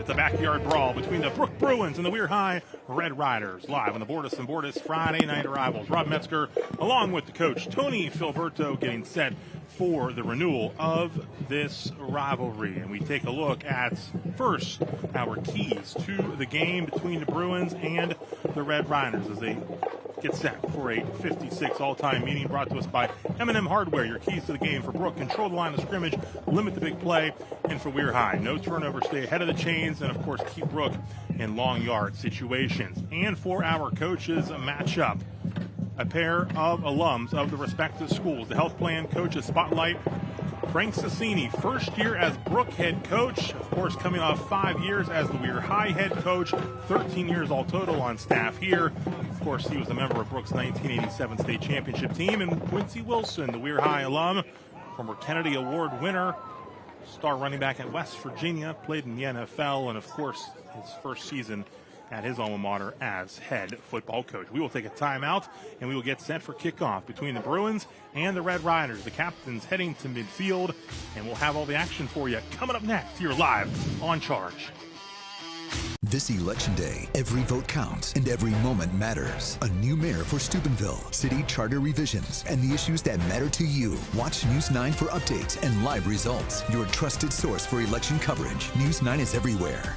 It's a backyard brawl between the Brooke Bruins and the Weir High Red Riders. Live on the Bordas Bordas Friday night arrivals. Rob Metzger, along with the coach Tony Filberto, getting set for the renewal of this rivalry. And we take a look at, first, our keys to the game between the Bruins and the Red Riders as they get set for a 56 all-time meeting brought to us by M&M Hardware. Your keys to the game for Brooke: control the line of scrimmage, limit the big play, and for Weir High, no turnover, stay ahead of the chains, and of course keep Brooke in long yard situations. And for our coaches matchup, a pair of alums of the respective schools. The health plan coaches spotlight: Frank Sassini, first year as Brooke head coach, of course coming off 5 years as the Weir High head coach, 13 years all total on staff here. Of course, he was a member of Brooke's 1987 state championship team. And Quincy Wilson, the Weir High alum, former Kennedy Award winner, star running back at West Virginia, played in the NFL, and of course his first season at his alma mater as head football coach. We will take a timeout, and we will get set for kickoff between the Bruins and the Red Riders. The captains heading to midfield, and we'll have all the action for you coming up next here live on Charge. This election day, every vote counts and every moment matters. A new mayor for Steubenville, city charter revisions, and the issues that matter to you. Watch News 9 for updates and live results. Your trusted source for election coverage. News 9 is everywhere.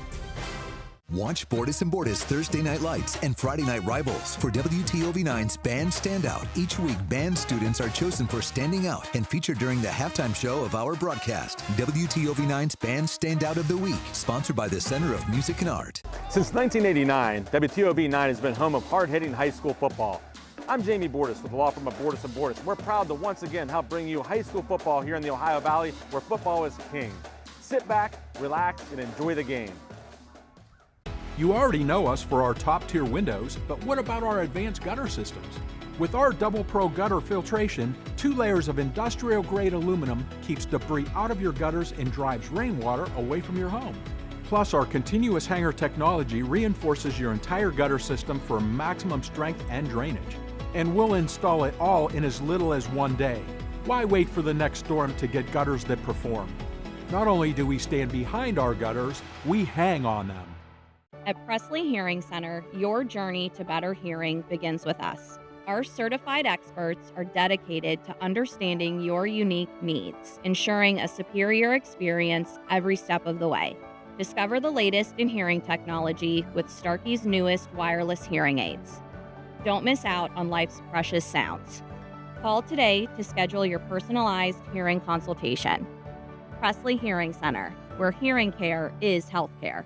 Watch Bordas Bordas Thursday Night Lights and Friday Night Rivals for WTOV9's Band Standout. Each week, band students are chosen for standing out and featured during the halftime show of our broadcast. WTOV9's Band Standout of the Week, sponsored by the Center of Music and Art. Since 1989, WTOV9 has been home of hard-hitting high school football. I'm Jamie Bordas with the law firm of Bordas Bordas. We're proud to once again help bring you high school football here in the Ohio Valley, where football is king. Sit back, relax, and enjoy the game. You already know us for our top-tier windows, but what about our advanced gutter systems? With our Double Pro gutter filtration, 2 layers of industrial-grade aluminum keeps debris out of your gutters and drives rainwater away from your home. Plus, our continuous hanger technology reinforces your entire gutter system for maximum strength and drainage. And we'll install it all in as little as 1 day. Why wait for the next storm to get gutters that perform? Not only do we stand behind our gutters, we hang on them. At Presley Hearing Center, your journey to better hearing begins with us. Our certified experts are dedicated to understanding your unique needs, ensuring a superior experience every step of the way. Discover the latest in hearing technology with Starkey's newest wireless hearing aids. Don't miss out on life's precious sounds. Call today to schedule your personalized hearing consultation. Presley Hearing Center, where hearing care is healthcare.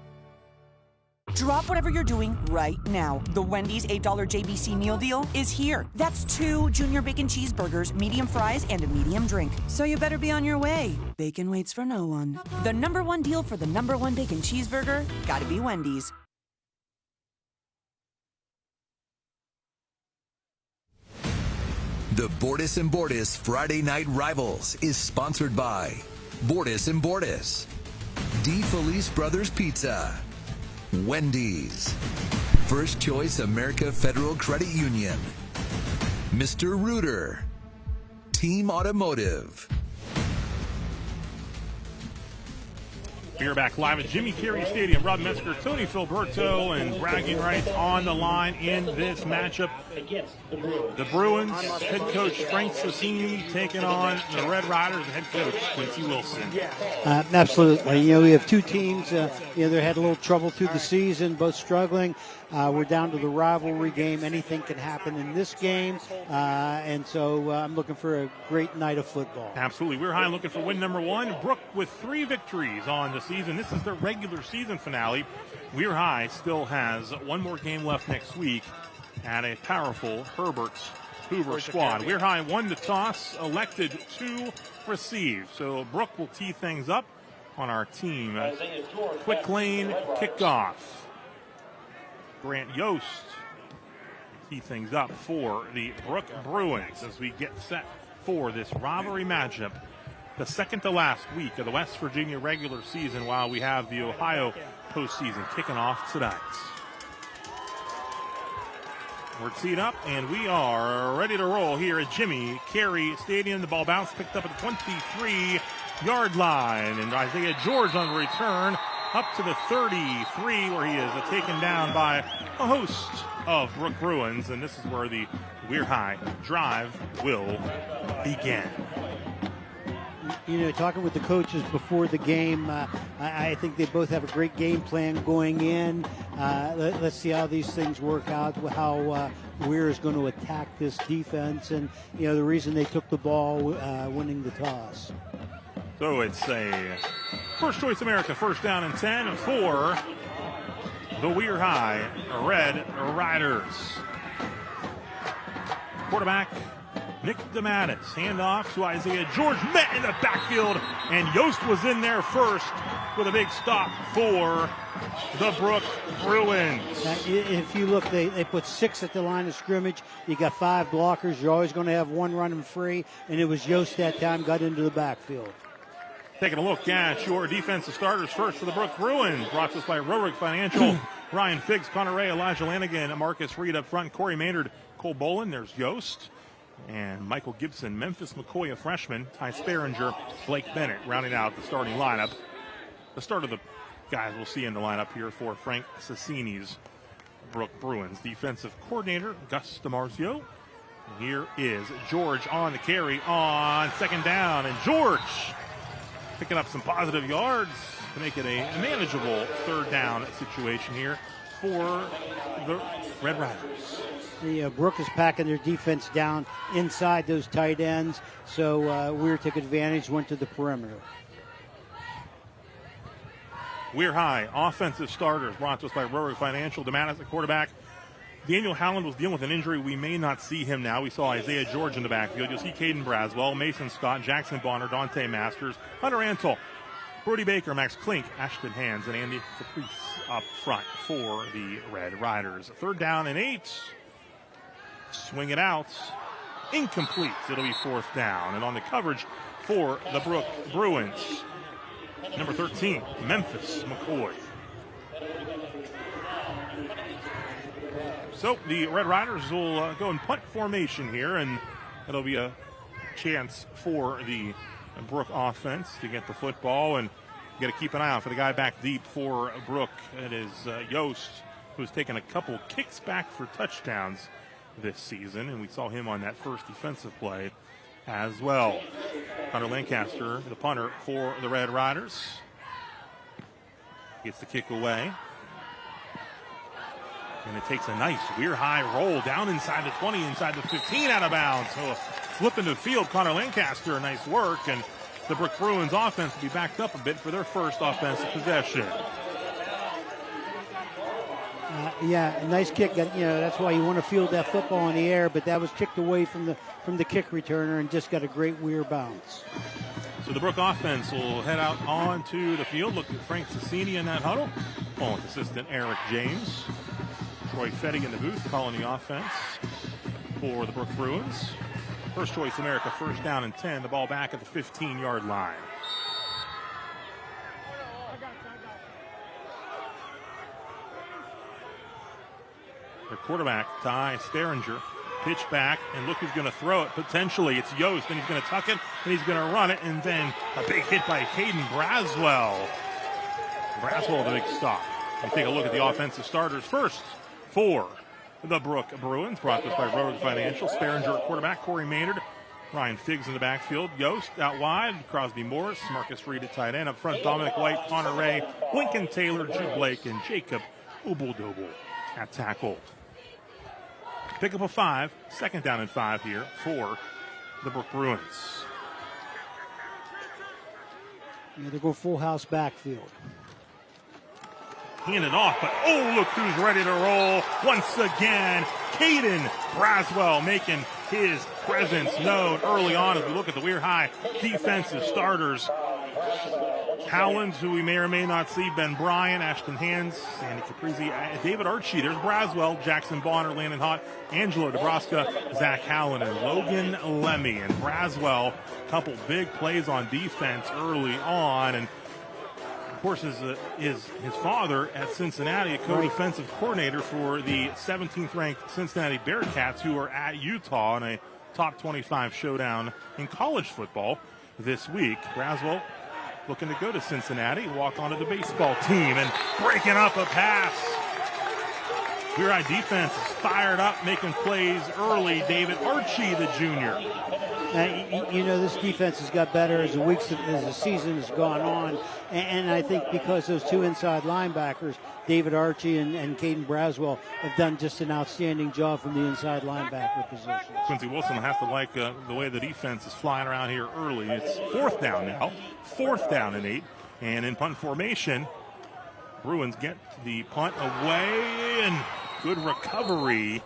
Drop whatever you're doing right now. The Wendy's $8 JBC meal deal is here. That's 2 junior bacon cheeseburgers, medium fries, and a medium drink. So you better be on your way. Bacon waits for no one. The #1 deal for the #1 bacon cheeseburger, gotta be Wendy's. The Bordas Bordas Friday Night Rivals is sponsored by Bordas Bordas, D. Felice Brothers Pizza, Wendy's, First Choice America Federal Credit Union, Mr. Rooter, Team Automotive. We are back live at Jimmy Carey Stadium. Rob Metzger, Tony Filberto, and bragging rights on the line in this matchup. The Bruins head coach Frank Sassini taking on the Red Riders head coach Quincy Wilson. Absolutely. We have 2 teams. They had a little trouble through the season, both struggling. We're down to the rivalry game. Anything can happen in this game. And so I'm looking for a great night of football. Absolutely. We're high looking for win #1. Brooke with 3 victories on the season. This is their regular season finale. Weir High still has 1 more game left next week at a powerful Herbert's Hoover squad. Weir High won the toss, elected to receive. So Brooke will tee things up on our team. Quick lane kickoff. Grant Yost tee things up for the Brooke Bruins as we get set for this rivalry matchup. The second to last week of the West Virginia regular season, while we have the Ohio postseason kicking off tonight. We're teed up, and we are ready to roll here at Jimmy Carey Stadium. The ball bounce picked up at the 23-yard line, and Isaiah George on the return up to the 33, where he is taken down by a host of Brooke Bruins, and this is where the Weir High drive will begin. You know, talking with the coaches before the game, I think they both have a great game plan going in. Let's see how these things work out, how Weir is going to attack this defense, and, you know, the reason they took the ball winning the toss. So it's a First Choice America first down and 10 for the Weir High Red Riders. Quarterback Nick DeMattis, handoff to Isaiah George, met in the backfield, and Yost was in there first with a big stop for the Brooke Bruins. Now, if you look, they put 6 at the line of scrimmage. You got 5 blockers. You're always going to have one running free, and it was Yost that time, got into the backfield. Taking a look at your defensive starters first for the Brooke Bruins, brought to us by Rorick Financial. Ryan Figgs, Connor Ray, Elijah Lanigan, Marcus Reed up front, Corey Maynard, Cole Bolin. There's Yost. And Michael Gibson, Memphis McCoy, a freshman, Ty Sperringer, Blake Bennett, rounding out the starting lineup. The start of the guys we'll see in the lineup here for Frank Cicini's Brooke Bruins. Defensive coordinator, Gus DiMarzio. And here is George on the carry on second down. And George picking up some positive yards to make it a manageable third down situation here for the Red Riders. Brooke is packing their defense down inside those tight ends, so Weir took advantage, went to the perimeter. Weir High offensive starters brought to us by Rorick Financial. DeMattis at quarterback. Daniel Howland was dealing with an injury. We may not see him now. We saw Isaiah George in the backfield. You'll see Caden Braswell, Mason Scott, Jackson Bonner, Dante Masters, Hunter Antle, Brody Baker, Max Klink, Ashton Hands, and Andy Caprice up front for the Red Riders. Third down and 8. Swing it out. Incomplete. It'll be fourth down. And on the coverage for the Brooke Bruins, number 13, Memphis McCoy. So the Red Riders will go in punt formation here, and it'll be a chance for the Brooke offense to get the football, and you got to keep an eye out for the guy back deep for Brooke. It is Yost, who's taken a couple kicks back for touchdowns this season, and we saw him on that first defensive play as well. Hunter Lancaster, the punter for the Red Riders, gets the kick away. And it takes a nice Weir High roll down inside the 20, inside the 15, out of bounds. So flip into the field, Connor Lancaster, nice work. And the Brooke Bruins offense will be backed up a bit for their first offensive possession. Yeah, nice kick. That's why you want to field that football in the air, but that was kicked away from the kick returner and just got a great Weir bounce. So the Brooke offense will head out onto the field. Look at Frank Cicini in that huddle. Along with assistant Eric James. Troy Fettig in the booth calling the offense for the Brooke Bruins. First Choice America first down and 10. The ball back at the 15-yard line. Their quarterback, Ty Sperringer, pitch back, and look who's going to throw it. Potentially, it's Yost, and he's going to tuck it, and he's going to run it, and then a big hit by Caden Braswell. Braswell with a big stop. We take a look at the offensive starters first for the Brooke Bruins, brought to us by Rorick Financial. Sperringer at quarterback, Corey Maynard, Ryan Figgs in the backfield, Yost out wide, Crosby Morris, Marcus Reed at tight end. Up front, Dominic White, Connor Ray, Lincoln Taylor, Jude Blake, and Jacob Ubeldoble at tackle. Pick up a 5, second down and 5 here for the Brooke Bruins. They go full house backfield. Handed off, but look who's ready to roll once again. Caden Braswell making his presence known early on as we look at the Weir High defensive starters. Howland, who we may or may not see, Ben Bryan, Ashton Hands, Sandy Caprizi, David Archie, there's Braswell, Jackson Bonner, Landon Hott, Angelo DeBrusca, Zach Howland, and Logan Lemmy. And Braswell, a couple big plays on defense early on, and of course, is his father at Cincinnati, a co-defensive coordinator for the 17th-ranked Cincinnati Bearcats, who are at Utah in a top 25 showdown in college football this week. Braswell looking to go to Cincinnati, walk onto the baseball team, and breaking up a pass. Weir High defense is fired up, making plays early. David Archie, the junior. This defense has got better as the season has gone on, and I think because those two inside linebackers, David Archie and Caden Braswell, have done just an outstanding job from the inside linebacker position. Quincy Wilson has to like the way the defense is flying around here early. It's 4th down now, 4th down and 8, and in punt formation, Bruins get the punt away, and good recovery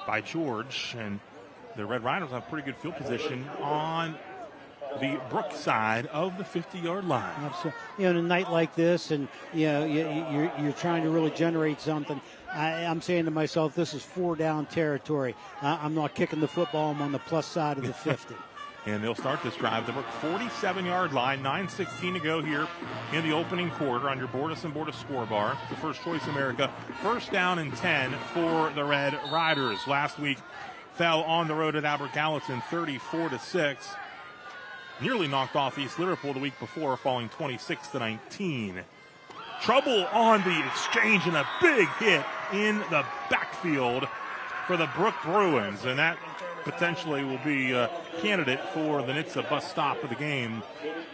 by George, and the Red Riders have pretty good field position on the Brooke side of the 50-yard line. Absolutely. In a night like this, and you're trying to really generate something. I'm saying to myself, this is 4-down territory. I'm not kicking the football. I'm on the plus side of the 50. And they'll start this drive. The Brooke 47-yard line, 9:16 to go here in the opening quarter on your Bordas and Bordas scorebar. The First Choice America. 1st down and 10 for the Red Riders. Last week fell on the road at Albert Gallatin 34-6. Nearly knocked off East Liverpool the week before, falling 26-19. Trouble on the exchange and a big hit in the backfield for the Brooke Bruins, and that potentially will be a candidate for the NHTSA bus stop of the game,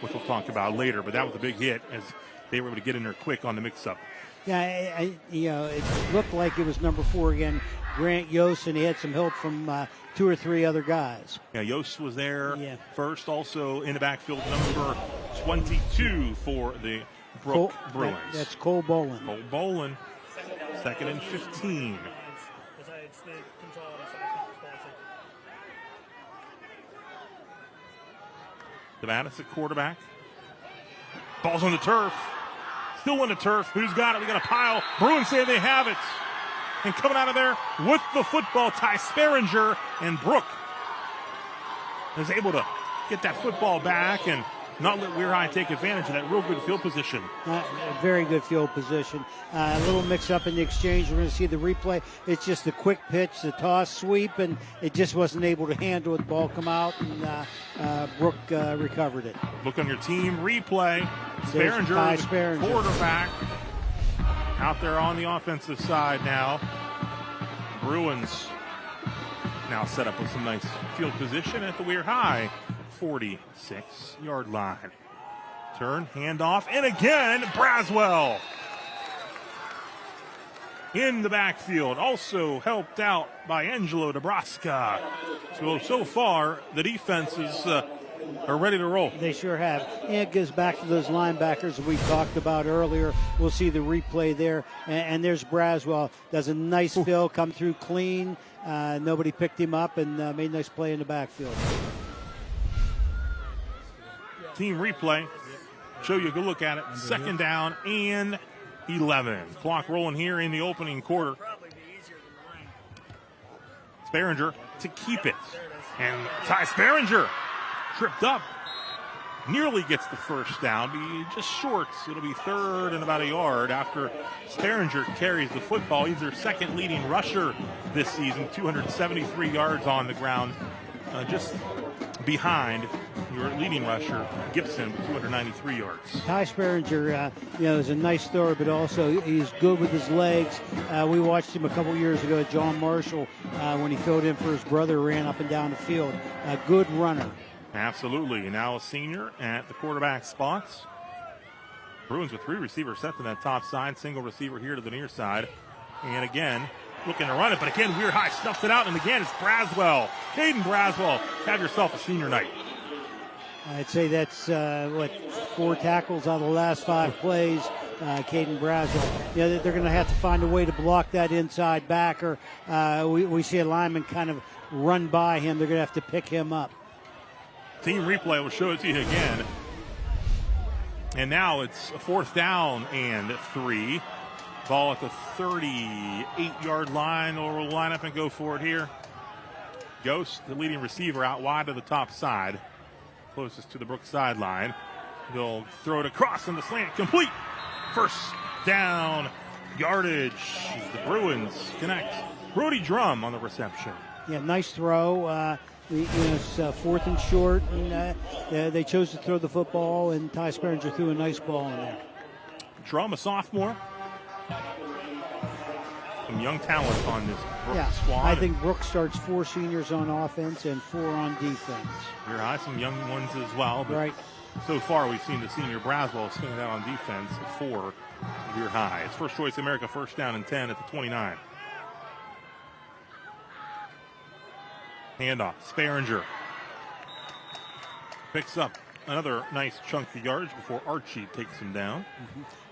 which we'll talk about later. But that was a big hit as they were able to get in there quick on the mix-up. Yeah, it looked like it was number 4 again, Grant Yost, and he had some help from 2 or 3 other guys. Yeah, Yost was there first, also in the backfield, number 22 for the Brooke Bruins. That's Cole Bolin. Cole Bolin, 2nd and 15. Devanis at quarterback. Ball's on the turf. Still on the turf. Who's got it? We got a pile. Bruins say they have it. And coming out of there with the football, Ty Sperringer, and Brooke is able to get that football back and not let Weir High take advantage of that real good field position. A very good field position. A little mix-up in the exchange. We're going to see the replay. It's just a quick pitch, the toss sweep, and it just wasn't able to handle it. The ball come out, and Brooke recovered it. Look on your team replay. Sperringer, quarterback, out there on the offensive side now. Bruins now set up with some nice field position at the Weir High 46-yard line. Turn, handoff, and again, Braswell in the backfield. Also helped out by Angelo Nebraska. So far, the defenses are ready to roll. They sure have. And it goes back to those linebackers that we talked about earlier. We'll see the replay there. And there's Braswell. Does a nice fill, come through clean. Nobody picked him up and made a nice play in the backfield. Team replay. Show you a good look at it. 2nd down and 11. Clock rolling here in the opening quarter. Sperringer to keep it. And Ty Sperringer tripped up. Nearly gets the 1st down. Be just short. It'll be 3rd and about a yard after Sperringer carries the football. He's their 2nd leading rusher this season. 273 yards on the ground. Just behind your leading rusher, Gibson, with 293 yards. Ty Sperringer, is a nice thrower, but also he's good with his legs. We watched him a couple years ago at John Marshall when he filled in for his brother, ran up and down the field. A good runner. Absolutely. Now a senior at the quarterback spots. Bruins with 3 receivers set to that top side. Single receiver here to the near side. And again, looking to run it, but again, Weir High stuffs it out, and again, it's Braswell. Caden Braswell, have yourself a senior night. I'd say that's, 4 tackles out of the last 5 plays. Caden Braswell. They're going to have to find a way to block that inside backer. We see a lineman kind of run by him. They're going to have to pick him up. Team replay will show it to you again. And now it's a 4th down and 3. Ball at the 38-yard line. We'll line up and go for it here. Ghost, the leading receiver, out wide to the top side. Closest to the Brooke sideline. They'll throw it across in the slant. Complete. 1st down yardage. The Bruins connect. Brody Drum on the reception. Yeah, nice throw. It's 4th and short, and they chose to throw the football, and Ty Sperringer threw a nice ball in there. Drum, a sophomore. Some young talent on this Brooke squad. I think Brooke starts 4 seniors on offense and 4 on defense. Weir High, some young ones as well. But right. So far, we've seen the senior Braswell stand out on defense for Weir High. It's first choice America, first down and 10 at the 29. Handoff, Sperringer picks up another nice chunk of yardage before Archie takes him down.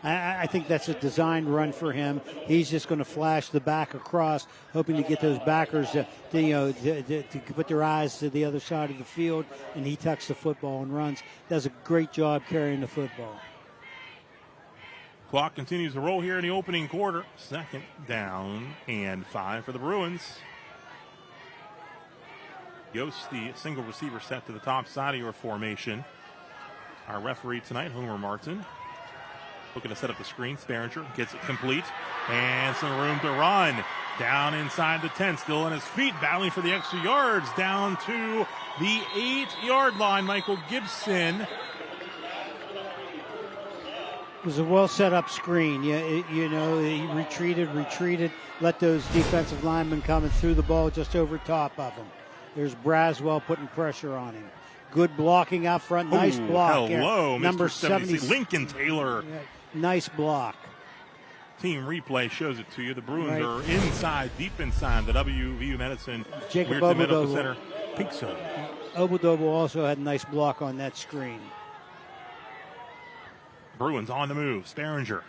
I think that's a designed run for him. He's just going to flash the back across, hoping to get those backers to put their eyes to the other side of the field, and he tucks the football and runs. Does a great job carrying the football. Clock continues to roll here in the opening quarter. 2nd down and 5 for the Bruins. Yost, the single receiver set to the top side of your formation. Our referee tonight, Homer Martin, looking to set up the screen. Sperringer gets it complete, and some room to run. Down inside the 10, still on his feet, battling for the extra yards. Down to the 8-yard line, Michael Gibson. It was a well set up screen. He retreated, let those defensive linemen come and threw the ball just over top of him. There's Braswell putting pressure on him. Good blocking out front. Nice block. Hello, number Mr. 76, Lincoln Taylor. Nice block. Team replay shows it to you. The Bruins are deep inside the WVU Medicine. Jacob Weirton Medical Obodobo. Center pink zone. Obodobo also had a nice block on that screen. Bruins on the move. Sperringer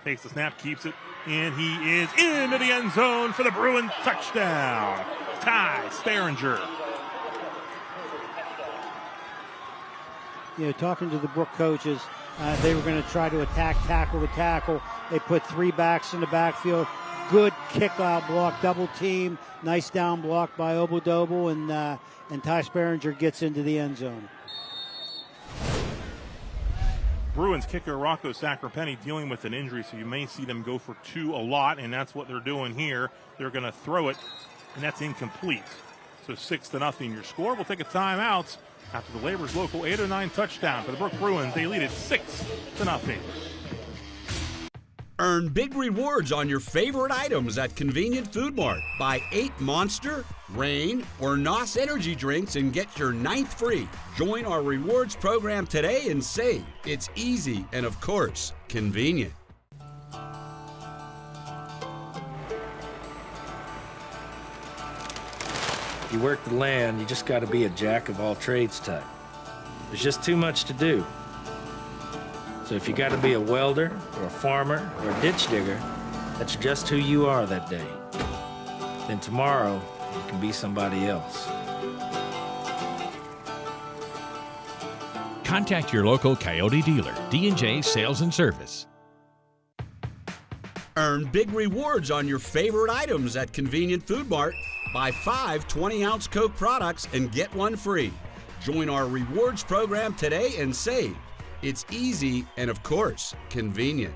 takes the snap, keeps it, and he is into the end zone for the Bruins touchdown. Ty Sperringer. Talking to the Brooke coaches, they were going to try to attack tackle to tackle. They put 3 backs in the backfield. Good kick-out block, double team. Nice down block by Obodobo, and Ty Sperringer gets into the end zone. Bruins kicker Rocco Sacrapenni dealing with an injury, so you may see them go for 2 a lot, and that's what they're doing here. They're going to throw it, and that's incomplete. So 6-0 your score. We'll take a timeout after the Labor's local 809 touchdown for the Brooke Bruins. They lead it 6-0. Earn big rewards on your favorite items at Convenient Food Mart. Buy 8 Monster, Reign, or NOS energy drinks and get your 9th free. Join our rewards program today and save. It's easy and, of course, convenient. If you work the land, you just got to be a jack of all trades type. There's just too much to do. So if you got to be a welder or a farmer or a ditch digger, that's just who you are that day. Then tomorrow, you can be somebody else. Contact your local Coyote dealer, D&J Sales and Service. Earn big rewards on your favorite items at Convenient Food Mart. Buy 5 20-ounce Coke products and get 1 free. Join our rewards program today and save. It's easy and, of course, convenient.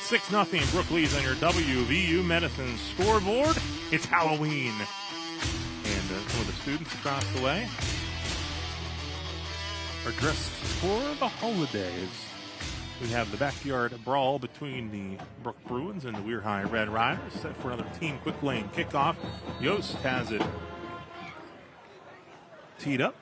Six nothing. Brooke leads on your WVU Medicine scoreboard. It's Halloween. And some of the students across the way are dressed for the holidays. We have the backyard brawl between the Brooke Bruins and the Weir High Red Riders, set for another team quick lane kickoff. Yost has it teed up.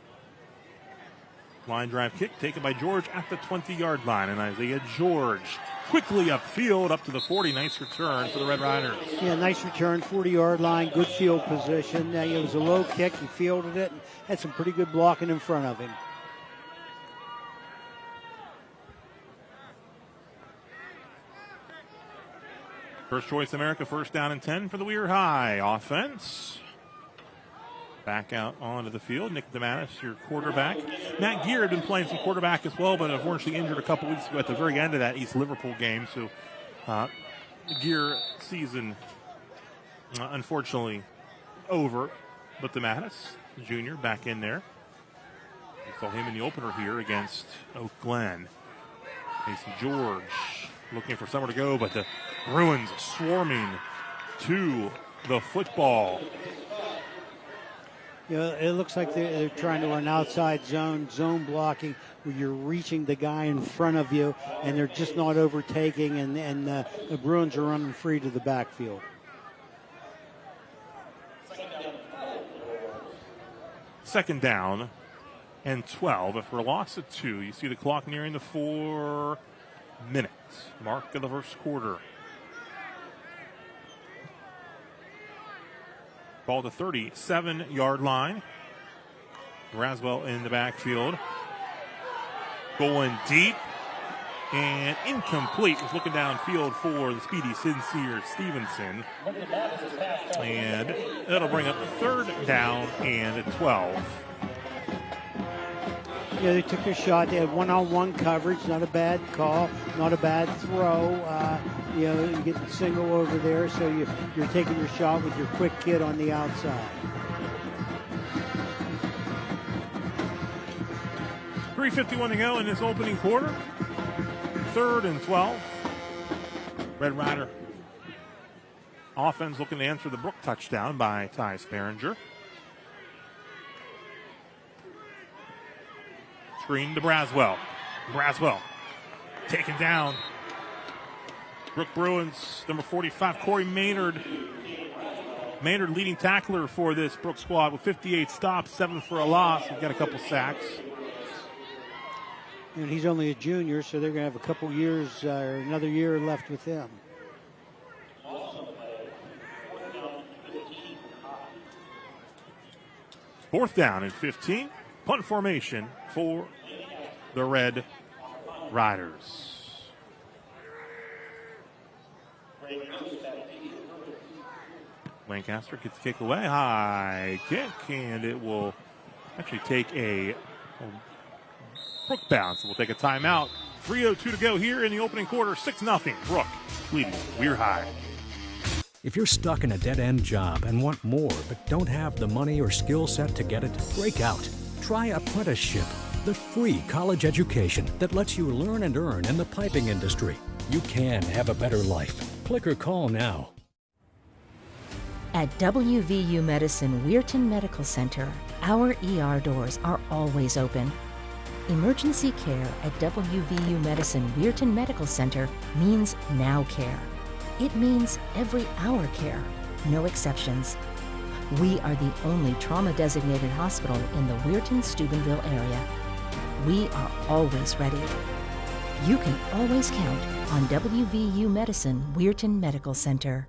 Line drive kick taken by George at the 20-yard line. And Isaiah George quickly upfield up to the 40. Nice return for the Red Riders. Yeah, nice return, 40-yard line, good field position. It was a low kick. He fielded it and had some pretty good blocking in front of him. First choice America, first down and 10 for the Weir High offense. Back out onto the field. Nick DeMattis, your quarterback. Matt Gear had been playing some quarterback as well, but unfortunately injured a couple weeks ago at the very end of that East Liverpool game. So the Gear season, unfortunately, over. But DeMattis, the junior, back in there. We saw him in the opener here against Oak Glen. Mason George looking for somewhere to go, but the Bruins swarming to the football. You know, it looks like they're trying to run outside zone blocking, where you're reaching the guy in front of you, and they're just not overtaking, and the Bruins are running free to the backfield. Second down and 12 for a loss of 2. You see the clock nearing the 4-minute mark of the first quarter. Ball to 37-yard line. Braswell in the backfield. Going deep and incomplete. Was looking downfield for the speedy Sincere Stevenson. And that'll bring up third down and 12. Yeah, they took a shot. They had one-on-one coverage. Not a bad call. Not a bad throw. You know, you get the single over there, so you're taking your shot with your quick kid on the outside. 3:51 to go in this opening quarter. Third and 12. Red Rider offense looking to answer the Brooke touchdown by Ty Sperringer. Screen to Braswell. Braswell taken down. Brooke Bruins, number 45, Corey Maynard. Maynard leading tackler for this Brooke squad with 58 stops, 7 for a loss. He's got a couple sacks. And he's only a junior, so they're going to have a couple years or another year left with him. Fourth down and 15. Punt formation for the Red Riders. Lancaster gets the kick away. High kick, and it will actually take a Brooke bounce. We'll take a timeout. 3:02 to go here in the opening quarter. 6-0. Brooke leading Weir High. If you're stuck in a dead-end job and want more but don't have the money or skill set to get it, break out. Try apprenticeship, the free college education that lets you learn and earn in the piping industry. You can have a better life. Click or call now. At WVU Medicine Weirton Medical Center, our ER doors are always open. Emergency care at WVU Medicine Weirton Medical Center means now care. It means every hour care, no exceptions. We are the only trauma-designated hospital in the Weirton-Steubenville area. We are always ready. You can always count on WVU Medicine Weirton Medical Center.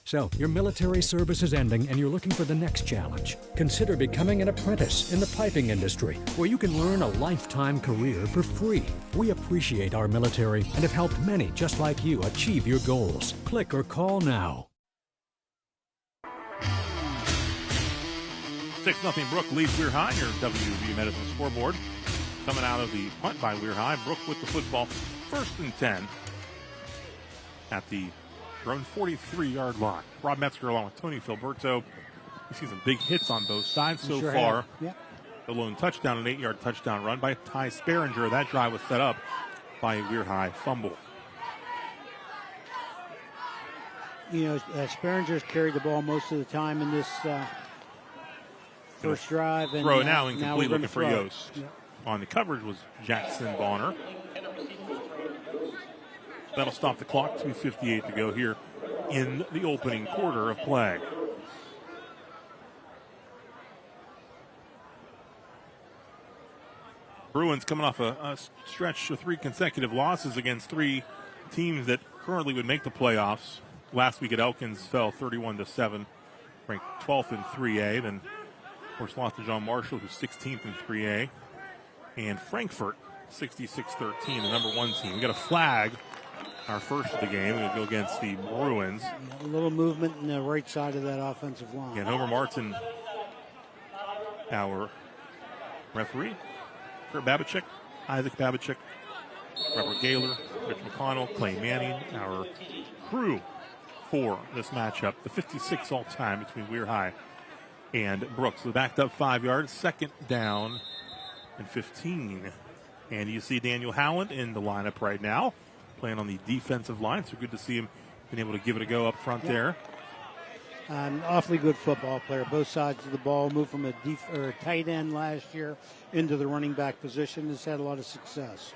So, your military service is ending and you're looking for the next challenge. Consider becoming an apprentice in the piping industry, where you can learn a lifetime career for free. We appreciate our military and have helped many just like you achieve your goals. Click or call now. 6-0 Brooke leads Weir High, your WVU Medicine scoreboard. Coming out of the punt by Weir High. Brooke with the football. 1st and 10 at the Grown 43-yard line. Rob Metzger along with Tony Filberto. You see some big hits on both sides so far. Yeah. The lone touchdown, an 8-yard touchdown run by Ty Sperringer. That drive was set up by a Weir High fumble. You know, Sperringer's carried the ball most of the time in this first drive. And throw now incomplete, looking for Yost. Yep. On the coverage was Jackson Bonner. That'll stop the clock. 2:58 to go here in the opening quarter of play. Bruins coming off a stretch of 3 consecutive losses against 3 teams that currently would make the playoffs. Last week at Elkins fell 31-7, ranked 12th in 3A. Then, of course, lost to John Marshall, who's 16th in 3A. And Frankfurt, 66-13, the number 1 team. We got a flag. Our first of the game, we'll go against the Bruins. A little movement in the right side of that offensive line. And Homer Martin, our referee. Kurt Babachek, Isaac Babachek, Robert Gaylor, Rich McConnell, Clay Manning, our crew for this matchup. The 56 all-time between Weir High and Brooks. So backed up 5 yards, 2nd down and 15. And you see Daniel Howland in the lineup right now, playing on the defensive line, so good to see him being able to give it a go up front there. awfully good football player. Both sides of the ball. Moved from a tight end last year into the running back position. Has had a lot of success.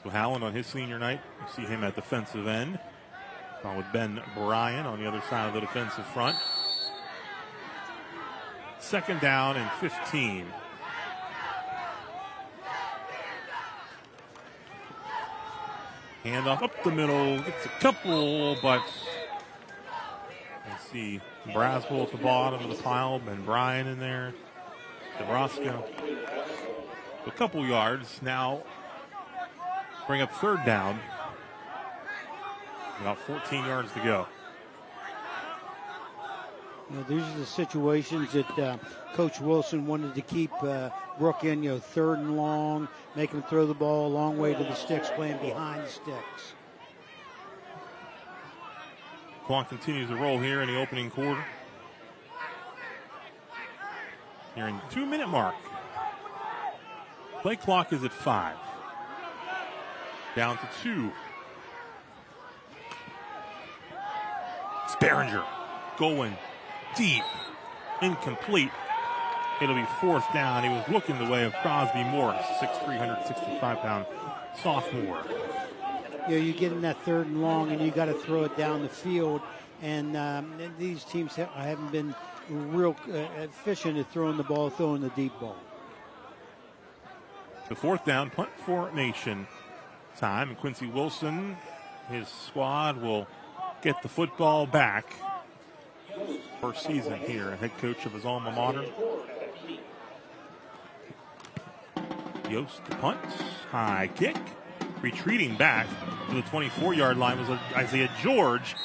So Howland on his senior night, you see him at defensive end. With Ben Bryan on the other side of the defensive front. 2nd down and 15. Handoff up the middle, gets a couple, but you see Braswell at the bottom of the pile, Ben Bryan in there, DeBrusco. A couple yards. Now bring up 3rd down. About 14 yards to go. These are the situations that Coach Wilson wanted to keep Brooke in, 3rd and long, make him throw the ball a long way to the sticks, playing behind the sticks. Clock continues to roll here in the opening quarter. Here in the 2-minute mark. Play clock is at 5. Down to 2. Sparringer going deep, incomplete. It'll be 4th down. He was looking the way of Crosby Morris, 6'3", 365-pound sophomore. You get in that 3rd and long, and you got to throw it down the field. And these teams haven't been real efficient at throwing the ball, throwing the deep ball. The 4th down, punt formation time. And Quincy Wilson, his squad will get the football back. First season here, head coach of his alma mater. Yost to punt, high kick. Retreating back to the 24-yard line was Isaiah George.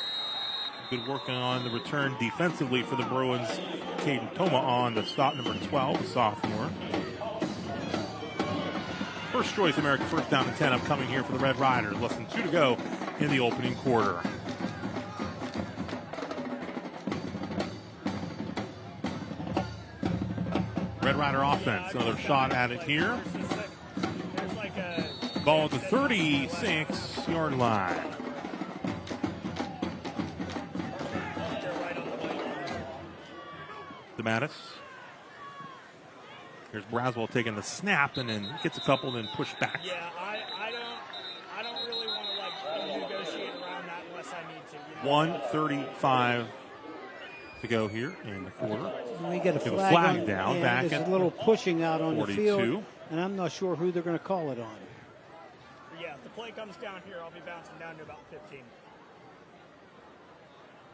Good working on the return defensively for the Bruins. Caden Toma on the stop, number 12, the sophomore. First choice America, 1st down and 10 upcoming here for the Red Riders. Less than 2 to go in the opening quarter. Red Rider offense, another shot at it here. Ball at the 36-yard line. DeMattis. Here's Braswell taking the snap and then gets a couple and then push back. Yeah, I don't really want to negotiate around that unless I need to. 1:35 to go here in the quarter. We get a flag down. Back there's at a little pushing out on 42. the field, and I'm not sure who they're going to call it on. Yeah, if the play comes down here, I'll be bouncing down to about 15.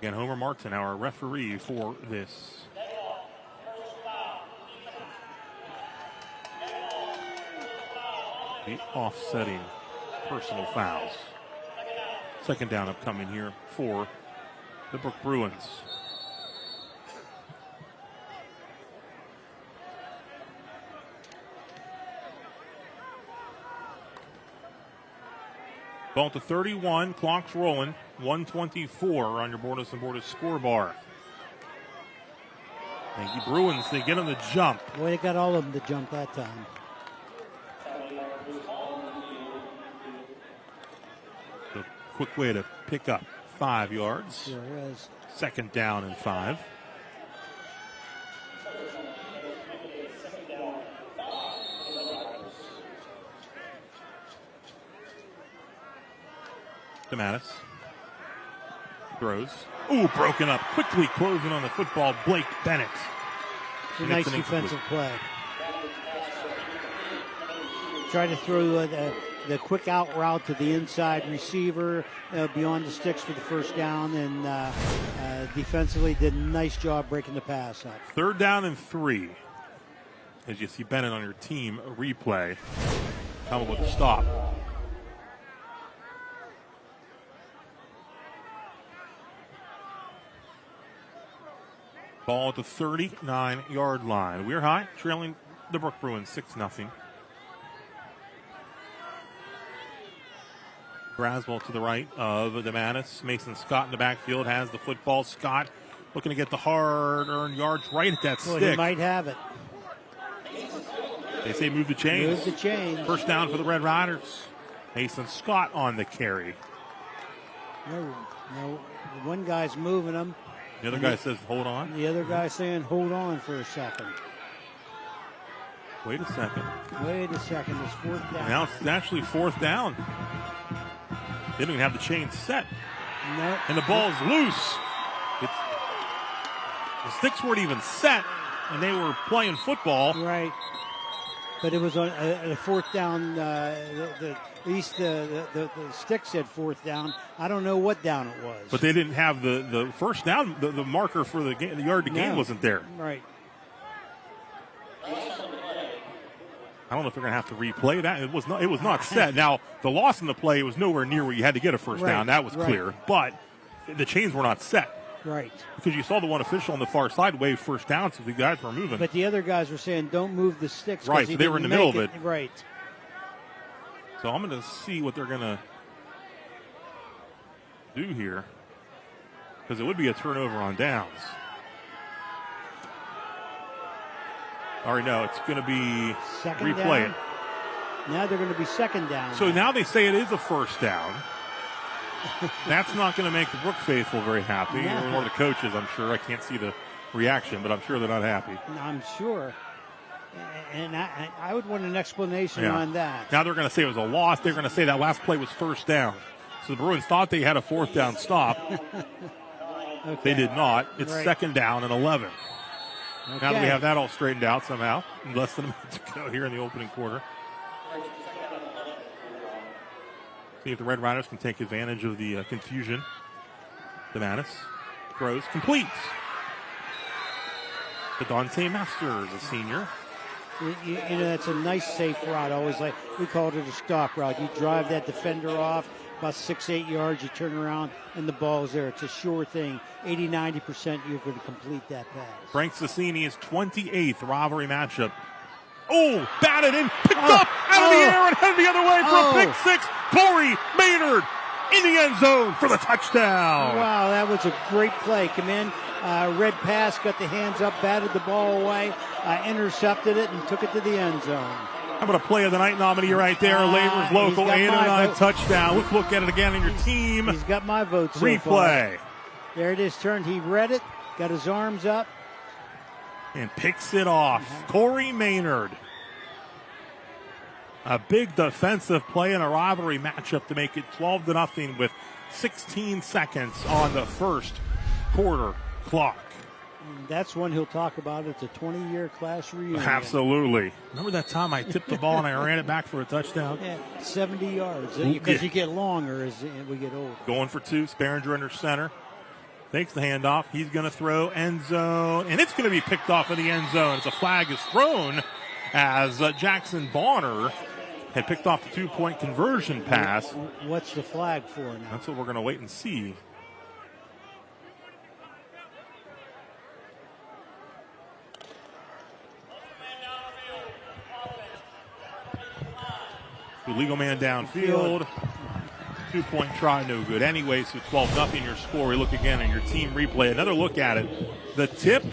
Again, Homer Martin, our referee for this. The offsetting personal fouls. 2nd down upcoming here for the Brooke Bruins. Ball to 31, clock's rolling, 1:24 on your Bordas and Bordas scoreboard. Thank you, Bruins. They get them to jump. Boy, they got all of them to jump that time. A quick way to pick up 5 yards. Sure is. 2nd down and 5. DeMattis throws. Ooh, broken up. Quickly closing on the football, Blake Bennett. It's a nice defensive play. Try to throw the quick out route to the inside receiver beyond the sticks for the 1st down, and defensively did a nice job breaking the pass up. 3rd down and 3. As you see Bennett on your team replay. How about the stop? Ball at the 39-yard line. We're high, trailing the Brooke Bruins 6-0. Braswell to the right of DeMattis. Mason Scott in the backfield has the football. Scott looking to get the hard-earned yards right at that stick. He might have it. They say move the chains. Move the chains. 1st down for the Red Riders. Mason Scott on the carry. No, one guy's moving them. The other guy says, hold on. The other guy's saying, hold on for a second. Wait a second. Wait a second. It's fourth down. Now it's actually fourth down. They don't even have the chain set. No. And the ball's loose. The sticks weren't even set, and they were playing football. Right. But it was on a fourth down. At least the stick said fourth down. I don't know what down it was. But they didn't have the first down. The marker for the yard to gain wasn't there. Right. I don't know if they're going to have to replay that. It was not set. Now, the loss in the play was nowhere near where you had to get a first down. That was clear. But the chains were not set. Right. Because you saw the one official on the far side wave first down, so the guys were moving. But the other guys were saying, don't move the sticks. Right, so they were in the middle of it. Right. So I'm going to see what they're going to do here. Because it would be a turnover on downs. All right, no, it's going to be second replay down. Now they're going to be second down. So now they say it is a first down. That's not going to make the Brooke faithful very happy. No. Or the coaches, I'm sure. I can't see the reaction, but I'm sure they're not happy. I'm sure. And I would want an explanation on that. Now they're going to say it was a loss. They're going to say that last play was first down. So the Bruins thought they had a fourth down stop. Okay. They did not. It's second down and 11. Okay. Now that we have that all straightened out somehow, less than a minute to go here in the opening quarter. See if the Red Riders can take advantage of the confusion. Demantis throws, completes. To Dante Masters, a senior. You know, that's a nice, safe route. Always we called it a stock route. You drive that defender off about 6-8 yards, you turn around, and the ball's there. It's a sure thing. 80-90% you're going to complete that pass. Frank Cicini's 28th rivalry matchup. Oh, batted in, picked up out of the air and headed the other way for a pick six. Corey Maynard in the end zone for the touchdown. Wow, that was a great play. Come in, red pass, got the hands up, batted the ball away, intercepted it, and took it to the end zone. How about a play of the night nominee right there? Labors local 809 touchdown. Let's look at it again in your team. He's got my vote so replay. Far. There it is, turned. He read it, got his arms up. And picks it off. Corey Maynard. A big defensive play in a rivalry matchup to make it 12-0 with 16 seconds on the first quarter clock. And that's one he'll talk about at the 20-year class reunion. Absolutely. Remember that time I tipped the ball and I ran it back for a touchdown? Yeah, 70 yards. Because you get longer as we get older. Going for two. Sparringer under center. Takes the handoff. He's going to throw end zone. And it's going to be picked off in the end zone. As a flag is thrown as Jackson Bonner had picked off the two-point conversion pass. What's the flag for now? That's what we're going to wait and see. Legal man downfield. 2-point try, no good. Anyway, so 12-0 your score. We look again in your team replay. Another look at it. The tip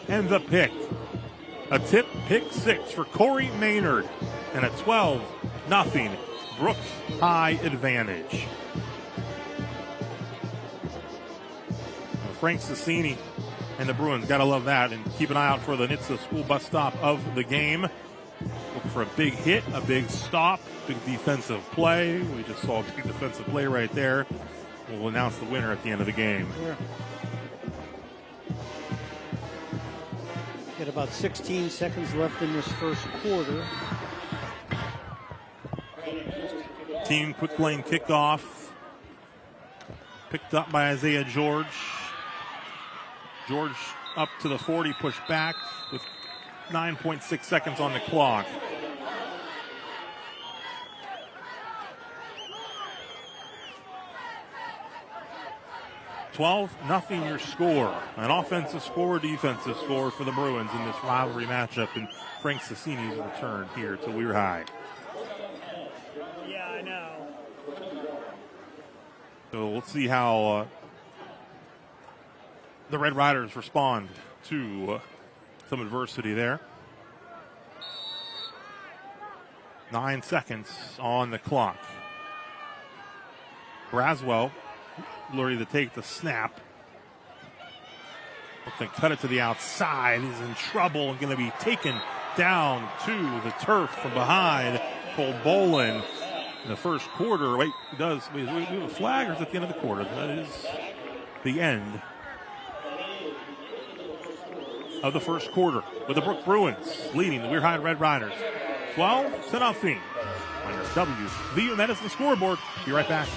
and the pick. A tip, pick six for Corey Maynard. And a 12-0 Brooke High advantage. Frank Cicini and the Bruins, got to love that. And keep an eye out for the Nitsa school bus stop of the game. Looking for a big hit, a big stop, big defensive play. We just saw a big defensive play right there. We'll announce the winner at the end of the game. Yeah. Got about 16 seconds left in this first quarter. Team quick lane kickoff. Picked up by Isaiah George. George up to the 40, pushed back with 9.6 seconds on the clock. $12-0 your score. An offensive score, defensive score for the Bruins in this rivalry matchup. And Frank Cicini's return here to Weir High. Yeah, I know. So let's see how the Red Riders respond to some adversity there. 9 seconds on the clock. Braswell Lurie to take the snap. They cut it to the outside. He's in trouble and going to be taken down to the turf from behind. Cole Bolin in the first quarter. Wait, he does. We have a flag, or is it the end of the quarter? That is the end of the first quarter, with the Brooke Bruins leading the Weir High Red Riders 12-0 on your WVU Medicine scoreboard. Be right back.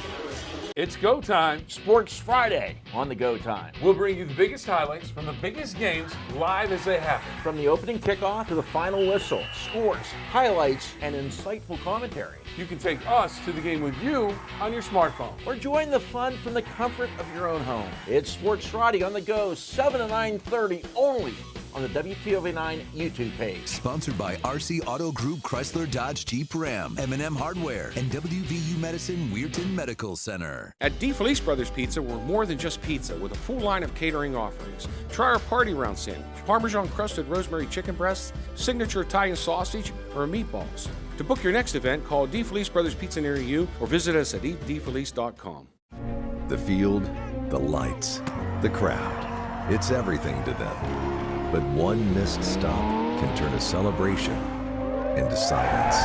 It's go time, Sports Friday on the Go Time. We'll bring you the biggest highlights from the biggest games live as they happen. From the opening kickoff to the final whistle, scores, highlights, and insightful commentary. You can take us to the game with you on your smartphone. Or join the fun from the comfort of your own home. It's Sports Friday on the Go, 7 to 9:30 only on the WTOV 9 YouTube page. Sponsored by RC Auto Group, Chrysler, Dodge, Jeep, Ram, M&M Hardware, and WVU Medicine Weirton Medical Center. At DeFelice Brothers Pizza, we're more than just pizza with a full line of catering offerings. Try our party round sandwich, Parmesan crusted rosemary chicken breasts, signature Italian sausage, or meatballs. To book your next event, call DeFelice Brothers Pizza near you or visit us at eatdefelice.com. The field, the lights, the crowd. It's everything to them. But one missed stop can turn a celebration into silence.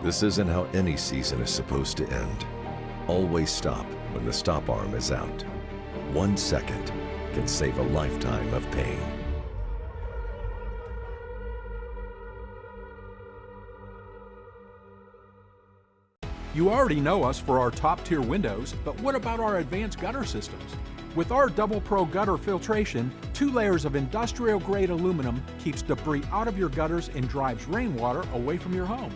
This isn't how any season is supposed to end. Always stop when the stop arm is out. 1 second can save a lifetime of pain. You already know us for our top-tier windows, but what about our advanced gutter systems? With our Double Pro gutter filtration, 2 layers of industrial-grade aluminum keeps debris out of your gutters and drives rainwater away from your home.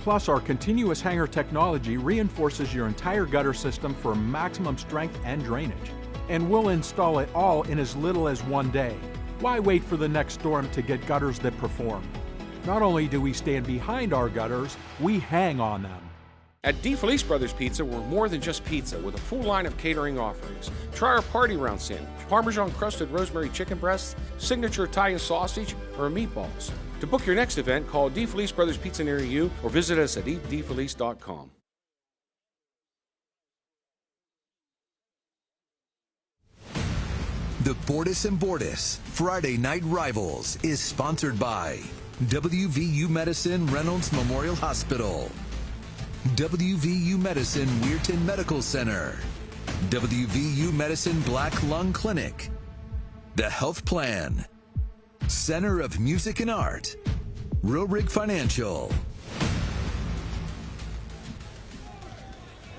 Plus, our continuous hanger technology reinforces your entire gutter system for maximum strength and drainage. And we'll install it all in as little as 1 day. Why wait for the next storm to get gutters that perform? Not only do we stand behind our gutters, we hang on them. At DeFelice Brothers Pizza, we're more than just pizza with a full line of catering offerings. Try our party round sandwich, Parmesan crusted rosemary chicken breasts, signature Italian sausage, or meatballs. To book your next event, call DeFelice Brothers Pizza near you or visit us at eatdefelice.com. The Bordas and Bordas Friday Night Rivals is sponsored by WVU Medicine Reynolds Memorial Hospital, WVU Medicine Weirton Medical Center, WVU Medicine Black Lung Clinic, The Health Plan, Center of Music and Art, Roehrig Financial.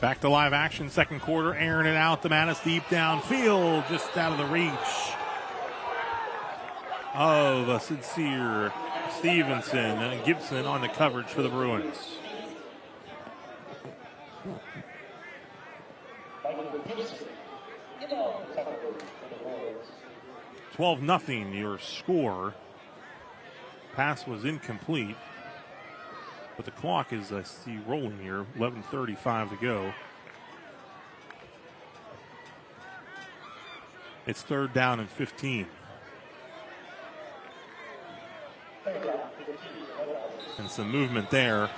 Back to live action, second quarter, airing it out to Mattis deep downfield, just out of the reach of a Sincere Stevenson, and Gibson on the coverage for the Bruins. 12-0 your score. Pass was incomplete, but the clock is, I see, rolling here. 11:35 to go. It's 3rd down and 15. And some movement there.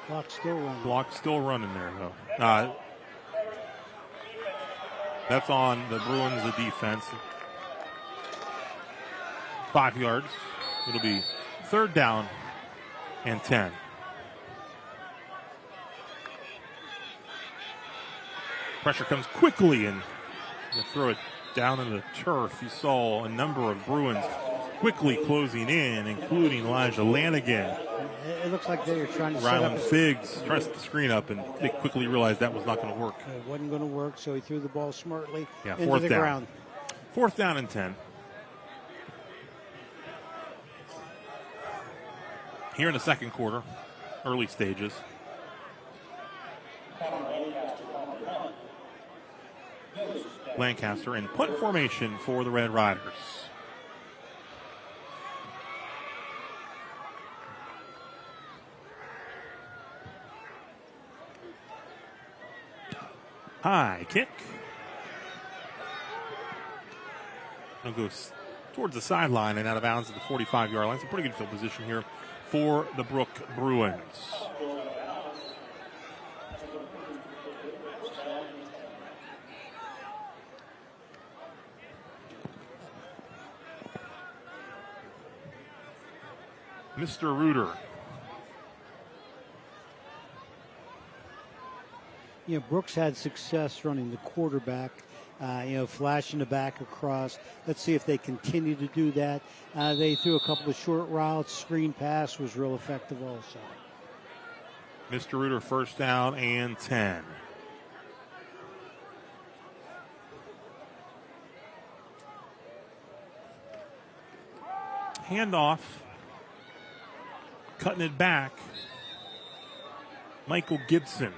Clock's still running. Clock's still running there, though. That's on the Bruins, the defense. 5 yards. It'll be 3rd down and 10. Pressure comes quickly, and you throw it down in the turf. You saw a number of Bruins quickly closing in, including Elijah Lanigan. It looks like they were trying to set Rylan up Figs tries to screen up, and they quickly realized that was not going to work. It wasn't going to work, so he threw the ball smartly into 4th the down. ground. 4th down and 10. Here in the second quarter, early stages. Lancaster in punt formation for the Red Riders. High kick. It goes towards the sideline and out of bounds at the 45-yard line. It's a pretty good field position here for the Brooke Bruins. Mr. Reuter. Brooks had success running the quarterback, flashing the back across. Let's see if they continue to do that. They threw a couple of short routes. Screen pass was real effective also. Mr. Reuter, first down and 10. Handoff. Cutting it back. Michael Gibson.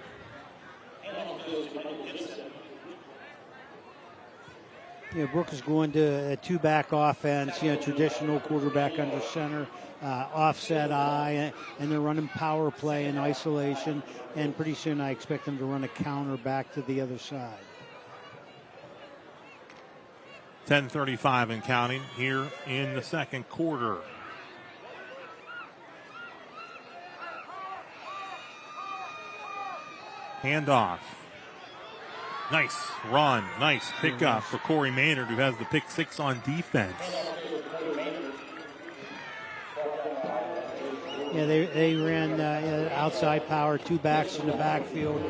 Brooke is going to a two-back offense, traditional quarterback under center, offset eye, and they're running power play in isolation, and pretty soon I expect them to run a counter back to the other side. 10:35 and counting here in the second quarter. Handoff. Nice run, nice pickup for Corey Maynard, who has the pick 6 on defense. They ran outside power, two backs in the backfield,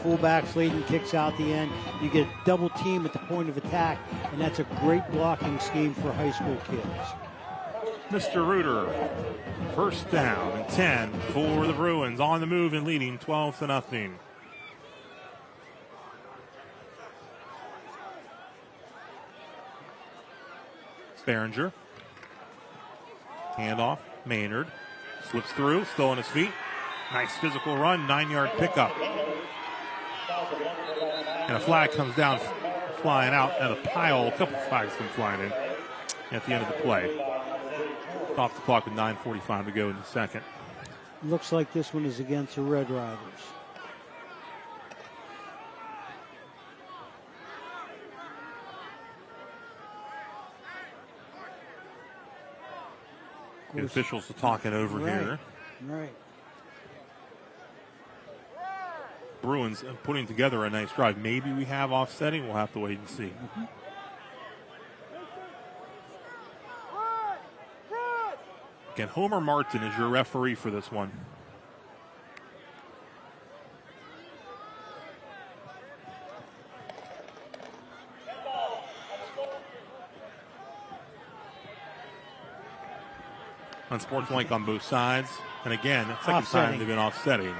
fullbacks leading kicks out the end. You get double team at the point of attack, and that's a great blocking scheme for high school kids. Mr. Reuter, first down and 10 for the Bruins, on the move and leading 12-0. Behringer. Handoff. Maynard. Slips through. Still on his feet. Nice physical run. 9-yard pickup. And a flag comes down, flying out at a pile. A couple flags come flying in at the end of the play. Off the clock with 9:45 to go in the second. Looks like this one is against the Red Riders. The officials are talking over here. Right. Bruins putting together a nice drive. Maybe we have offsetting. We'll have to wait and see. Again, Homer Martin is your referee for this one. Unsportsmanlike on both sides. And again, the second time they've been offsetting.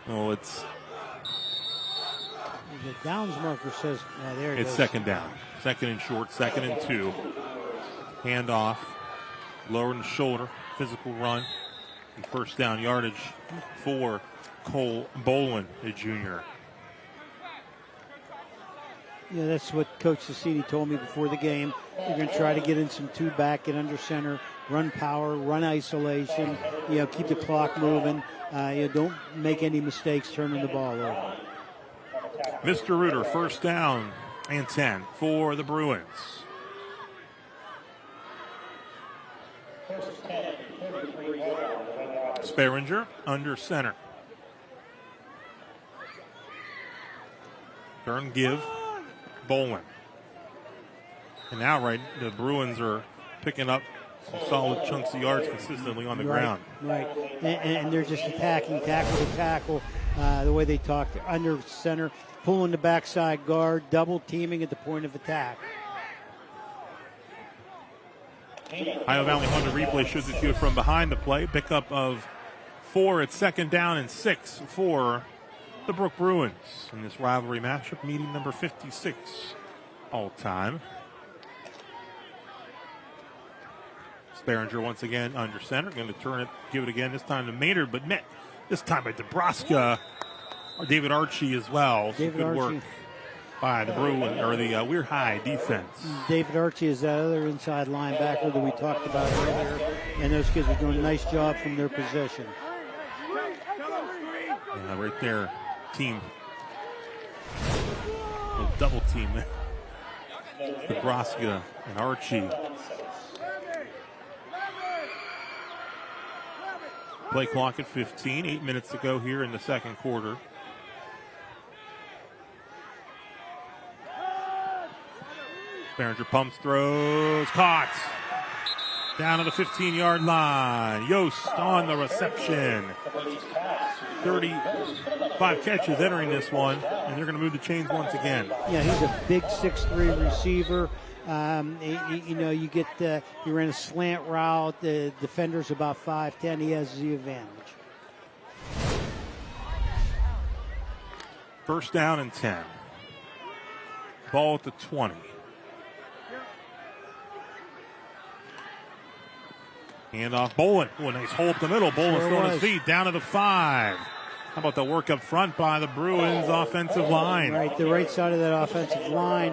Oh, it's... The downs marker says, there it it's goes. Second down. Second and short, 2nd and 2. Handoff. Lower the shoulder. Physical run. And first down yardage for Cole Bolin, a junior. Yeah, that's what Coach Sassini told me before the game. You're going to try to get in some two-back, get under center, run power, run isolation, keep the clock moving. Don't make any mistakes turning the ball over. Mr. Reuter, first down and 10 for the Bruins. Behringer under center. Turn, give, Bolin. And now, the Bruins are picking up some solid chunks of yards consistently on the ground. Right, and they're just attacking, tackle to tackle, the way they talk. They're under center, pulling the backside guard, double teaming at the point of attack. Ohio Valley Honda replay shows it to you from behind the play. Pickup of 4 at 2nd down and 6 for the Brooke Bruins in this rivalry matchup, meeting number 56 all time. Behringer once again under center, going to turn it, give it again, this time to Maynard, but met this time by Nebraska. David Archie as well. Some good work by the Bruins, or the Weir High defense. David Archie is that other inside linebacker that we talked about earlier, and those kids are doing a nice job from their position. Yeah, right there, team. A double team there. Nebraska and Archie. Play clock at 15, 8 minutes to go here in the second quarter. Behringer pumps, throws, caught. Down to the 15-yard line. Yost on the reception. 35 catches entering this one, and they're going to move the chains once again. Yeah, he's a big 6'3" receiver. You get he ran a slant route. The defender's about 5'10". He has the advantage. First down and 10. Ball at the 20. Handoff, Bolin. Oh, a nice hole up the middle. Bolin's throwing his feet down to the 5. How about the work up front by the Bruins offensive line? Right, the right side of that offensive line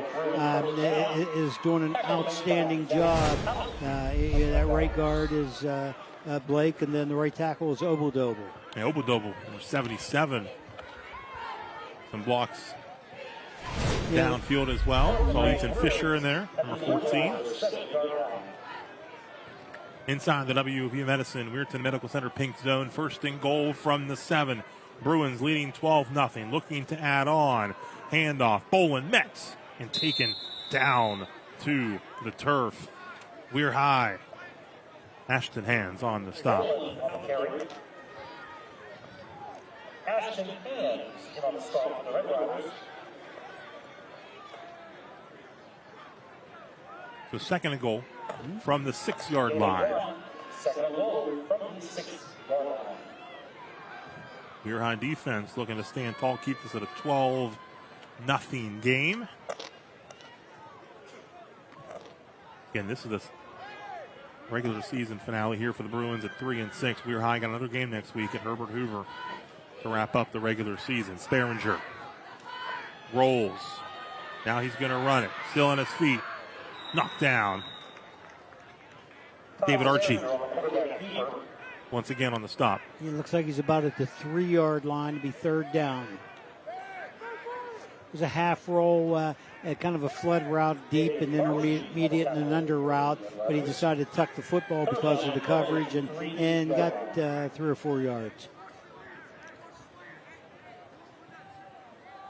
is doing an outstanding job. That right guard is Blake, and then the right tackle is Obodoble. Yeah, Obodoble, number 77. Some blocks downfield as well. So Ethan Fisher in there, number 14. Inside the WTOV Medicine Weirton Medical Center pink zone, first and goal from the 7. Bruins leading 12-0, looking to add on. Handoff, Bolin met and taken down to the turf. We're high. Ashton Hands on the stop. Ashton Hands on the stop for the Red Riders. So second and goal from the 6-yard line. Second and goal from the 6-yard line. We're high defense looking to stand tall, keep this at a 12-0 game. Again, this is the regular season finale here for the Bruins at 3-6. We're high got another game next week at Herbert Hoover to wrap up the regular season. Sperringer rolls. Now he's going to run it. Still on his feet. Knocked down. David Archie once again on the stop. It looks like he's about at the 3-yard line to be third down. It was a half roll, kind of a flood route, deep and intermediate and an under route, but he decided to tuck the football because of the coverage and got 3 or 4 yards.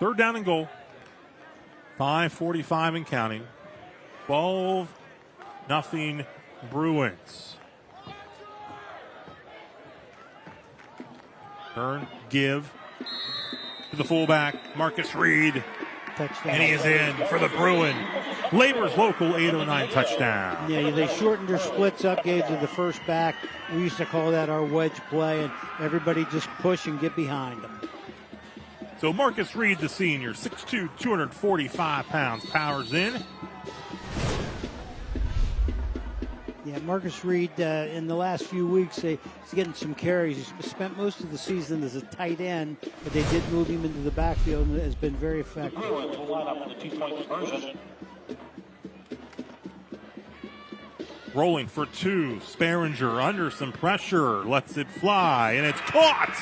Third down and goal. 5:45 and counting. 12-0 Bruins. Turn, give to the fullback, Marcus Reed. Touchdown. And he is in for the Bruin. Labor's local 809 touchdown. Yeah, they shortened their splits up, gave to the first back. We used to call that our wedge play, and everybody just push and get behind them. So Marcus Reed, the senior, 6'2", 245 pounds, powers in. Yeah, Marcus Reed, in the last few weeks, he's getting some carries. He's spent most of the season as a tight end, but they did move him into the backfield, and it has been very effective. Bruins will line up on the 2-point conversion. Rolling for 2, Sperringer under some pressure, lets it fly, and it's caught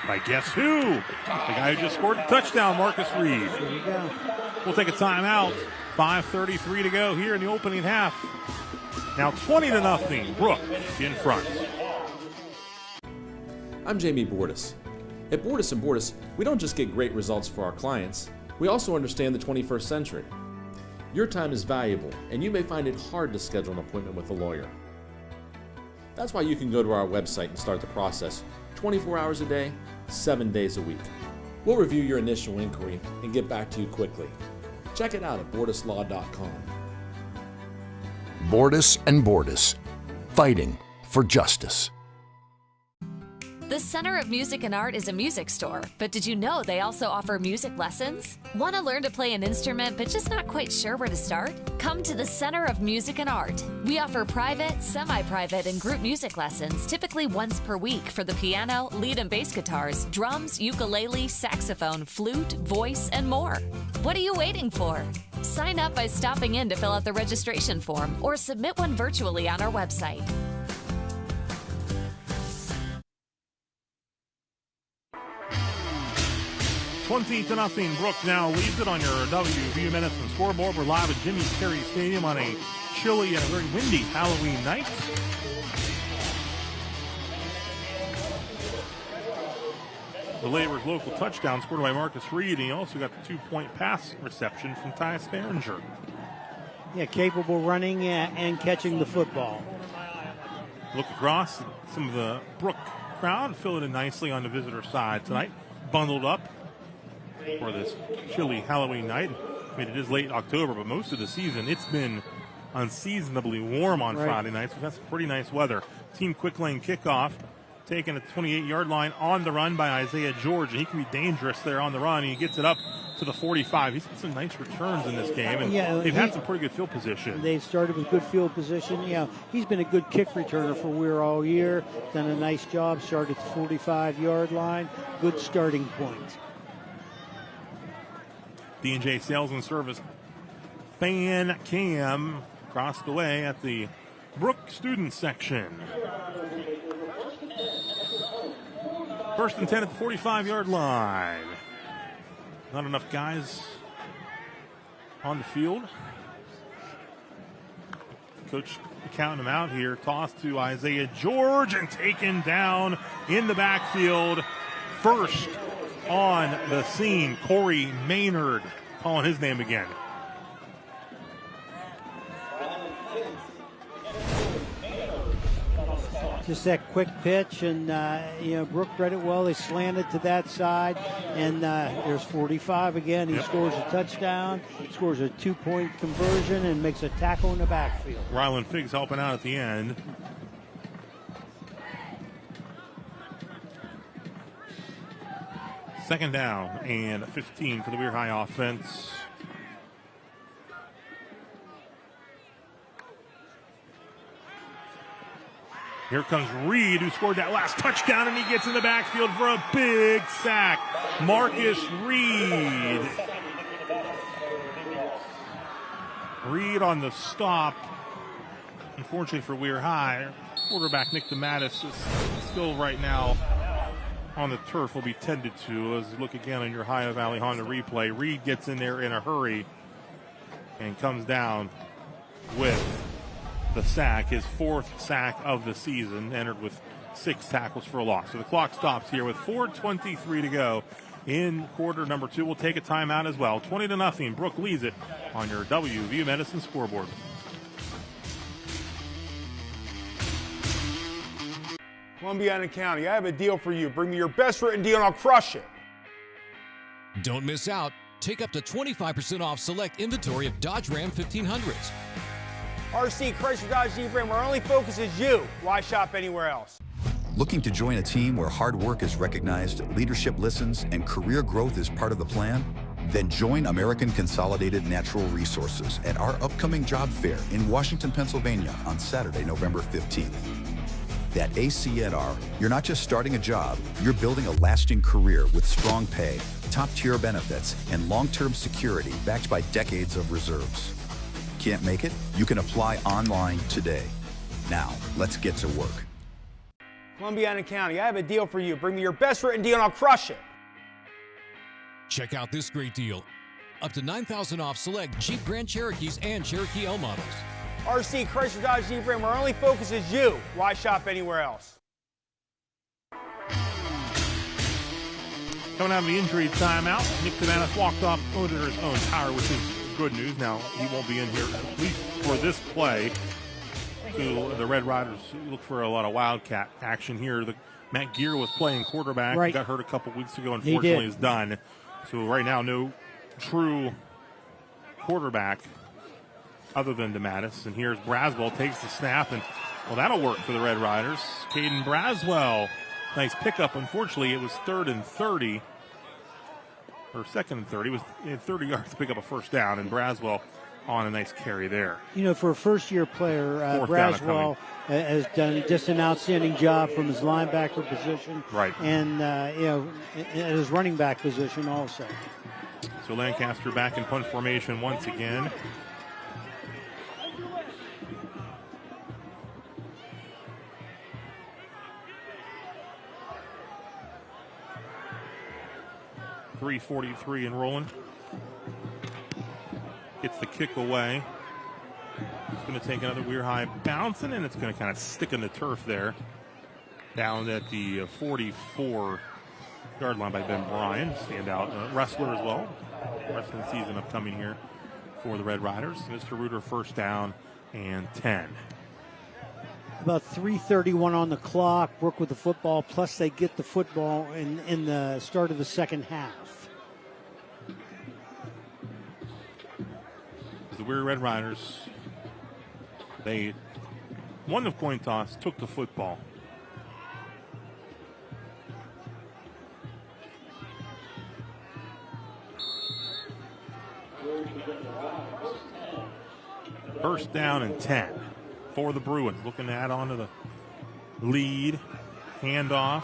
by guess who? The guy who just scored a touchdown, Marcus Reed. There you go. We'll take a timeout. 5:33 to go here in the opening half. Now 20-0, Brooke in front. I'm Jamie Bordas. At Bordas Bordas, we don't just get great results for our clients, we also understand the 21st century. Your time is valuable, and you may find it hard to schedule an appointment with a lawyer. That's why you can go to our website and start the process 24 hours a day, 7 days a week. We'll review your initial inquiry and get back to you quickly. Check it out at bordaslaw.com. Bordas and Bordas, fighting for justice. The Center of Music and Art is a music store, but did you know they also offer music lessons? Want to learn to play an instrument but just not quite sure where to start? Come to the Center of Music and Art. We offer private, semi-private, and group music lessons typically once per week for the piano, lead and bass guitars, drums, ukulele, saxophone, flute, voice, and more. What are you waiting for? Sign up by stopping in to fill out the registration form or submit one virtually on our website. 20-0. Brooke now leads it on your WVU Medicine scoreboard. We're live at Jimmy Terry Stadium on a chilly and a very windy Halloween night. The Labor's local touchdown scored by Marcus Reed, and he also got the 2-point pass reception from Ty Sperringer. Yeah, capable running and catching the football. Look across, some of the Brooke crowd filling in nicely on the visitor side tonight, bundled up for this chilly Halloween night. I mean, it is late October, but most of the season it's been unseasonably warm on Friday nights. We've had some pretty nice weather. Team quick lane kickoff, taken at the 28-yard line on the run by Isaiah George, and he can be dangerous there on the run. He gets it up to the 45. He's had some nice returns in this game, and they've had some pretty good field position. They started with good field position. Yeah, he's been a good kick returner for Weir all year. Done a nice job. Started at the 45-yard line. Good starting point. D&J Sales and Service fan cam across the way at the Brooke student section. First and 10 at the 45-yard line. Not enough guys on the field. Coach counting them out here. Toss to Isaiah George and taken down in the backfield. First on the scene, Corey Maynard, calling his name again. Just that quick pitch, and Brooke read it well. They slanted to that side, and there's 45 again. He scores a touchdown, scores a 2-point conversion, and makes a tackle in the backfield. Rylan Figs helping out at the end. Second down and 15 for the Weir High offense. Here comes Reed, who scored that last touchdown, and he gets in the backfield for a big sack. Marcus Reed. Reed on the stop. Unfortunately for Weir High, quarterback Nick DeMattis is still right now on the turf, will be tended to. As you look again on your Ohio Valley Honda replay, Reed gets in there in a hurry and comes down with the sack, his fourth sack of the season, entered with 6 tackles for a loss. So the clock stops here with 4:23 to go in quarter number 2. We'll take a timeout as well. 20-0. Brooke leads it on your WVU Medicine scoreboard. Columbiana County, I have a deal for you. Bring me your best written deal and I'll crush it. Don't miss out. Take up to 25% off select inventory of Dodge Ram 1500s. RC Chrysler Dodge Jeep Ram, our only focus is you. Why shop anywhere else? Looking to join a team where hard work is recognized, leadership listens, and career growth is part of the plan? Then join American Consolidated Natural Resources at our upcoming job fair in Washington, Pennsylvania on Saturday, November 15th. At ACNR, you're not just starting a job, you're building a lasting career with strong pay, top-tier benefits, and long-term security backed by decades of reserves. Can't make it? You can apply online today. Now, let's get to work. Columbiana County, I have a deal for you. Bring me your best written deal and I'll crush it. Check out this great deal. Up to $9,000 off select Jeep Grand Cherokees and Cherokee L models. RC Chrysler Dodge Jeep Ram, our only focus is you. Why shop anywhere else? Coming out of the injury timeout, Nick DeMattis walked off under his own tire, which is good news. Now, he won't be in here, at least for this play. So the Red Riders look for a lot of Wildcat action here. Matt Gear was playing quarterback. He got hurt a couple weeks ago. Unfortunately, is done. So right now, no true quarterback other than DeMattis. And here's Braswell, takes the snap, and, well, that'll work for the Red Riders. Caden Braswell, nice pickup. Unfortunately, it was 3rd and 30, or 2nd and 30. It was 30 yards to pick up a first down, and Braswell on a nice carry there. You know, for a first-year player, Braswell has done just an outstanding job from his linebacker position. Right. And, his running back position also. So Lancaster back in punt formation once again. .343 and rolling. Gets the kick away. It's going to take another Weir High bouncing, and it's going to kind of stick in the turf there. Down at the 44-yard line by Ben Bryan. Standout wrestler as well. Wrestling season upcoming here for the Red Riders. Mr. Reuter first down and 10. About 3:31 on the clock. Brooke with the football, plus they get the football in the start of the second half. The Weir Red Riders, they won the coin toss, took the football. First down and 10 for the Bruins. Looking to add on to the lead. Handoff.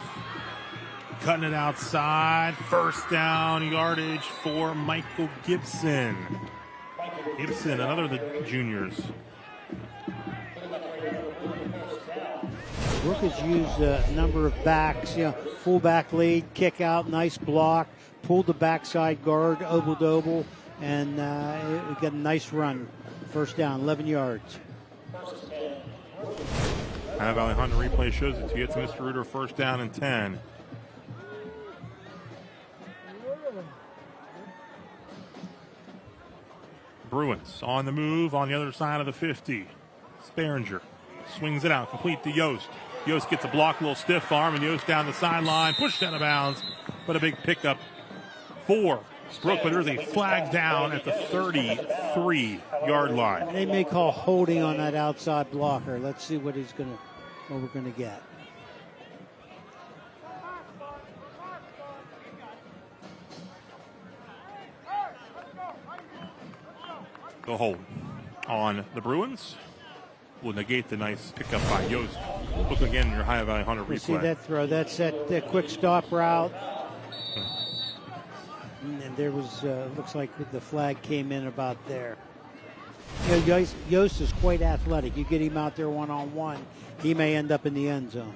Cutting it outside. First down yardage for Michael Gibson. Gibson, another of the juniors. Brooke has used a number of backs, fullback lead, kick out, nice block, pulled the backside guard, oval, and we got a nice run. First down, 11 yards. High Valley Honda replay shows it. He gets Mr. Reuter first down and 10. Bruins on the move on the other side of the 50. Sperringer swings it out, complete to Yost. Yost gets a block, a little stiff arm, and Yost down the sideline, pushed out of bounds, but a big pickup for Brooke, but there's a flag down at the 33-yard line. They may call holding on that outside blocker. Let's see what we're gonna get. The hold on the Bruins will negate the nice pickup by Yost. Look again in your High Valley Hunter replay. See that throw? That's that quick stop route. And there was, looks like the flag came in about there. Yost is quite athletic. You get him out there one-on-one, he may end up in the end zone.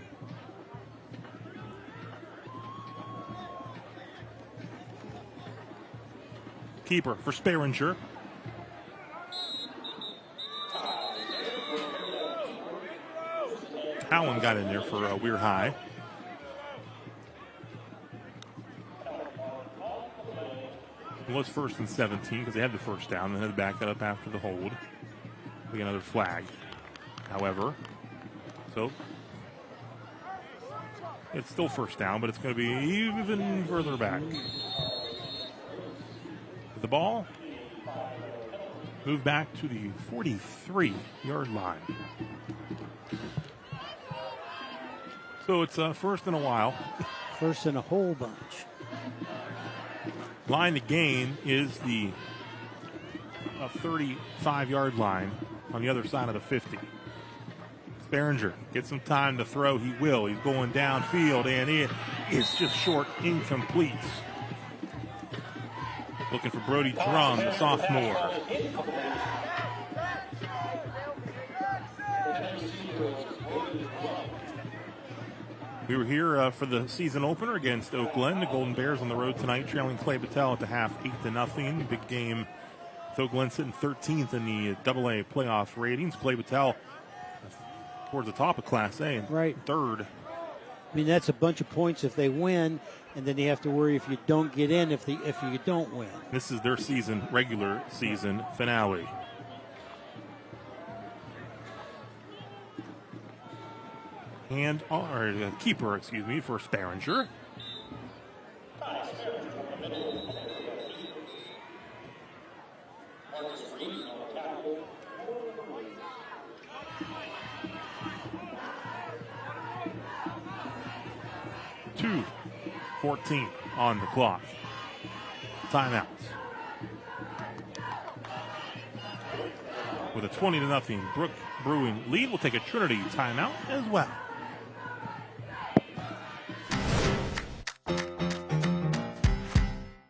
Keeper for Sperringer. Allen got in there for Weir High. It was first and 17 because they had the first down and then had to back it up after the hold. We get another flag, however. So it's still first down, but it's going to be even further back. The ball moved back to the 43-yard line. So it's first in a while. First in a whole bunch. Line to gain is the 35-yard line on the other side of the 50. Sperringer gets some time to throw. He will. He's going downfield, and it is just short, incomplete. Looking for Brody Drum, the sophomore. We were here for the season opener against Oak Glen. The Golden Bears on the road tonight, trailing Clay Battelle at the half, 8-0. Big game with Oak Glen sitting 13th in the AA playoff ratings. Clay Battelle towards the top of Class A and third. I mean, that's a bunch of points if they win, and then you have to worry if you don't get in if you don't win. This is their regular season finale. Keeper, for Sperringer. .2:14 on the clock. Timeout. With a 20-0 Brooke Brewing lead, we'll take a Trinity timeout as well.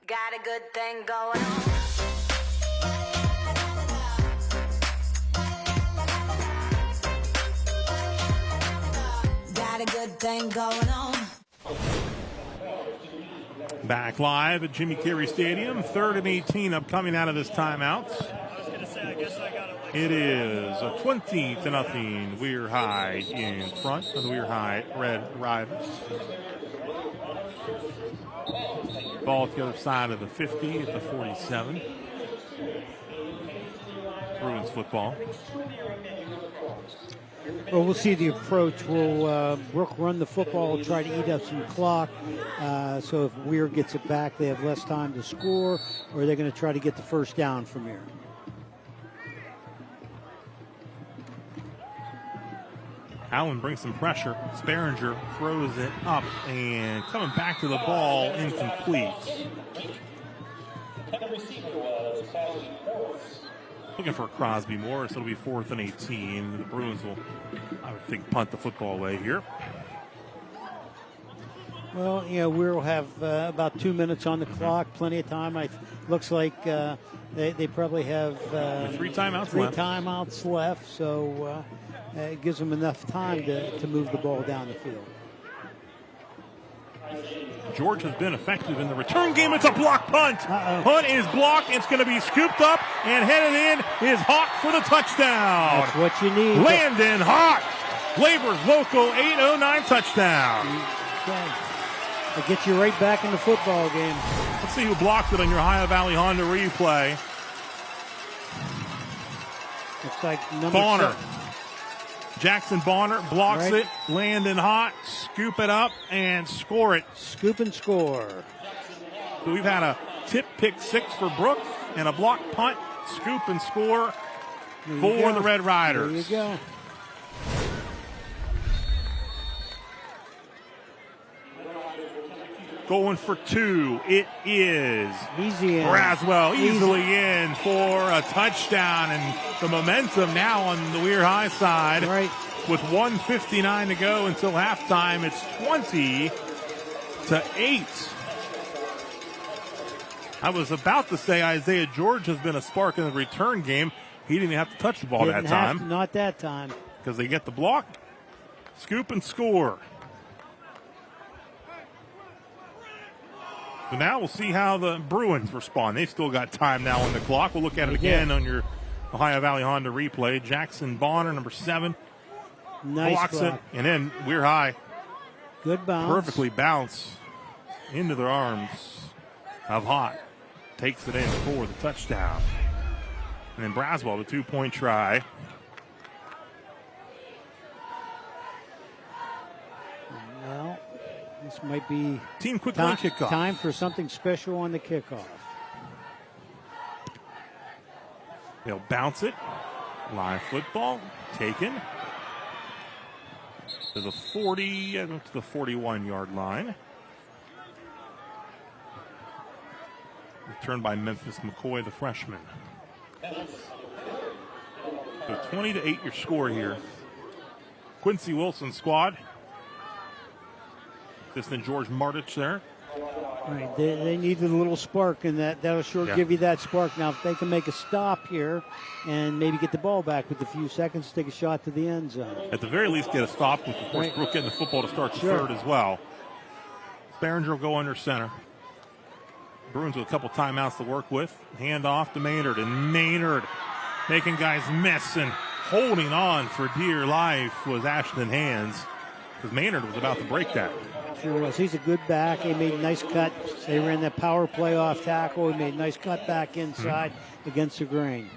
Got a good thing going on. Got a good thing going on. Back live at Jimmy Carey Stadium, 3rd and 18 upcoming out of this timeout. It is a 20-0 Weir High in front of the Weir High Red Riders. Ball at the other side of the 50 at the 47. Bruins football. Well, we'll see the approach. Will Brooke run the football, try to eat up some clock? So if Weir gets it back, they have less time to score, or are they going to try to get the first down from here? Allen brings some pressure. Sperringer throws it up and coming back to the ball, incomplete. Looking for Crosby Morris. It'll be 4th and 18. The Bruins will, I would think, punt the football away here. Well, Weir will have about 2 minutes on the clock, plenty of time. Looks like they probably have 3 timeouts three left. timeouts left, so it gives them enough time to move the ball down the field. George has been effective in the return game. It's a block punt. Punt is blocked. It's going to be scooped up and headed in is Hawk for the touchdown. That's what you need. Landon Hawk. Labor's local 809 touchdown. It gets you right back in the football game. Let's see who blocked it on your Ohio Valley Honda replay. Looks like number Bonner. 7. Jackson Bonner blocks Right. it. Landon Hawk, scoop it up and score it. Scoop and score. So we've had a tip pick 6 for Brooke and a block punt, scoop and score for the Red Riders. There you go. Going for 2. It is easy in. Braswell easily in for a touchdown, and the momentum now on the Weir High side. Right. With 1:59 to go until halftime, it's 20-8. I was about to say Isaiah George has been a spark in the return game. He didn't even have to touch the ball that time. Not that time. Because they get the block, scoop and score. So now we'll see how the Bruins respond. They've still got time now on the clock. We'll look at it again on your Ohio Valley Honda replay. Jackson Bonner, number 7. Nice blocks block. it. And then Weir High. Good bounce. Perfectly bounce into the arms of Hott. Takes it in for the touchdown. And then Braswell, the 2-point try. Well, this might be team quick line kickoff. Time for something special on the kickoff. They'll bounce it. Live football taken to the 40, to the 41-yard line. Returned by Memphis McCoy, the freshman. So 20-8 your score here. Quincy Wilson's squad. Assistant George Martich there. Right, they needed a little spark, and that'll sure give you that spark. Now, if they can make a stop here and maybe get the ball back with a few seconds, take a shot to the end zone. At the very least, get a stop with, of course, Brooke getting the football to start the third as well. Sperringer will go under center. Bruins with a couple timeouts to work with. Hand off to Maynard, and Maynard making guys miss and holding on for dear life was Ashton Hands, because Maynard was about to break that. Sure was. He's a good back. He made a nice cut. They ran that power play off tackle. He made a nice cut back inside against the grain.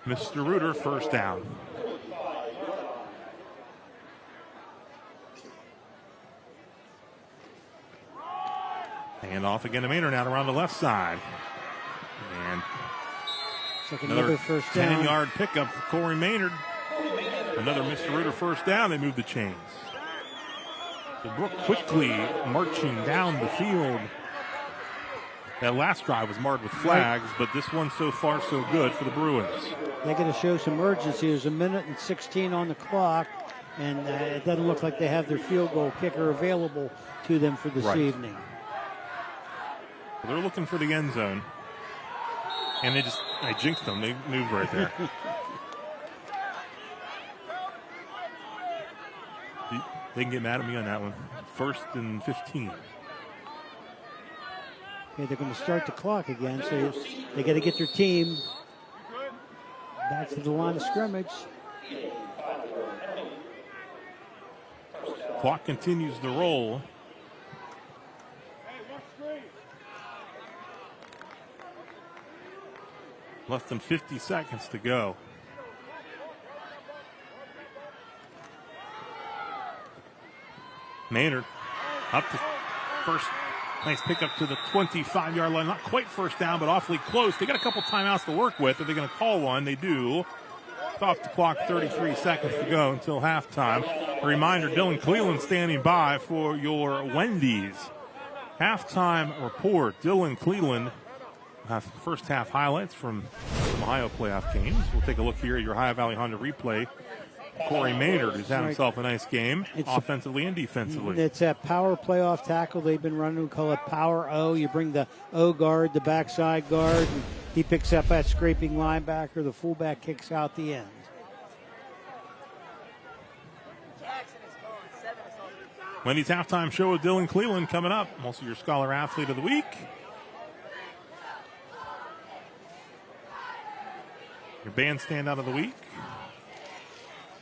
Mr. Reuter, first down. Hand off again to Maynard, now around the left side. And like another first down. 10-yard pickup for Corey Maynard. Another Mr. Reuter first down. They move the chains. So Brooke quickly marching down the field. That last drive was marred with flags, but this one so far so good for the Bruins. They're going to show some urgency. There's 1:16 on the clock, and it doesn't look like they have their field goal kicker available to them for this evening. They're looking for the end zone. And I jinxed them. They moved right there. They can get mad at me on that one. 1st and 15. Okay, they're going to start the clock again, so they got to get their team back to the line of scrimmage. Clock continues to roll. Less than 50 seconds to go. Maynard up to first. Nice pickup to the 25-yard line. Not quite first down, but awfully close. They got a couple timeouts to work with. Are they going to call one? They do. Off the clock, 33 seconds to go until halftime. A reminder, Dylan Cleland standing by for your Wendy's halftime report. Dylan Cleland has first half highlights from Ohio playoff games. We'll take a look here at your Ohio Valley Honda replay. Corey Maynard, who's had himself a nice game, offensively and defensively. It's that power playoff tackle they've been running. We call it Power O. You bring the O guard, the backside guard, and he picks up that scraping linebacker. The fullback kicks out the end. Wendy's halftime show with Dylan Cleland coming up. Also your Scholar Athlete of the Week. Your band standout of the week.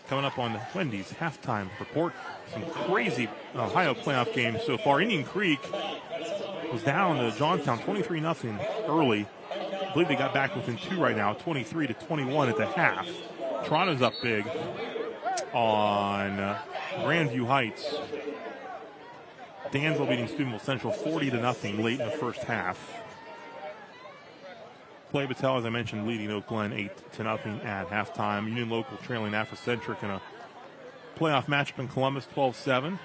Coming up on Wendy's halftime report. Some crazy Ohio playoff games so far. Indian Creek was down to Johnstown 23-0 early. I believe they got back within 2 right now, 23-21 at the half. Toronto's up big on Grandview Heights. Dansville beating Steubenville Central 40-0 late in the first half. Clay Battelle, as I mentioned, leading Oak Glen 8-0 at halftime. Union Local trailing Afrocentric in a playoff matchup in Columbus, 12-7.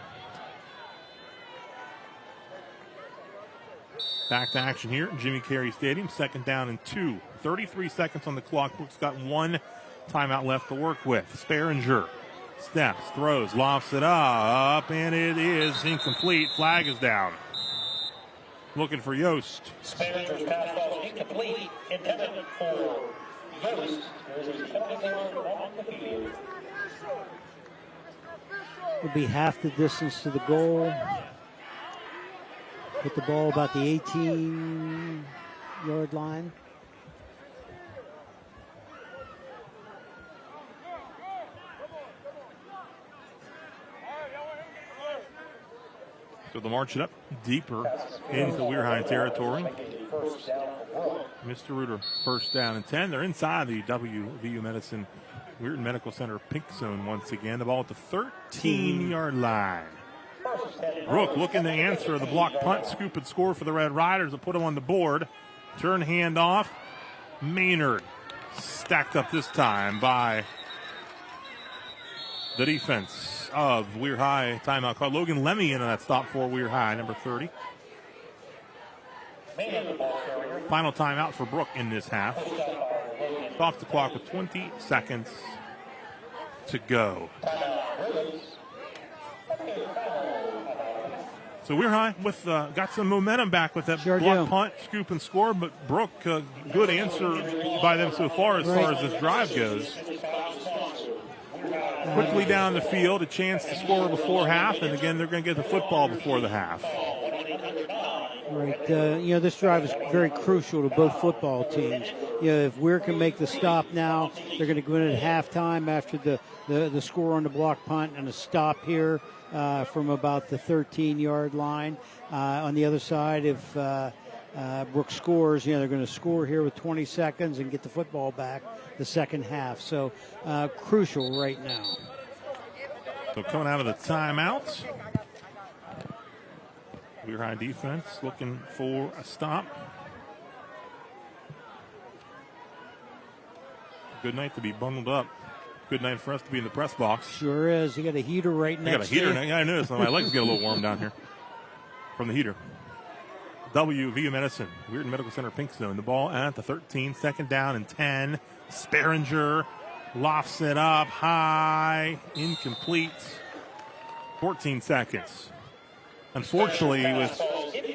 Back to action here at Jimmy Carey Stadium. 2nd down and 2. 33 seconds on the clock. Brooks got 1 timeout left to work with. Sperringer steps, throws, lofts it up, and it is incomplete. Flag is down. Looking for Yost. Sparinger's pass ball incomplete, intended for Yost. There is a 20-yard on the field. Will be half the distance to the goal. Hit the ball about the 18-yard line. So they'll march it up deeper into Weir High territory. Mr. Reuter, 1st down and 10. They're inside the WVU Medicine Weirton Medical Center pink zone once again. The ball at the 13-yard line. Brooke looking to answer the block punt, scoop and score for the Red Riders to put them on the board. Turn handoff. Maynard stacked up this time by the defense of Weir High. Timeout called. Logan Lemmy in on that stop for Weir High, number 30. Final timeout for Brooke in this half. Stops the clock with 20 seconds to go. So Weir High with got some momentum back with that block punt, scoop and score, but Brooke, good answer by them so far as this drive goes. Quickly down the field, a chance to score before half, and again, they're going to get the football before the half. Right. This drive is very crucial to both football teams. If Weir can make the stop now, they're going to go in at halftime after the score on the block punt and a stop here from about the 13-yard line. On the other side, if Brooke scores, they're going to score here with 20 seconds and get the football back the second half. So crucial right now. So coming out of the timeouts, Weir High defense looking for a stop. Good night to be bundled up. Good night for us to be in the press box. Sure is. You got a heater right next to you. I got a heater. I noticed my legs get a little warm down here from the heater. WVU Medicine, Weirton Medical Center pink zone. The ball at the 13, 2nd down and 10. Sperringer lofts it up high, incomplete. 14 seconds. Unfortunately, with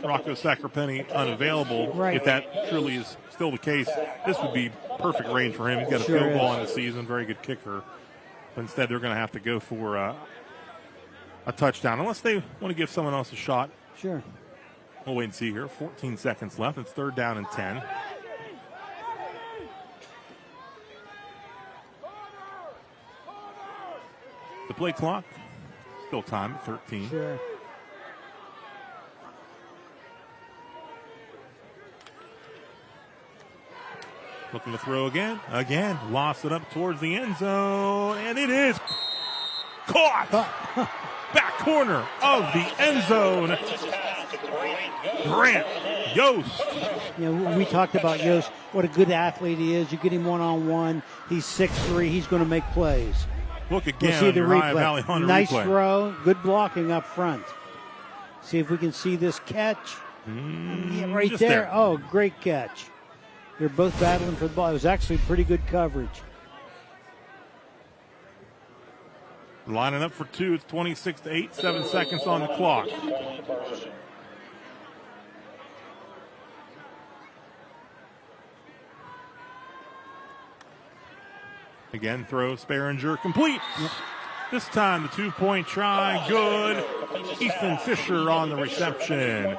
Rocco Sacrapenni unavailable, if that truly is still the case, this would be perfect range for him. He's got a field goal in the season, very good kicker. But instead, they're going to have to go for a touchdown, unless they want to give someone else a shot. Sure. We'll wait and see here. 14 seconds left. It's 3rd down and 10. The play clock, still time at 13. Sure. Looking to throw again. Again, lost it up towards the end zone, and it is caught. Back corner of the end zone. Grant Yost. You know, we talked about Yost, what a good athlete he is. You get him one-on-one. He's 6'3". He's going to make plays. Look again. We'll see the Ohio Valley replay. Hunter Nice replay. throw. Good blocking up front. See if we can see this catch. Yeah, right just there. there. Oh, great catch. They're both battling for the ball. It was actually pretty good coverage. Lining up for two. It's 26-8. 7 seconds on the clock. Again, throw Sperringer complete. Yep. This time the 2-point try. Good. Ethan Fisher on the reception.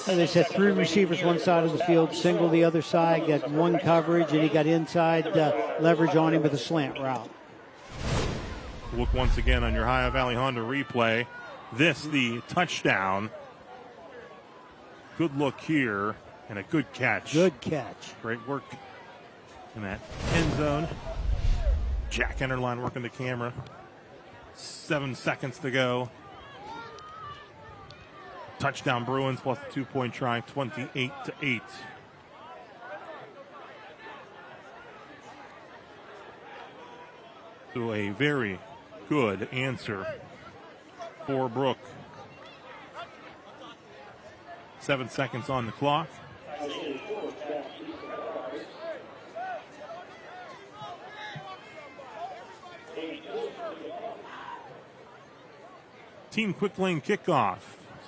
They said 3 receivers one side of the field, single the other side, got one coverage, and he got inside leverage on him with a slant route. Look once again on your Ohio Valley Honda replay. This, the touchdown. Good look here, and a good catch. Good catch. Great work in that end zone. Jack Enderline working the camera. 7 seconds to go. Touchdown Bruins plus the 2-point try, 28-8. So a very good answer for Brooke. 7 seconds on the clock. Team quick lane kickoff.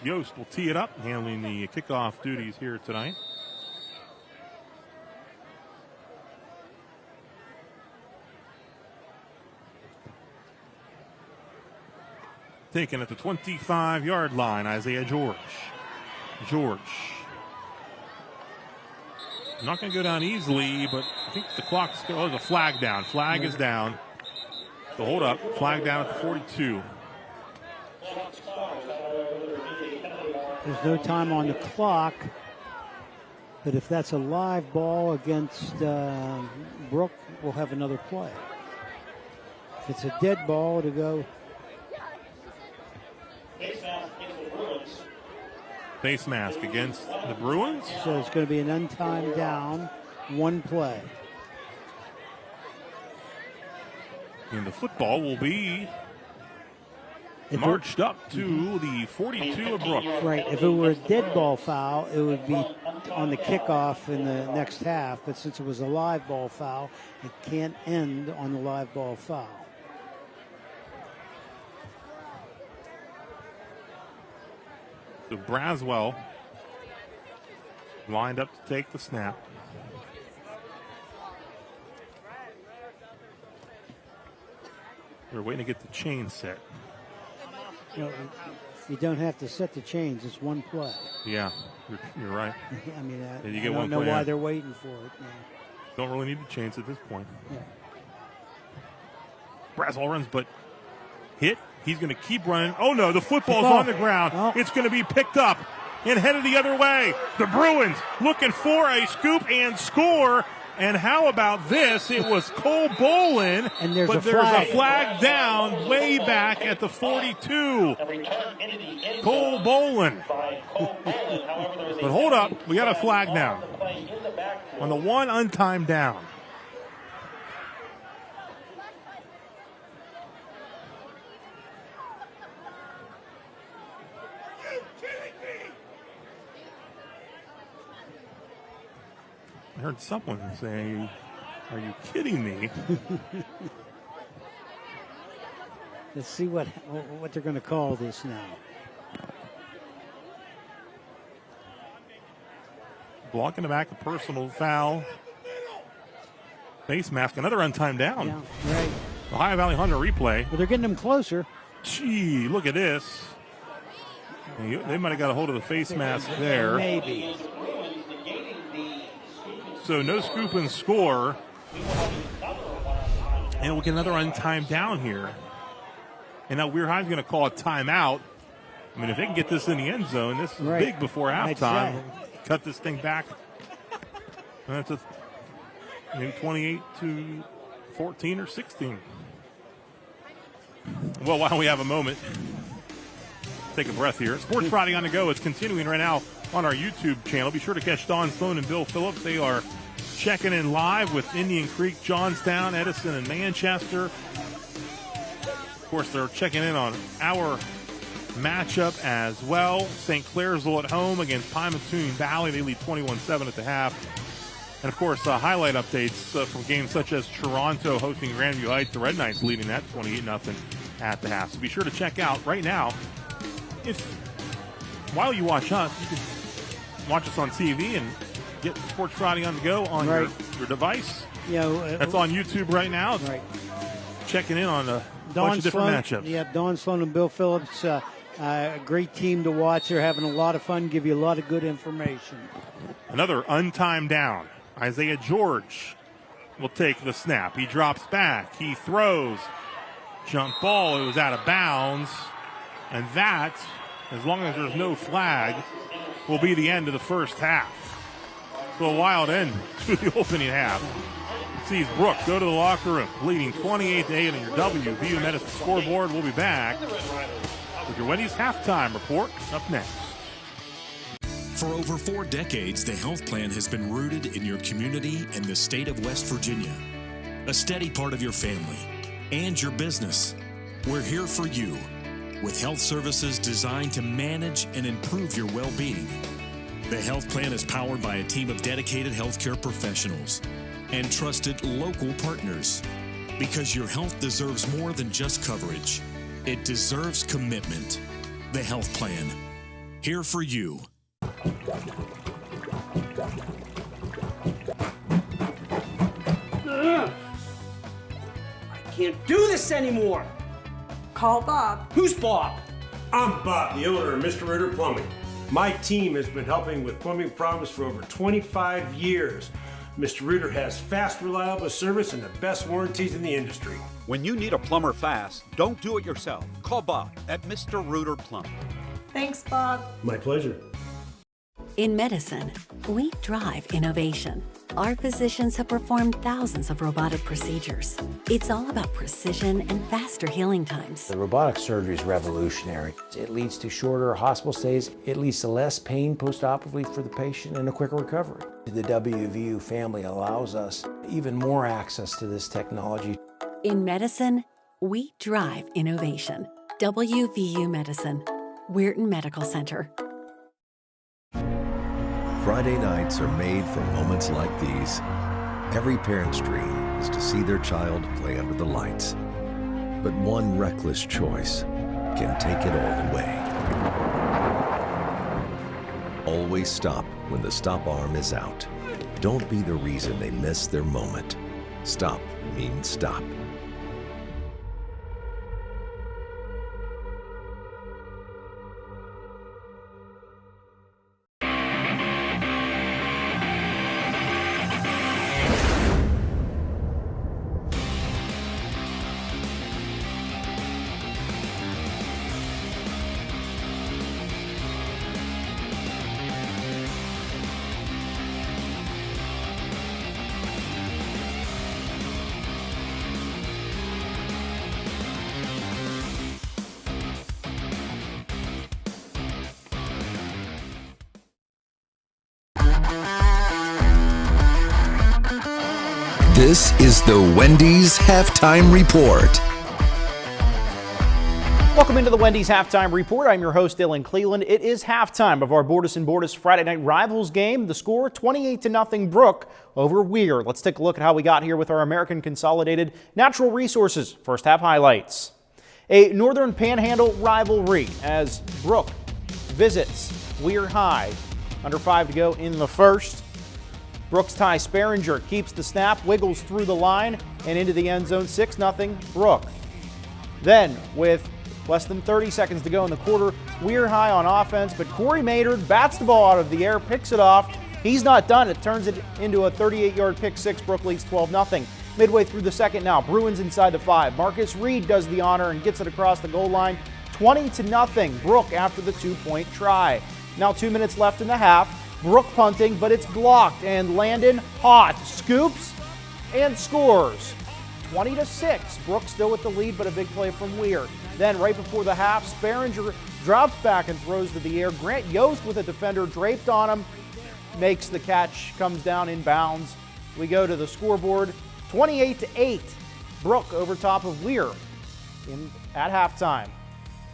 Yost will tee it up, handling the kickoff duties here tonight. Taken at the 25-yard line, Isaiah George. Not going to go down easily, but I think the clock's the flag down. Flag is down. So hold up. Flag down at the 42. There's no time on the clock, but if that's a live ball against Brooke, we'll have another play. If it's a dead ball to go. Face mask against the Bruins. So it's going to be an untimed down, one play. And the football will be marched up to the 42 of Brooke. Right. If it were a dead ball foul, it would be on the kickoff in the next half. But since it was a live ball foul, it can't end on the live ball foul. So Braswell lined up to take the snap. They're waiting to get the chain set. You don't have to set the chains. It's one play. Yeah, you're right. I mean, You I get one don't know play why in. they're waiting for it. No. Don't really need the chains at this point. Yeah. Braswell runs, but hit. He's going to keep running. Oh, no, the football's on the ground. Oh. It's going to be picked up and headed the other way. The Bruins looking for a scoop and score. And how about this? It was Cole Bolin, and there's but there's a flag down way back at the 42. Cole Bolin. But hold up, we got a flag down on the one untimed down. I heard someone say, "Are you kidding me?" Let's see what they're going to call this now. Blocking the back, a personal foul. Face mask, another untimed down. Yeah, right. Ohio Valley Hunter replay. But they're getting them closer. Gee, look at this. They might have got a hold of the face mask there. Maybe. So no scoop and score. And we'll get another untimed down here. And now Weir High's going to call a timeout. I mean, if they can get this in the end zone, this is big before halftime. Cut this thing back And that's maybe 28 to 14 or 16. Well, while we have a moment, take a breath here. Sports Friday on the Go is continuing right now on our YouTube channel. Be sure to catch Don Sloan and Bill Phillips. They are checking in live with Indian Creek, Johnstown, Edison, and Manchester. Of course, they're checking in on our matchup as well. St. Clairsville at home against Pymatuning Valley. They lead 21-7 at the half. And, of course, highlight updates from games such as Toronto hosting Grandview Heights. The Red Knights leading that 28-0 at the half. So be sure to check out right now. While you watch us, you can watch us on TV and get Sports Friday on the Go on your device. That's on YouTube right now. It's checking in on a bunch of different matchups. Yeah, Don Sloan and Bill Phillips, a great team to watch. They're having a lot of fun, give you a lot of good information. Another untimed down. Isaiah George will take the snap. He drops back. He throws. Jump ball. It was out of bounds. And that, as long as there's no flag, will be the end of the first half. So a wild end to the opening half. Sees Brooke go to the locker room, leading 28-8 on your WVU Medicine scoreboard. We'll be back with your Wendy's halftime report up next. For over 4 decades, the health plan has been rooted in your community and the state of West Virginia. A steady part of your family and your business. We're here for you with health services designed to manage and improve your well-being. The health plan is powered by a team of dedicated healthcare professionals and trusted local partners. Because your health deserves more than just coverage. It deserves commitment. The health plan. Here for you. I can't do this anymore. Call Bob. Who's Bob? I'm Bob, the owner of Mr. Reuter Plumbing. My team has been helping with plumbing problems for over 25 years. Mr. Reuter has fast, reliable service and the best warranties in the industry. When you need a plumber fast, don't do it yourself. Call Bob at Mr. Reuter Plumbing. Thanks, Bob. My pleasure. In medicine, we drive innovation. Our physicians have performed thousands of robotic procedures. It's all about precision and faster healing times. The robotic surgery is revolutionary. It leads to shorter hospital stays. It leads to less pain postoperatively for the patient and a quicker recovery. The WVU family allows us even more access to this technology. In medicine, we drive innovation. WVU Medicine, Weirton Medical Center. Friday nights are made for moments like these. Every parent's dream is to see their child play under the lights. But one reckless choice can take it all away. Always stop when the stop arm is out. Don't be the reason they miss their moment. Stop means stop. This is the Wendy's Halftime Report. Welcome into the Wendy's Halftime Report. I'm your host, Dylan Cleland. It is halftime of our Bordas Bordas Friday Night Rivals game. The score, 28-0 Brooke over Weir. Let's take a look at how we got here with our American Consolidated Natural Resources first half highlights. A Northern Panhandle rivalry as Brooke visits Weir High. Under 5 to go in the first. Brooks' Ty Sperringer keeps the snap, wiggles through the line and into the end zone, 6-0 Brooke. Then, with less than 30 seconds to go in the quarter, Weir High on offense, but Corey Maynard bats the ball out of the air, picks it off. He's not done. It turns it into a 38-yard pick six. Brooke leads 12-0. Midway through the second now, Bruins inside the 5. Marcus Reed does the honor and gets it across the goal line, 20-0 Brooke after the 2-point try. Now 2 minutes left in the half. Brooke punting, but it's blocked, and Landon Hott scoops and scores. 20-6. Brooke still with the lead, but a big play from Weir. Then right before the half, Sperringer drops back and throws to the air. Grant Yost with a defender draped on him, makes the catch, comes down in bounds. We go to the scoreboard, 28-8. Brooke over top of Weir at halftime.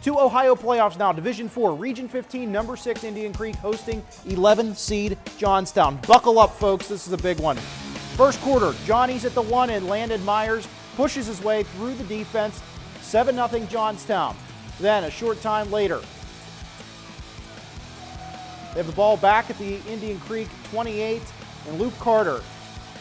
Two Ohio playoffs now. Division 4, Region 15, number 6 Indian Creek hosting 11 seed Johnstown. Buckle up, folks. This is a big one. First quarter, Johnny's at the 1 and Landon Myers pushes his way through the defense. 7-0 Johnstown. Then a short time later, they have the ball back at the Indian Creek 28, and Luke Carter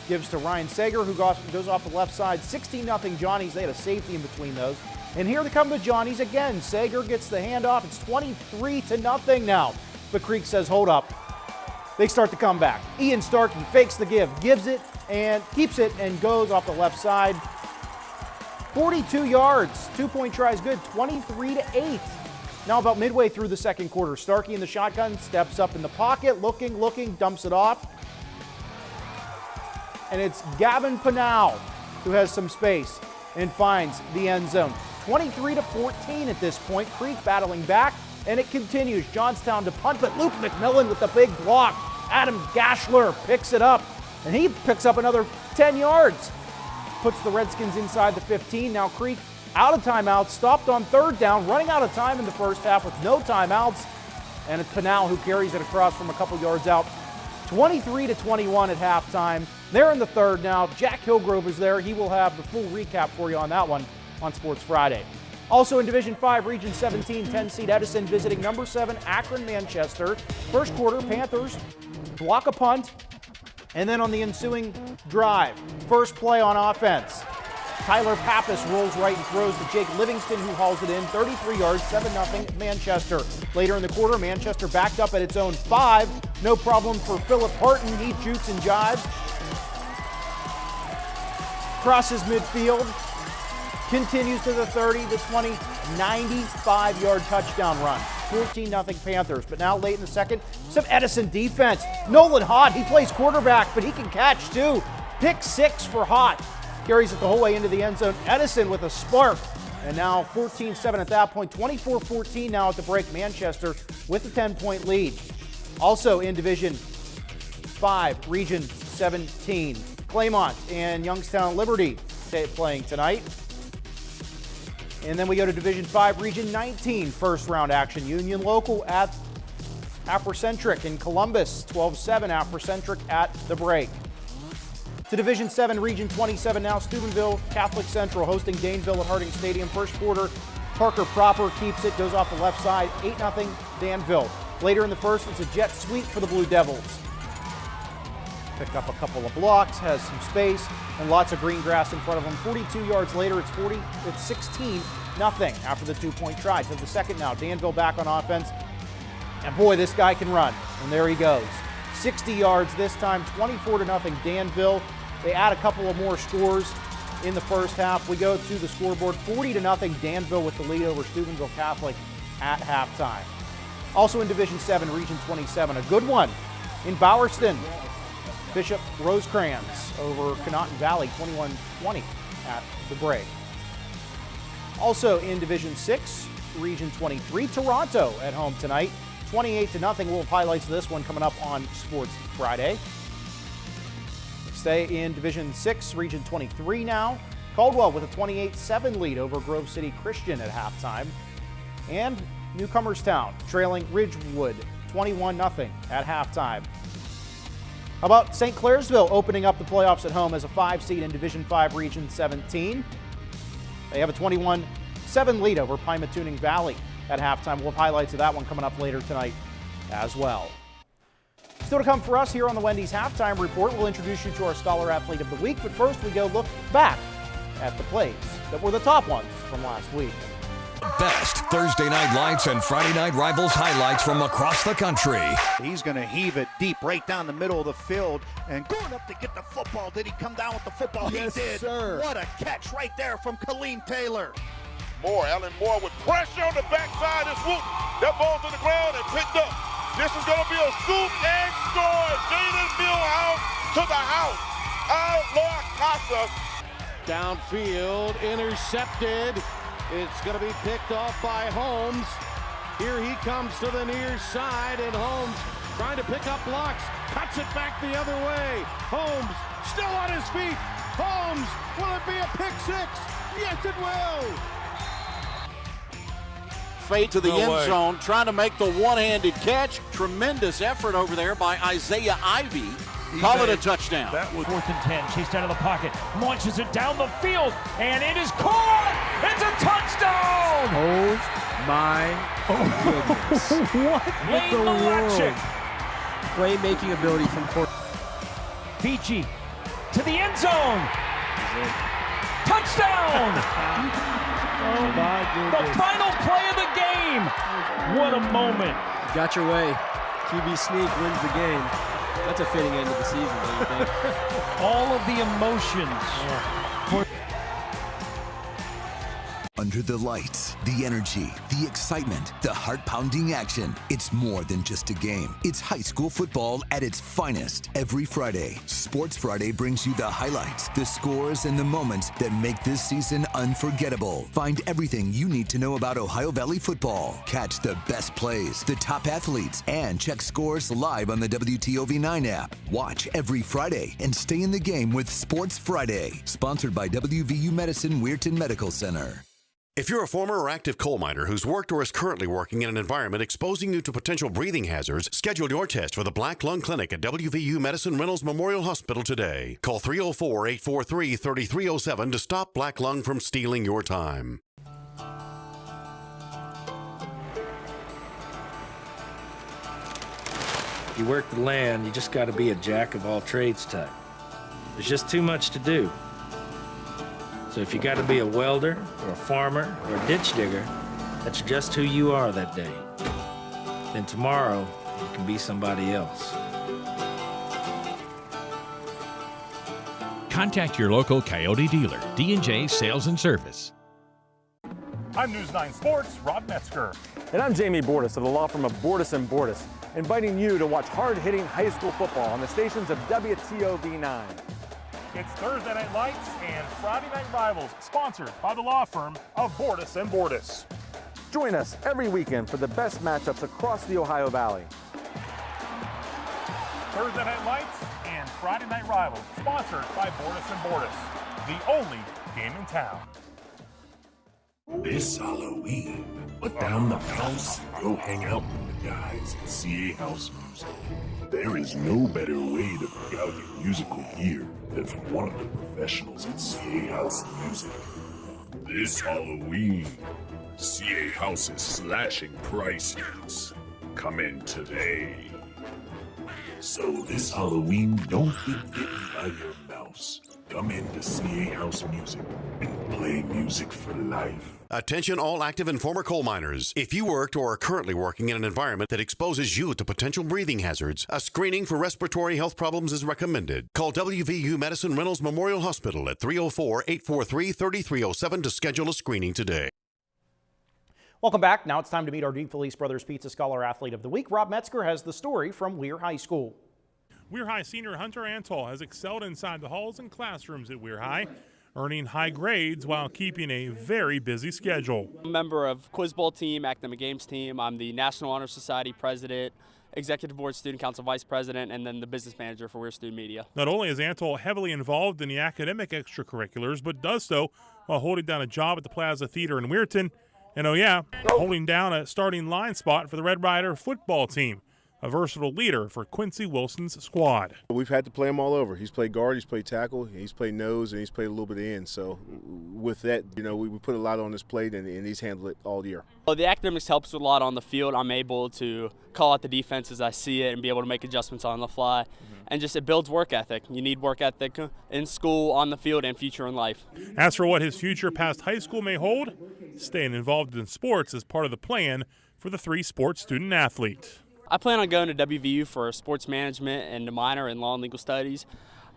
gives to Ryan Sager, who goes off the left side. 16-0 Johnny's. They had a safety in between those. And here they come the Johnnies again. Sager gets the handoff. It's 23-0 now. But Creek says, hold up. They start to come back. Ian Starkey fakes the give, gives it, and keeps it, and goes off the left side. 42 yards. 2-point try is good. 23-8. Now about midway through the second quarter, Starkey in the shotgun steps up in the pocket, looking, dumps it off. And it's Gavin Pinal who has some space and finds the end zone. 23-14 at this point. Creek battling back, and it continues. Johnstown to punt, but Luke McMillan with the big block. Adam Gashler picks it up, and he picks up another 10 yards. Puts the Redskins inside the 15. Now Creek out of timeouts, stopped on third down, running out of time in the first half with no timeouts. And it's Pinal who carries it across from a couple yards out. 23-21 at halftime. They're in the third now. Jack Hillgrove is there. He will have the full recap for you on that one on Sports Friday. Also in Division 5, Region 17, 10-seed Edison visiting number 7 Akron Manchester. First quarter, Panthers block a punt, and then on the ensuing drive, first play on offense, Tyler Pappas rolls right and throws to Jake Livingston, who hauls it in. 33 yards, 7-0 Manchester. Later in the quarter, Manchester backed up at its own 5. No problem for Philip Parton. He jukes and jives. Crosses midfield. Continues to the 30, the 20, 95-yard touchdown run. 14-0 Panthers. But now late in the second, some Edison defense. Nolan Hott, he plays quarterback, but he can catch too. Pick 6 for Hott. Carries it the whole way into the end zone. Edison with a spark. And now 14-7 at that point. 24-14 now at the break. Manchester with a 10-point lead. Also in Division 5, Region 17. Claymont and Youngstown Liberty playing tonight. And then we go to Division 5, Region 19, first round action. Union Local at Afrocentric in Columbus. 12-7 Afrocentric at the break. To Division 7, Region 27 now, Steubenville Catholic Central hosting Danville at Harding Stadium. First quarter, Parker Proper keeps it, goes off the left side, 8-0 Danville. Later in the first, it's a jet sweep for the Blue Devils. Picked up a couple of blocks, has some space, and lots of green grass in front of them. 42 yards later, it's 16-0 after the 2-point try. To the second now, Danville back on offense. And boy, this guy can run. And there he goes. 60 yards this time, 24-0 Danville. They add a couple of more scores in the first half. We go to the scoreboard, 40-0 Danville with the lead over Steubenville Catholic at halftime. Also in Division 7, Region 27, a good one in Bowerston. Bishop Rosecrans over Conotton Valley, 21-20 at the break. Also in Division 6, Region 23, Toronto at home tonight, 28-0. We'll have highlights of this one coming up on Sports Friday. Stay in Division 6, Region 23 now. Caldwell with a 28-7 lead over Grove City Christian at halftime. And Newcomerstown trailing Ridgewood, 21-0 at halftime. How about St. Clairsville opening up the playoffs at home as a 5 seed in Division 5, Region 17? They have a 21-7 lead over Pymatuning Valley at halftime. We'll have highlights of that one coming up later tonight as well. Still to come for us here on the Wendy's Halftime Report. We'll introduce you to our Scholar Athlete of the Week, but first we go look back at the plays that were the top ones from last week. Best Thursday night lights and Friday night rivals highlights from across the country. He's going to heave it deep right down the middle of the field and going up to get the football. Did he come down with the football? Yes, he did. Sir. What a catch right there from Kaleem Taylor. Alan Moore with pressure on the backside. It's Wooten. That ball's on the ground and picked up This is going to be a scoop and score. Jaden Millhouse to the house. Outlaw Casa. Downfield, intercepted. It's going to be picked off by Holmes. Here he comes to the near side, and Holmes trying to pick up blocks. Cuts it back the other way. Holmes still on his feet. Holmes, will it be a pick six? Yes, it will. Fade to the end zone, trying to make the one-handed catch. Tremendous effort over there by Isaiah Ivey. Call it a touchdown. That was 4th and 10. Chased out of the pocket, launches it down the field, and it is caught. It's a touchdown. Oh my goodness! What in the world? Playmaking ability from Court. Vici to the end zone. Touchdown! Oh my goodness! The final play of the game. What a moment! Got your way. QB sneak wins the game. That's a fitting end of the season, don't you think? All of the emotions. Under the lights, the energy, the excitement, the heart-pounding action. It's more than just a game. It's high school football at its finest. Every Friday, Sports Friday brings you the highlights, the scores, and the moments that make this season unforgettable. Find everything you need to know about Ohio Valley football. Catch the best plays, the top athletes, and check scores live on the WTOV 9 app. Watch every Friday and stay in the game with Sports Friday. Sponsored by WVU Medicine Weirton Medical Center. If you're a former or active coal miner who's worked or is currently working in an environment exposing you to potential breathing hazards, schedule your test for the Black Lung Clinic at WVU Medicine Reynolds Memorial Hospital today. Call 304-843-3307 to stop black lung from stealing your time. If you work the land, you just got to be a jack of all trades type. There's just too much to do. So if you got to be a welder or a farmer or a ditch digger, that's just who you are that day. Then tomorrow, you can be somebody else. Contact your local Coyote dealer, D&J Sales and Service. I'm News 9 Sports' Rob Metzger. And I'm Jamie Bordas of the law firm of Bordas Bordas, inviting you to watch hard-hitting high school football on the stations of WTOV 9. It's Thursday Night Lights and Friday Night Rivals, sponsored by the law firm of Bordas Bordas. Join us every weekend for the best matchups across the Ohio Valley. Thursday Night Lights and Friday Night Rivals, sponsored by Bordas Bordas, the only game in town. This Halloween, put down the mouse and go hang out with the guys at CA House Music. There is no better way to pick out your musical gear than from one of the professionals at CA House Music. This Halloween, CA House is slashing prices. Come in today. So this Halloween, don't get bitten by your mouse. Come in to CA House Music and play music for life. Attention all active and former coal miners. If you worked or are currently working in an environment that exposes you to potential breathing hazards, a screening for respiratory health problems is recommended. Call WVU Medicine Reynolds Memorial Hospital at 304-843-3307 to schedule a screening today. Welcome back. Now it's time to meet our DeFelice Brothers Pizza Scholar Athlete of the Week. Rob Metzger has the story from Weir High School. Weir High senior Hunter Antol has excelled inside the halls and classrooms at Weir High, earning high grades while keeping a very busy schedule. I'm a member of Quiz Bowl team, Academic Games team. I'm the National Honor Society president, Executive Board Student Council vice president, and then the business manager for Weir Student Media. Not only is Antol heavily involved in the academic extracurriculars, but does so while holding down a job at the Plaza Theater in Weirton, and holding down a starting line spot for the Red Rider football team. A versatile leader for Quincy Wilson's squad. We've had to play him all over. He's played guard, he's played tackle, he's played nose, and he's played a little bit of end. So with that, we put a lot on his plate, and he's handled it all year. Well, the academics helps a lot on the field. I'm able to call out the defense as I see it and be able to make adjustments on the fly. And just it builds work ethic. You need work ethic in school, on the field, and future in life. As for what his future past high school may hold, staying involved in sports is part of the plan for the 3-sport student athlete. I plan on going to WVU for sports management and a minor in law and legal studies.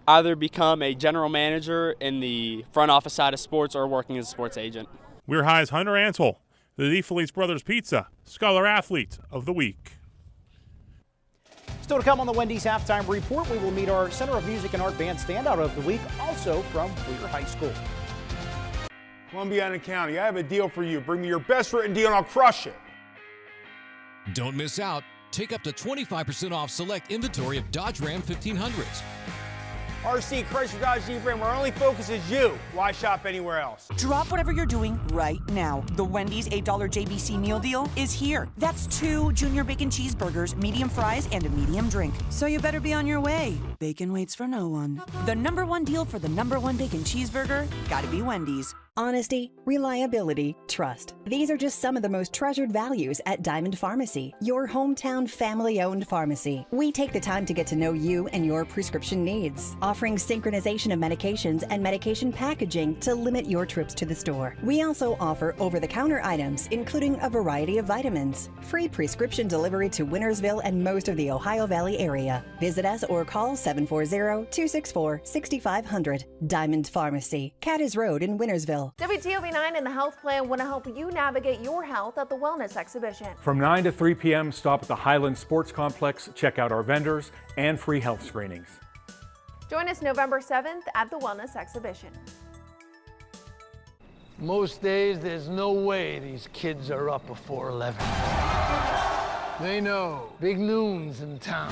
Either become a general manager in the front office side of sports or working as a sports agent. Weir High's Hunter Antol, the DeFelice Brothers Pizza Scholar Athlete of the Week. Still to come on the Wendy's Halftime Report, we will meet our Center of Music and Art Band Standout of the Week, also from Weir High School. Columbiana County, I have a deal for you. Bring me your best written deal and I'll crush it. Don't miss out. Take up to 25% off select inventory of Dodge Ram 1500s. RC Chrysler Dodge Jeep Ram, our only focus is you. Why shop anywhere else? Drop whatever you're doing right now. The Wendy's $8 JBC meal deal is here. That's 2 junior bacon cheeseburgers, medium fries, and a medium drink. So you better be on your way. Bacon waits for no one. The #1 deal for the #1 bacon cheeseburger, gotta be Wendy's. Honesty, reliability, trust. These are just some of the most treasured values at Diamond Pharmacy, your hometown family-owned pharmacy. We take the time to get to know you and your prescription needs, offering synchronization of medications and medication packaging to limit your trips to the store. We also offer over-the-counter items, including a variety of vitamins. Free prescription delivery to Wintersville and most of the Ohio Valley area. Visit us or call 740-264-6500. Diamond Pharmacy, Caddes Road in Wintersville. WTOV 9 and the Health Plan want to help you navigate your health at the Wellness Exhibition. From 9 to 3 p.m., stop at the Highland Sports Complex, check out our vendors, and free health screenings. Join us November 7th at the Wellness Exhibition. Most days, there's no way these kids are up before 11. They know. Big noons in town.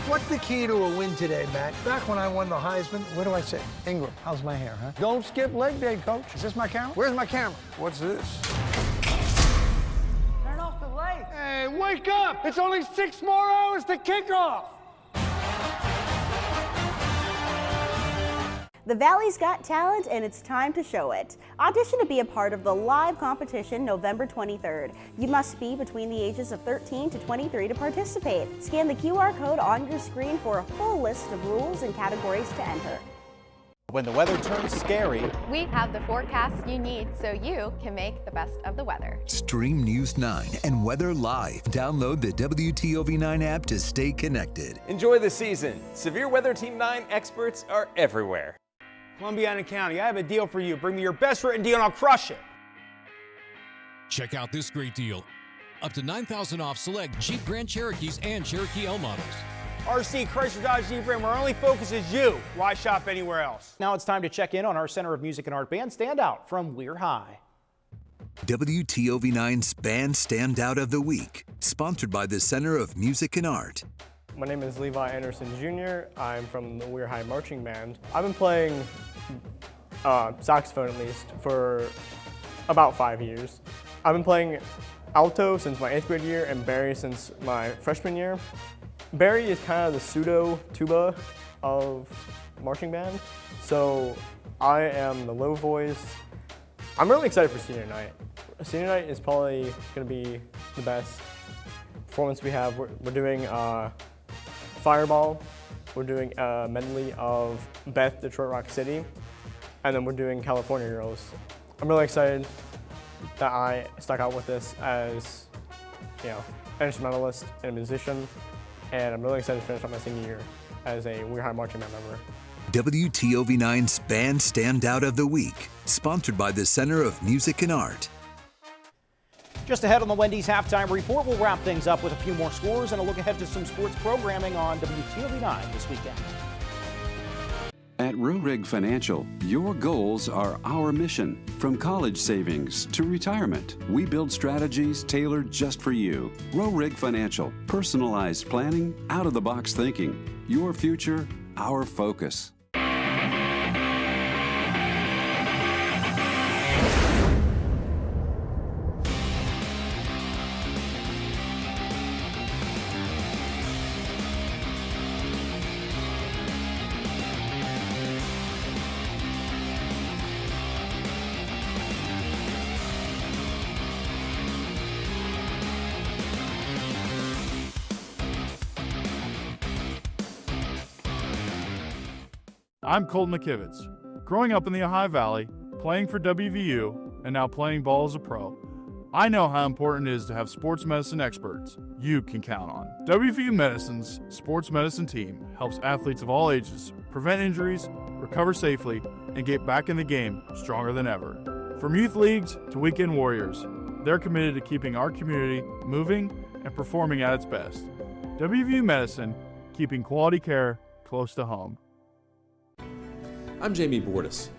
What's the key to a win today, Matt? Back when I won the Heisman, what do I say? Ingram, how's my hair, huh? Don't skip leg day, coach. Is this my camera? Where's my camera? What's this? Turn off the light. Hey, wake up! It's only 6 more hours to kick off. The Valley's got talent and it's time to show it. Audition to be a part of the live competition November 23rd. You must be between the ages of 13 to 23 to participate. Scan the QR code on your screen for a full list of rules and categories to enter. When the weather turns scary, we have the forecast you need so you can make the best of the weather. Stream News 9 and Weather Live. Download the WTOV 9 app to stay connected. Enjoy the season. Severe Weather Team 9 experts are everywhere. Columbiana County, I have a deal for you. Bring me your best written deal and I'll crush it. Check out this great deal. Up to $9,000 off select Jeep Grand Cherokees and Cherokee L models. RC Chrysler Dodge Jeep Ram, our only focus is you. Why shop anywhere else? Now it's time to check in on our Center of Music and Art Band Standout from Weir High. WTOV 9's Band Standout of the Week, sponsored by the Center of Music and Art. My name is Levi Anderson Jr. I'm from the Weir High Marching Band. I've been playing saxophone at least for about 5 years. I've been playing alto since my 8th grade year and bari since my freshman year. Bari is kind of the pseudo tuba of marching band. So I am the low voice. I'm really excited for senior night. Senior night is probably going to be the best performance we have. We're doing Fireball, we're doing a medley of Beth, Detroit Rock City, and then we're doing California Girls. I'm really excited that I stuck out with this as, an instrumentalist and a musician, and I'm really excited to finish up my senior year as a Weir High Marching Band member. WTOV 9's Band Standout of the Week, sponsored by the Center of Music and Art. Just ahead on the Wendy's Halftime Report, we'll wrap things up with a few more scores and a look ahead to some sports programming on WTOV 9 this weekend. At Rorig Financial, your goals are our mission. From college savings to retirement, we build strategies tailored just for you. Rorig Financial, personalized planning, out-of-the-box thinking. Your future, our focus. I'm Colton McKivitz. Growing up in the Ohio Valley, playing for WVU, and now playing ball as a pro, I know how important it is to have sports medicine experts you can count on. WVU Medicine's sports medicine team helps athletes of all ages prevent injuries, recover safely, and get back in the game stronger than ever. From youth leagues to weekend warriors, They're committed to keeping our community moving and performing at its best. WVU Medicine, keeping quality care close to home. I'm Jamie Bordas.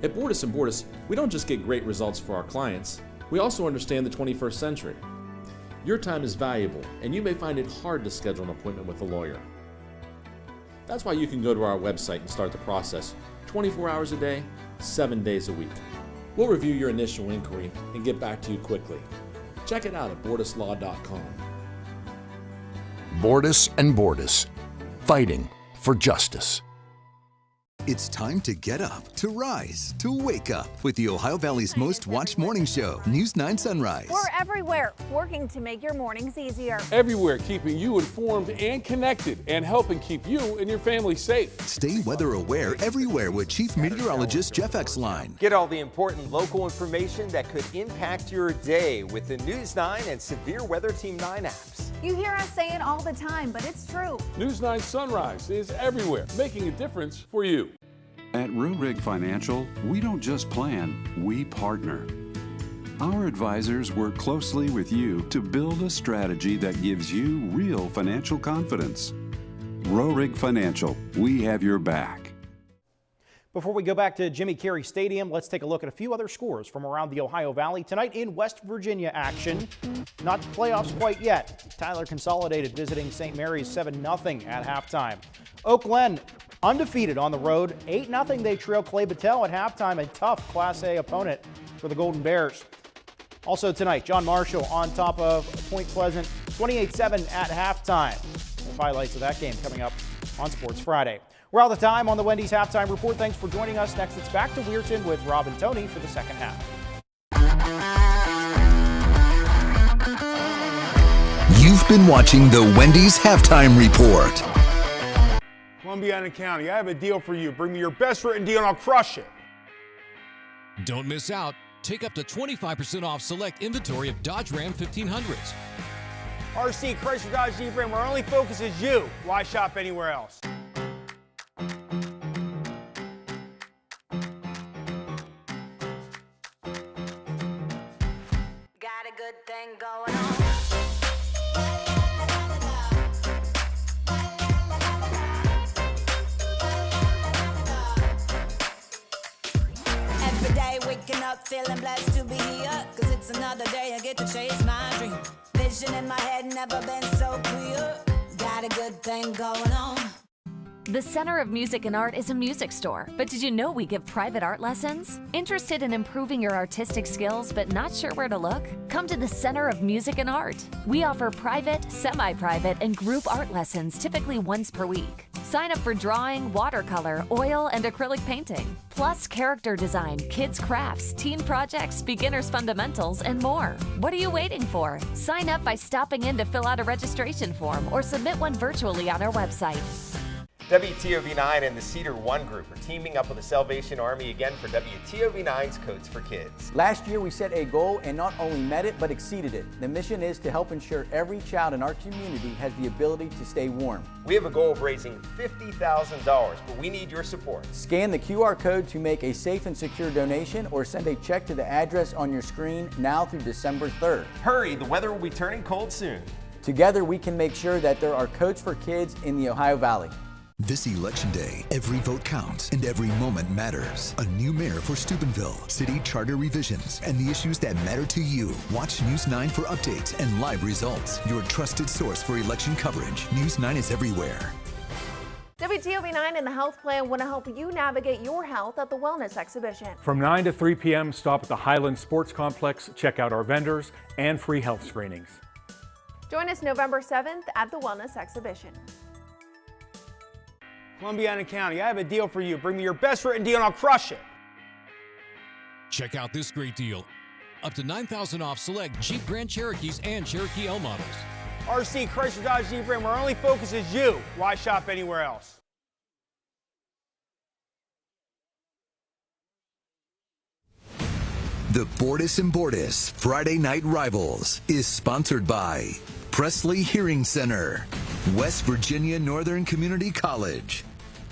At Bordas Bordas, we don't just get great results for our clients, we also understand the 21st century. Your time is valuable, and you may find it hard to schedule an appointment with a lawyer. That's why you can go to our website and start the process 24 hours a day, 7 days a week. We'll review your initial inquiry and get back to you quickly. Check it out at bordaslaw.com. Bordas and Bordas, fighting for justice. It's time to get up, to rise, to wake up with the Ohio Valley's most watched morning show, News 9 Sunrise. We're everywhere, working to make your mornings easier. Everywhere, keeping you informed and connected and helping keep you and your family safe. Stay weather aware everywhere with Chief Meteorologist Jeff Exline. Get all the important local information that could impact your day with the News 9 and Severe Weather Team 9 apps. You hear us say it all the time, but it's true. News 9 Sunrise is everywhere, making a difference for you. At Rurig Financial, we don't just plan, we partner. Our advisors work closely with you to build a strategy that gives you real financial confidence. Rurig Financial, we have your back. Before we go back to Jimmy Carey Stadium, let's take a look at a few other scores from around the Ohio Valley. Tonight in West Virginia action, not playoffs quite yet. Tyler Consolidated visiting St. Mary's 7-0 at halftime. Oak Glen undefeated on the road, 8-0 they trail Clay Battelle at halftime, a tough Class A opponent for the Golden Bears. Also tonight, John Marshall on top of Point Pleasant, 28-7 at halftime. With highlights of that game coming up on Sports Friday. We're out of time on the Wendy's Halftime Report. Thanks for joining us. Next, it's back to Weirton with Rob and Tony for the second half. You've been watching the Wendy's Halftime Report. Columbiana County, I have a deal for you. Bring me your best written deal and I'll crush it. Don't miss out. Take up to 25% off select inventory of Dodge Ram 1500s. RC Chrysler Dodge Jeep Ram, our only focus is you. Why shop anywhere else? Got a good thing going on. Every day waking up feeling blessed to be here, 'cause it's another day I get to chase my dream. Vision in my head never been so clear. Got a good thing going on. The Center of Music and Art is a music store, but did you know we give private art lessons? Interested in improving your artistic skills but not sure where to look? Come to the Center of Music and Art. We offer private, semi-private, and group art lessons typically once per week. Sign up for drawing, watercolor, oil, and acrylic painting, plus character design, kids crafts, teen projects, beginners fundamentals, and more. What are you waiting for? Sign up by stopping in to fill out a registration form or submit one virtually on our website. WTOV 9 and the Cedar One Group are teaming up with the Salvation Army again for WTOV 9's Coats for Kids. Last year we set a goal and not only met it, but exceeded it. The mission is to help ensure every child in our community has the ability to stay warm. We have a goal of raising $50,000, but we need your support. Scan the QR code to make a safe and secure donation or send a check to the address on your screen now through December 3rd. Hurry, the weather will be turning cold soon. Together we can make sure that there are coats for kids in the Ohio Valley. This election day, every vote counts and every moment matters. A new mayor for Steubenville, city charter revisions, and the issues that matter to you. Watch News 9 for updates and live results. Your trusted source for election coverage. News 9 is everywhere. WTOV 9 and the Health Plan want to help you navigate your health at the Wellness Exhibition. From 9 to 3 p.m., stop at the Highland Sports Complex, check out our vendors, and free health screenings. Join us November 7th at the Wellness Exhibition. Columbiana County, I have a deal for you. Bring me your best written deal and I'll crush it. Check out this great deal. Up to $9,000 off select Jeep Grand Cherokees and Cherokee L models. RC Chrysler Dodge Jeep Ram, our only focus is you. Why shop anywhere else? The Bordas and Bordas Friday Night Rivals is sponsored by Presley Hearing Center, West Virginia Northern Community College,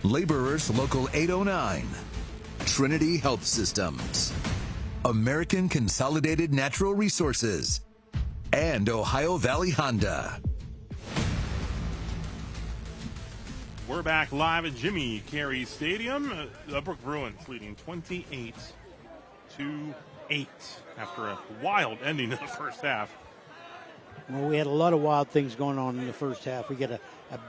Laborers Local 809, Trinity Health Systems. American Consolidated Natural Resources, and Ohio Valley Honda. We're back live at Jimmy Carey Stadium. The Brooke Bruins leading 28-8 after a wild ending to the first half. Well, we had a lot of wild things going on in the first half. We get a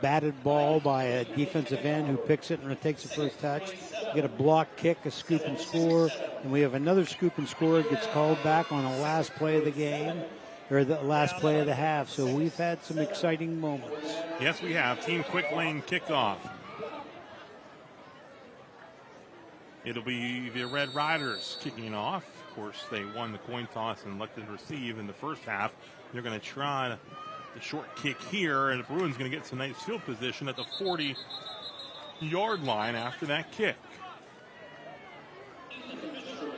batted ball by a defensive end who picks it and takes the first touch. We get a block kick, a scoop and score, and we have another scoop and score that gets called back on the last play of the game, or the last play of the half. So we've had some exciting moments. Yes, we have. Team quick lane kickoff. It'll be the Red Riders kicking off. Of course, they won the coin toss and elected to receive in the first half. They're going to try the short kick here, and the Bruins going to get some nice field position at the 40-yard line after that kick.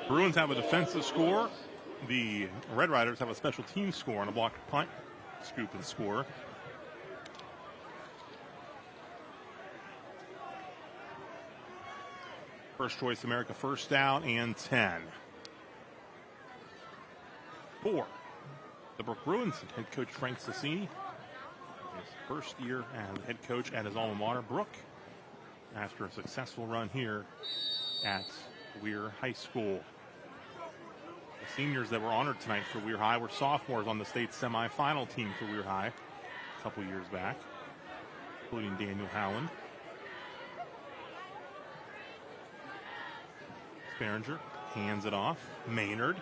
Bruins have a defensive score. The Red Riders have a special team score on a blocked punt, scoop and score. First Choice America first down and 10. For the Brooke Bruins, head coach Frank Sassini. His first year as head coach at his alma mater, Brooke, after a successful run here at Weir High School. The seniors that were honored tonight for Weir High were sophomores on the state semifinal team for Weir High a couple years back, including Daniel Howland. Behringer hands it off. Maynard.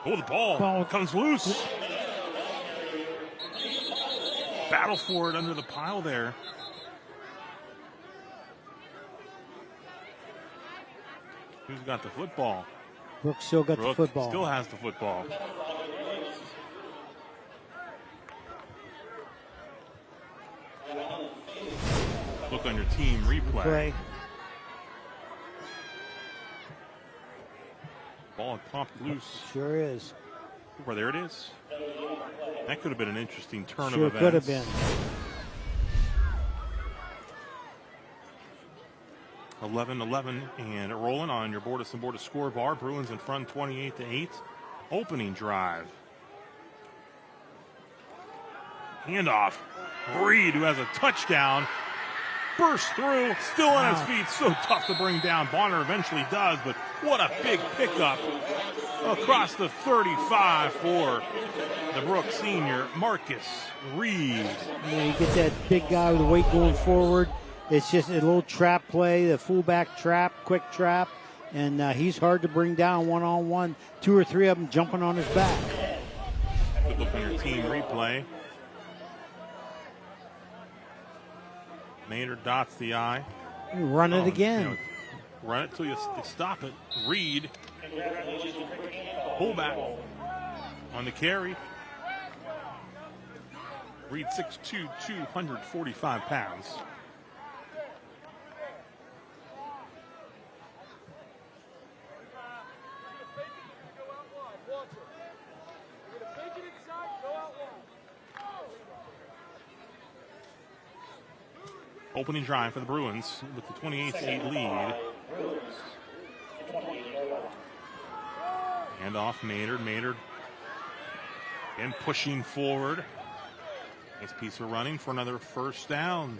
Oh, the ball comes loose. Battle for it under the pile there. Who's got the football? Brooke still got the football. Still has the football. Look on your team replay. Ball popped loose. Sure is. Well, there it is. That could have been an interesting turn of events. Sure could have been. 11-11 and rolling on your Bordas and Bordas scoreboard. Bruins in front 28-8. Opening drive. Handoff. Reed, who has a touchdown, bursts through, still on his feet. So tough to bring down. Bonner eventually does, but what a big pickup across the 35 for the Brooke senior, Marcus Reed. Yeah, you get that big guy with the weight going forward. It's just a little trap play, the fullback trap, quick trap, and he's hard to bring down one-on-one. 2 or 3 of them jumping on his back. Good look on your team replay. Maynard dots the I. Run it again. You know, run it till you stop it. Reed. Pullback on the carry. Reed 6'2", 245 pounds. Opening drive for the Bruins with the 28-8 lead. Hand off Maynard. Maynard and pushing forward. Nice piece of running for another first down.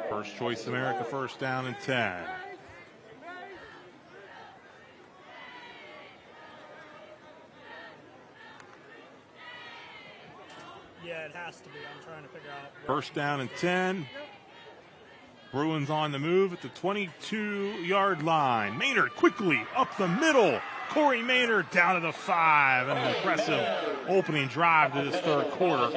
First Choice America first down and 10. Yeah, it has to be. I'm trying to figure out. First down and 10. Bruins on the move at the 22-yard line. Maynard quickly up the middle. Corey Maynard down to the 5. And an impressive opening drive to this third quarter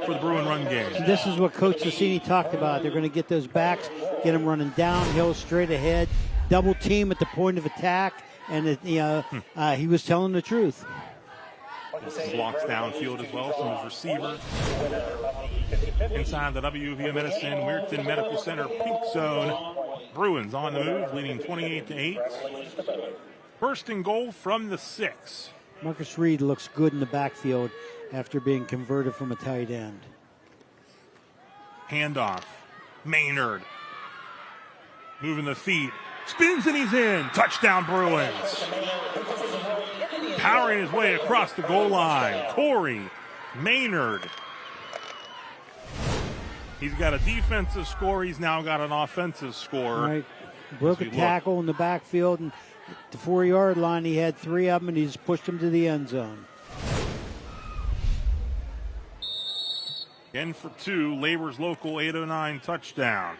for the Bruin run game. This is what Coach Sassini talked about. They're going to get those backs, get them running downhill, straight ahead, double team at the point of attack, and he was telling the truth. Blocks downfield as well from his receivers. Inside the WV Medicine Weirton Medical Center pink zone. Bruins on the move, leading 28-8. First and goal from the 6. Marcus Reed looks good in the backfield after being converted from a tight end. Handoff. Maynard. Moving the feet. Spins and he's in. Touchdown Bruins. Powering his way across the goal line. Corey Maynard. He's got a defensive score. He's now got an offensive score. Right. Broke a tackle in the backfield, and at the 4-yard line, he had 3 of them, and he just pushed them to the end zone. Again for 2. Labor's local 809 touchdown.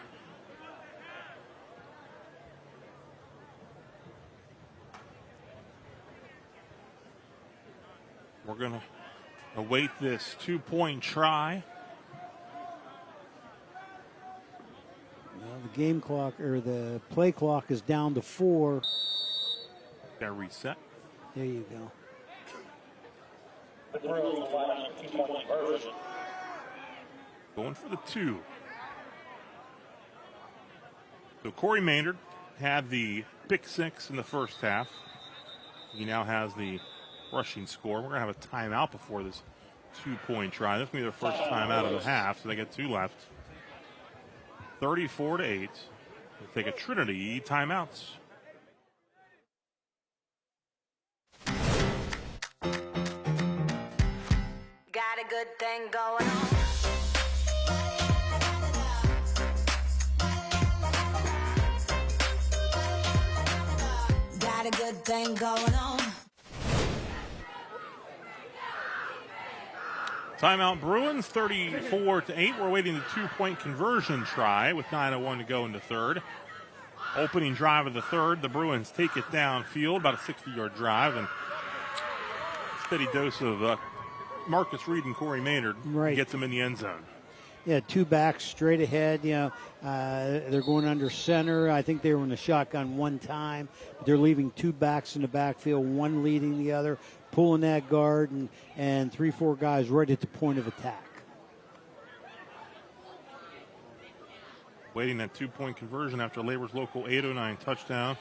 We're going to await this 2-point try. The game clock, or the play clock, is down to 4. Got to reset. There you go. Going for the 2. So Corey Maynard had the pick 6 in the first half. He now has the rushing score. We're going to have a timeout before this 2-point try. This will be their first timeout of the half, so they get 2 left. 34-8. We'll take a Trinity timeouts. Got a good thing going on. Got a good thing going on. Timeout Bruins, 34-8. We're waiting the 2-point conversion try with 9:01 to go in the third. Opening drive of the third, the Bruins take it downfield, about a 60-yard drive, and steady dose of Marcus Reed and Corey Maynard gets them in the end zone. Yeah, 2 backs straight ahead. They're going under center. I think they were in the shotgun one time. But they're leaving 2 backs in the backfield, one leading the other, pulling that guard, and 3-4 guys right at the point of attack. Waiting that 2-point conversion after Labor's local 809 touchdown.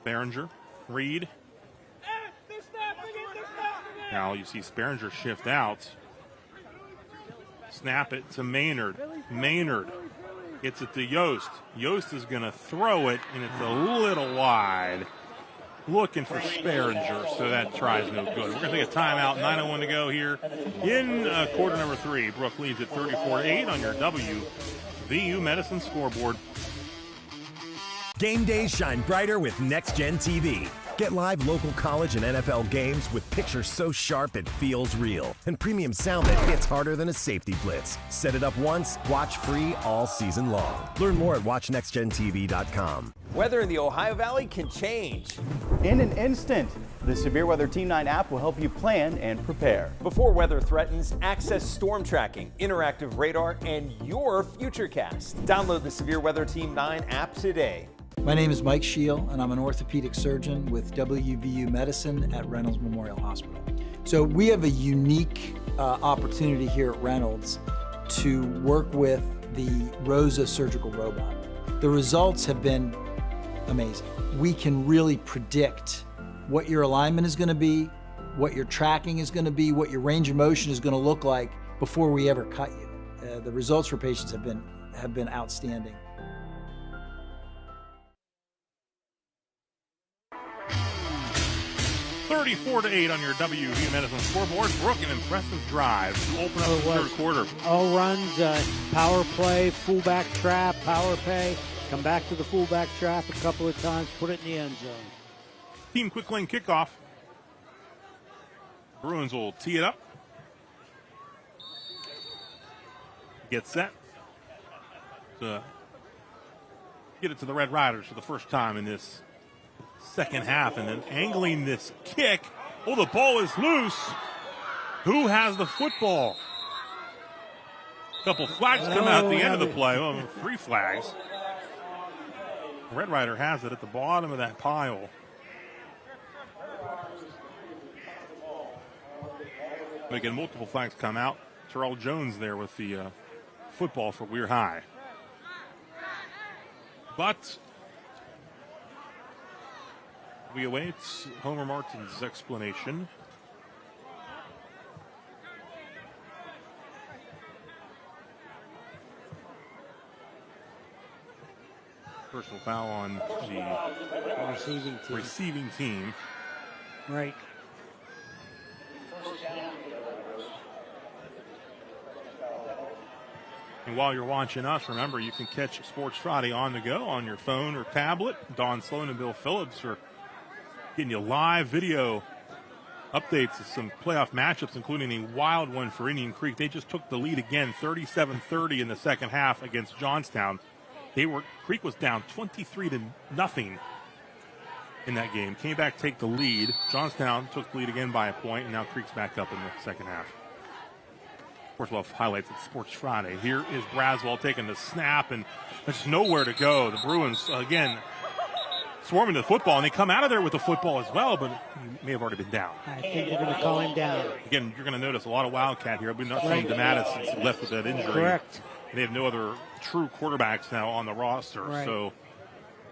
Sperringer, Reed. Now you see Sperringer shift out. Snap it to Maynard. Maynard gets it to Yost. Yost is going to throw it, and it's a little wide. Looking for Sperringer, so that tries no good. We're going to take a timeout. 9:01 to go here in quarter number 3. Brooke leads at 34-8 on your WVU Medicine scoreboard. Game days shine brighter with Next Gen TV. Get live local college and NFL games with pictures so sharp it feels real, and premium sound that hits harder than a safety blitz. Set it up once, watch free all season long. Learn more at watchnextgentv.com. Weather in the Ohio Valley can change in an instant. The Severe Weather Team 9 app will help you plan and prepare. Before weather threatens, access storm tracking, interactive radar, and your futurecast. Download the Severe Weather Team 9 app today. My name is Mike Scheel, and I'm an orthopedic surgeon with WVU Medicine at Reynolds Memorial Hospital. So we have a unique opportunity here at Reynolds to work with the ROSA surgical robot. The results have been amazing. We can really predict what your alignment is going to be, what your tracking is going to be, what your range of motion is going to look like before we ever cut you. The results for patients have been outstanding. (34-8) on your WVU Medicine scoreboard. Brooke, an impressive drive to open up the third quarter. All runs, power play, fullback trap, power play. Come back to the fullback trap a couple of times, put it in the end zone. Team quick lane kickoff. Bruins will tee it up. Get set. To get it to the Red Riders for the first time in this second half, and then angling this kick. Oh, the ball is loose. Who has the football? A couple flags come out at the end of the play. Oh, 3 flags. Red Rider has it at the bottom of that pile. Again, multiple flags come out. Terrell Jones there with the football for Weir High. But we await Homer Martin's explanation. Personal foul on the receiving team. Right. And while you're watching us, remember you can catch Sports Friday on the go on your phone or tablet. Don Sloan and Bill Phillips are getting you live video updates of some playoff matchups, including a wild one for Indian Creek. They just took the lead again, 37-30 in the second half against Johnstown. Creek was down 23-0 in that game. Came back, take the lead. Johnstown took the lead again by a point, and now Creek's back up in the second half. Of course, we'll have highlights at Sports Friday. Here is Braswell taking the snap, and there's nowhere to go. The Bruins, again, swarming to the football, and they come out of there with the football as well, but he may have already been down. I think they're going to call him down. Again, you're going to notice a lot of Wildcat here. We've not seen DeMattis since he left with that injury. Correct. They have no other true quarterbacks now on the roster, so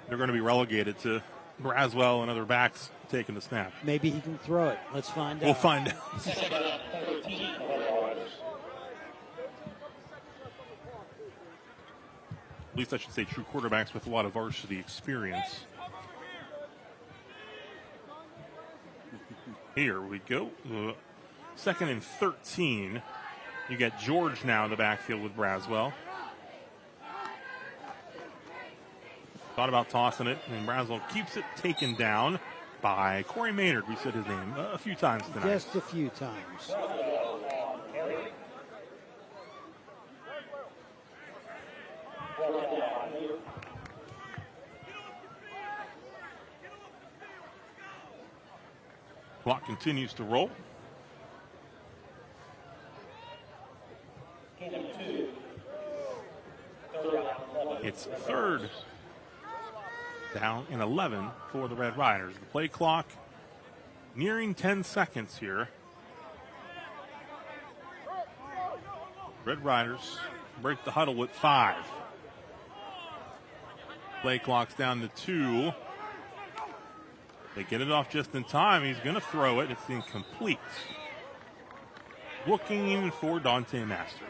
they're going to be relegated to Braswell and other backs taking the snap. Maybe he can throw it. Let's find out. We'll find out. At least I should say true quarterbacks with a lot of varsity experience. Here we go. Second and 13. You got George now in the backfield with Braswell. Thought about tossing it, and Braswell keeps it taken down by Corey Maynard. We said his name a few times tonight. Just a few times. Clock continues to roll. It's third down and 11 for the Red Riders. The play clock nearing 10 seconds here. Red Riders break the huddle with 5. Play clock's down to 2. They get it off just in time. He's going to throw it. It's incomplete. Looking for Dante Masters.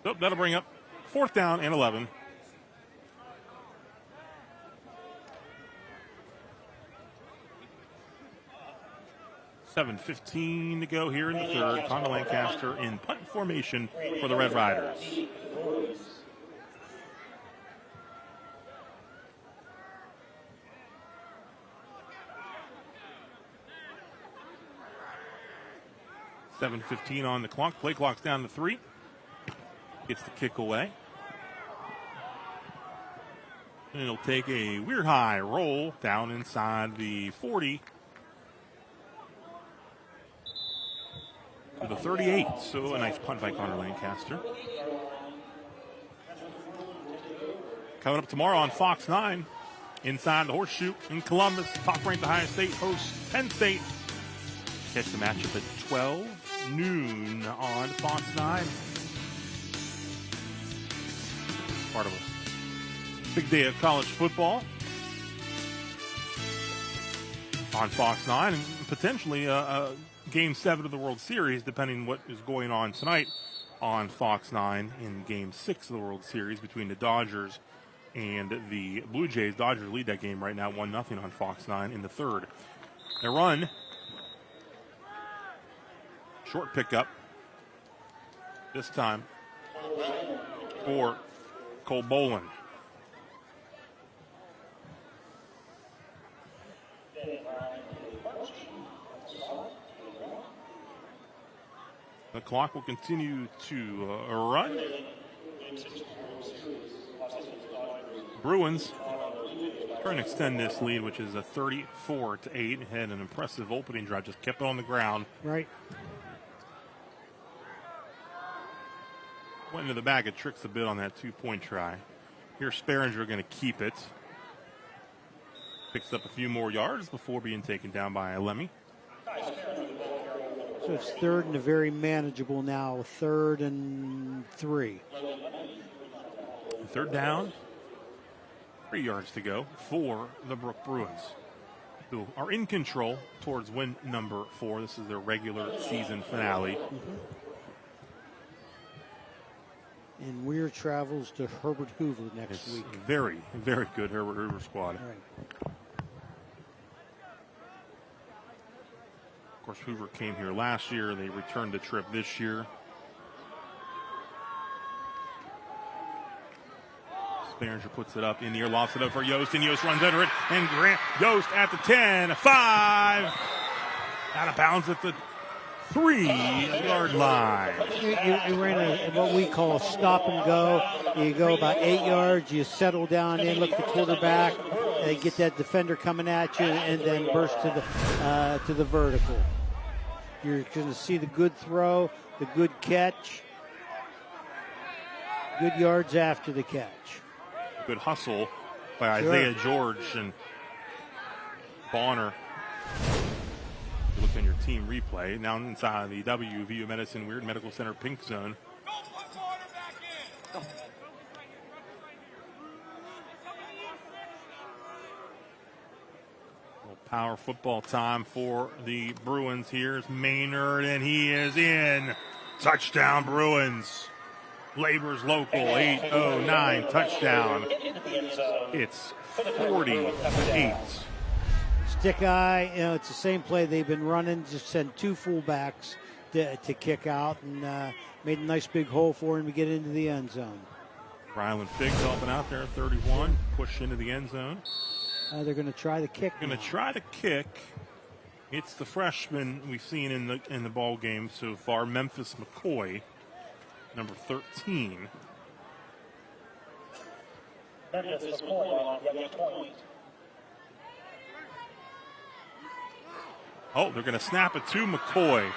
So that'll bring up 4th down and 11. $7:15 to go here in the third. Connor Lancaster in punt formation for the Red Riders. $7:15 on the clock. Play clock's down to 3. Gets the kick away. And it'll take a weird high roll down inside the 40 to the 38. So a nice punt by Connor Lancaster. Coming up tomorrow on Fox 9, inside the Horseshoe in Columbus, top-ranked Ohio State hosts Penn State. Catch the matchup at 12 noon on Fox 9. Part of a big day of college football on Fox 9, and potentially a Game 7 of the World Series, depending what is going on tonight on Fox 9 in Game 6 of the World Series between the Dodgers and the Blue Jays. Dodgers lead that game right now, 1-0 on Fox 9 in the third. They run. Short pickup. This time for Cole Bolin. The clock will continue to run. Bruins trying to extend this lead, which is a 34-8. Had an impressive opening drive, just kept it on the ground. Right. Went into the bag of tricks a bit on that 2-point try. Here, Sperringer going to keep it. Picks up a few more yards before being taken down by Lemmy. So it's 3rd and a very manageable now, 3rd and 3. 3rd down, 3 yards to go for the Brooke Bruins, who are in control towards win number 4. This is their regular season finale. And Weir travels to Herbert Hoover next week. Very, very good Herbert Hoover squad. All right. Of course, Hoover came here last year. They returned the trip this year. Sparinger puts it up in the air, lofts it up for Yost, and Yost runs under it, and Grant Yost at the 10, 5, out of bounds at the 3-yard line. You ran what we call stop and go. You go about 8 yards, you settle down in, look at the quarterback, and get that defender coming at you, and then burst to the vertical. You're going to see the good throw, the good catch, good yards after the catch. Good hustle by Isaiah George and Bonner. You look on your team replay. Now inside the WVU Medicine Weird Medical Center pink zone. Power football time for the Bruins. Here's Maynard, and he is in. Touchdown, Bruins. Labor's local, 8:09 touchdown. It's 48. Stick eye, it's the same play they've been running. Just send 2 fullbacks to kick out, and made a nice big hole for him to get into the end zone. Ryland Figs helping out there, 31, push into the end zone. They're going to try the kick. Going to try the kick. It's the freshman we've seen in the ball game so far, Memphis McCoy, number 13. Oh, they're going to snap it to McCoy.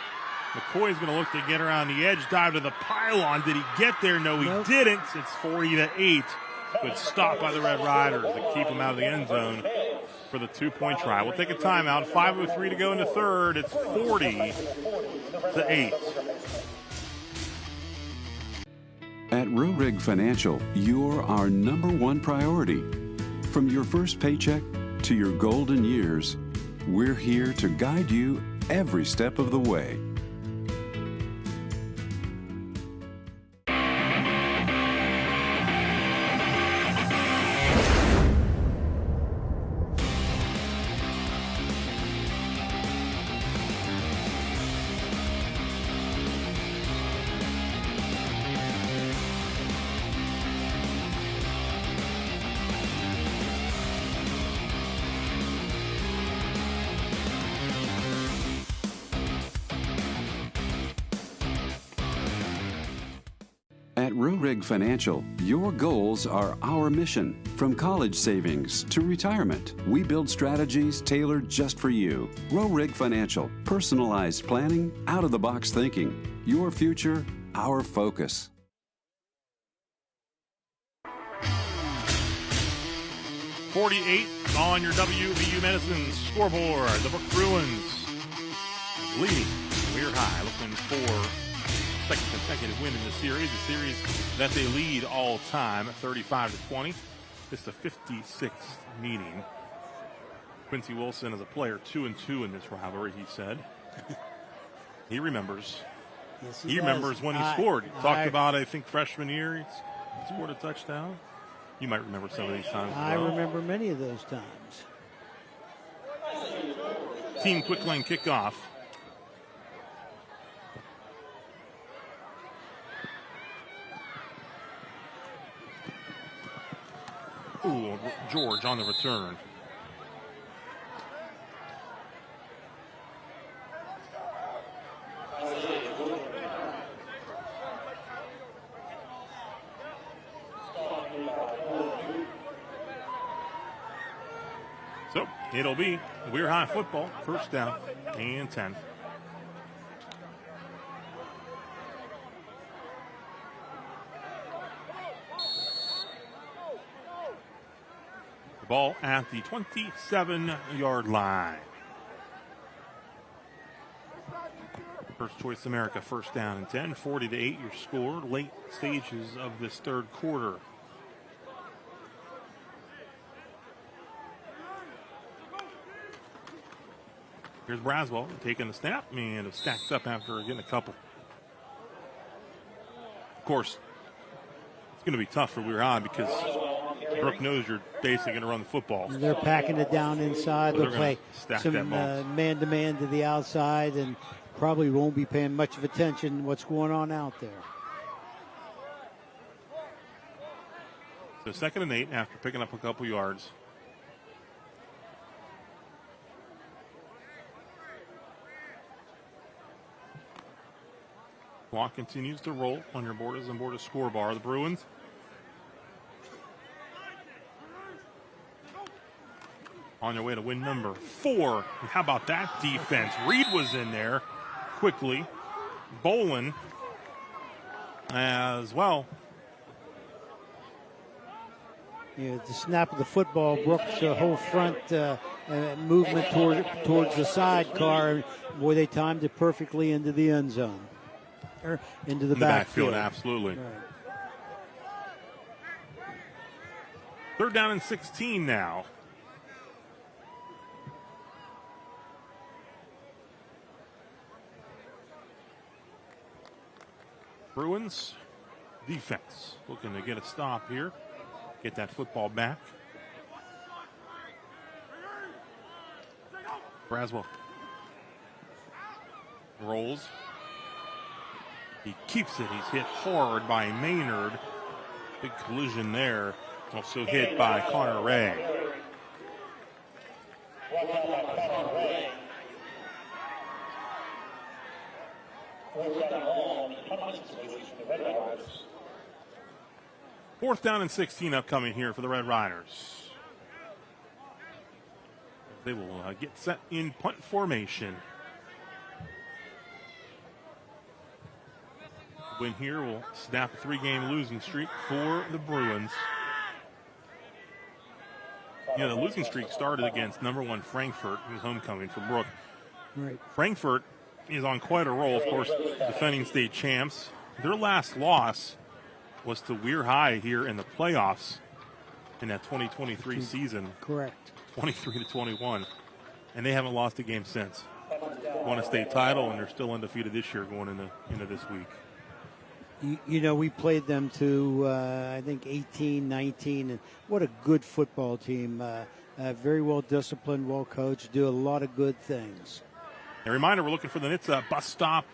McCoy's going to look to get around the edge, dive to the pylon. Did he get there? No, he didn't. It's 40-8. Good stop by the Red Riders to keep him out of the end zone for the 2-point try. We'll take a timeout. 5:03 to go in the third. It's 40-8. At Rurig Financial, you're our #1 priority. From your first paycheck to your golden years, we're here to guide you every step of the way. At Rurig Financial, your goals are our mission. From college savings to retirement, we build strategies tailored just for you. Rurig Financial, personalized planning, out-of-the-box thinking. Your future, our focus. .48 on your WVU Medicine scoreboard. The Brooke Bruins leading Weir High, looking for second consecutive win in the series, a series that they lead all time, 35-20. It's the 56th meeting. Quincy Wilson is a player 2-2 in this rivalry, he said. He remembers. Yes, he remembers when he scored. He talked about, I think, freshman year, he scored a touchdown. You might remember some of these times. I remember many of those times. Team quick lane kickoff. Ooh, George on the return. So it'll be Weir High football, first down and 10. Ball at the 27-yard line. First Choice America, first down and 10, 40-8 your score, late stages of this third quarter. Here's Braswell taking the snap and stacked up after getting a couple. Of course, it's going to be tough for Weir High because Brooke knows you're basically going to run the football. They're packing it down inside. So They'll play some man-to-man to the outside and probably won't be paying much of attention to what's going on out there. So 2nd and 8 after picking up a couple yards. Clock continues to roll on your Bordas and Bordas score bar. The Bruins on their way to win number 4. How about that defense? Reed was in there quickly. Bolin as well. Yeah, the snap of the football, Brooks' whole front movement towards the sidecar. Boy, they timed it perfectly into the end zone. Or into the backfield. Absolutely. Right. 3rd down and 16 now. Bruins defense looking to get a stop here. Get that football back. Braswell rolls. He keeps it. He's hit hard by Maynard. Big collision there. Also hit by Connor Ray. Fourth down and 16 upcoming here for the Red Riders. They will get set in punt formation. Win here will snap a 3-game losing streak for the Bruins. Yeah, the losing streak started against number 1 Frankfurt, who's homecoming for Brooke. Right. Frankfurt is on quite a roll, of course, defending state champs. Their last loss was to Weir High here in the playoffs in that 2023 season. Correct. 23-21. And they haven't lost a game since. Won a state title, and they're still undefeated this year going into this week. You know, we played them to, I think, 18-19, and what a good football team. Very well disciplined, well coached, do a lot of good things. A reminder, we're looking for the NHTSA bus stop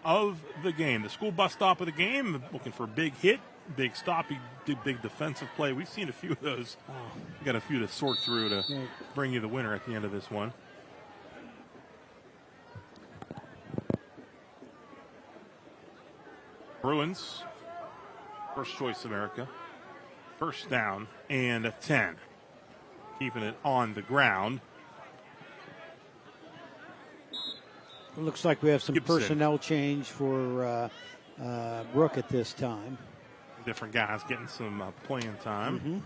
of the game. The school bus stop of the game, looking for a big hit, big stop, big defensive play. We've seen a few of those. We've got a few to sort through to bring you the winner at the end of this one. Bruins, First Choice America, first down and a 10. Keeping it on the ground. It looks like we have some Gibson. personnel change for Brooke at this time. Different guys getting some playing time.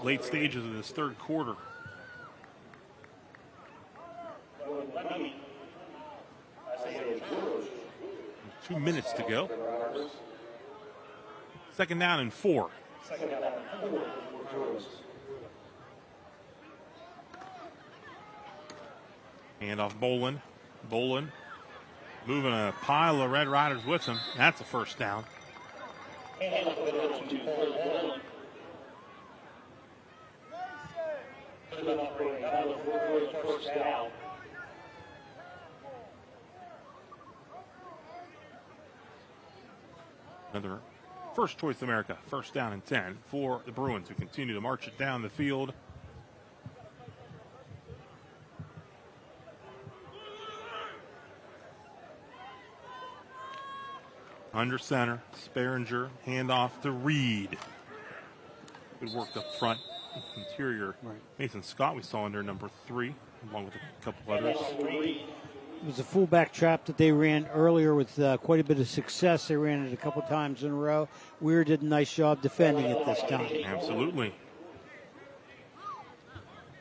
Late stages of this third quarter. 2 minutes to go. 2nd down and 4. Hand off Bolin. Bolin moving a pile of Red Riders with him. That's a first down. Another First Choice America, first down and 10 for the Bruins, who continue to march it down the field. Under center, Sperringer, handoff to Reed. Good work up front, interior. Mason Scott we saw under number 3, along with a couple others. It was a fullback trap that they ran earlier with quite a bit of success. They ran it a couple times in a row. Weir did a nice job defending it this time. Absolutely.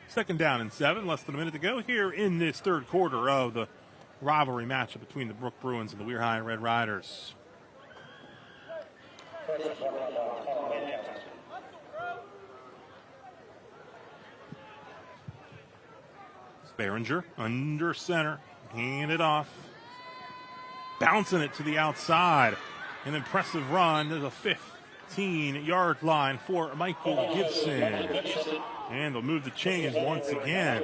Second down and 7, less than a minute to go here in this third quarter of the rivalry matchup between the Brooke Bruins and the Weir High Red Riders. Behringer under center, hand it off, bouncing it to the outside. An impressive run. There's a 15-yard line for Michael Gibson. And they'll move the chains once again.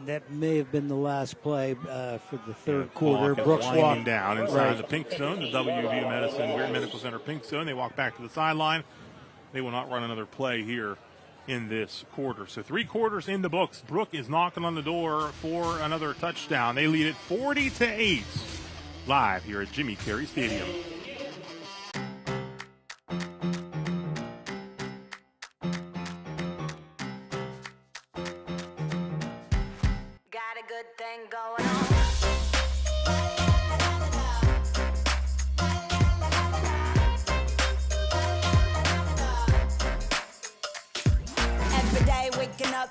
That may have been the last play for the third quarter. Brooks winding down inside the pink zone, the WTOV Medicine Weir Medical Center pink zone. They walk back to the sideline. They will not run another play here in this quarter. So 3 quarters in the books. Brooke is knocking on the door for another touchdown. They lead it 40-8 live here at Jimmy Carey Stadium.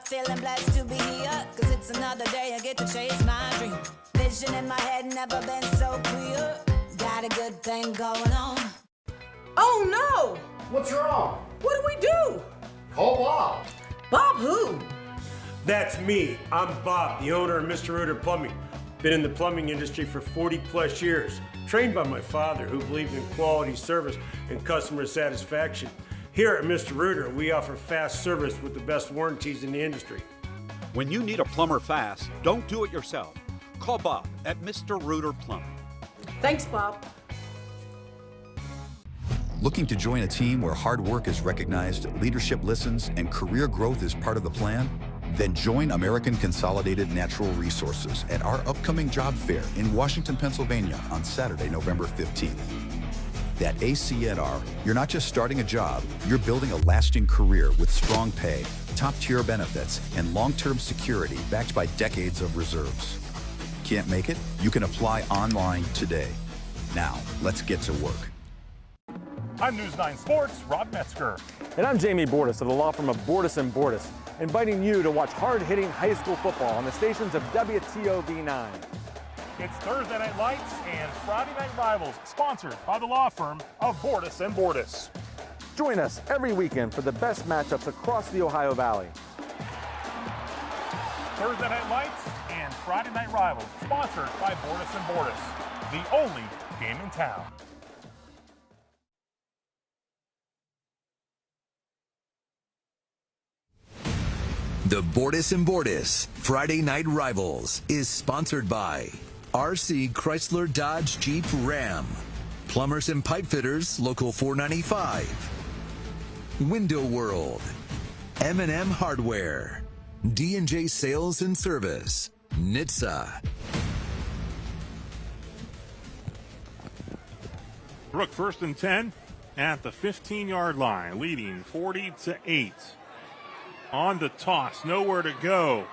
Feeling blessed to be here, cause it's another day I get to chase my dream. Vision in my head never been so clear. Got a good thing going on. Oh no! What's wrong? What do we do? Call Bob. Bob who? That's me. I'm Bob, the owner of Mr. Reuter Plumbing. Been in the plumbing industry for 40 plus years. Trained by my father, who believed in quality service and customer satisfaction. Here at Mr. Reuter, we offer fast service with the best warranties in the industry. When you need a plumber fast, don't do it yourself. Call Bob at Mr. Reuter Plumbing. Thanks, Bob. Looking to join a team where hard work is recognized, leadership listens, and career growth is part of the plan? Then join American Consolidated Natural Resources at our upcoming job fair in Washington, Pennsylvania on Saturday, November 15th. At ACNR, you're not just starting a job, you're building a lasting career with strong pay, top-tier benefits, and long-term security backed by decades of reserves. Can't make it? You can apply online today. Now, let's get to work. I'm News 9 Sports' Rob Metzger. And I'm Jamie Bordas of the law firm of Bordas Bordas, inviting you to watch hard-hitting high school football on the stations of WTOV 9. It's Thursday Night Lights and Friday Night Rivals, sponsored by the law firm of Bordas Bordas. Join us every weekend for the best matchups across the Ohio Valley. Thursday Night Lights and Friday Night Rivals, sponsored by Bordas Bordas, the only game in town. The Bordas Bordas Friday Night Rivals is sponsored by RC Chrysler Dodge Jeep Ram, Plumbers and Pipe Fitters Local 495, Window World, M&M Hardware, D&J Sales and Service, NHTSA. Brooke first and 10 at the 15-yard line, leading 40-8. On the toss, nowhere to go.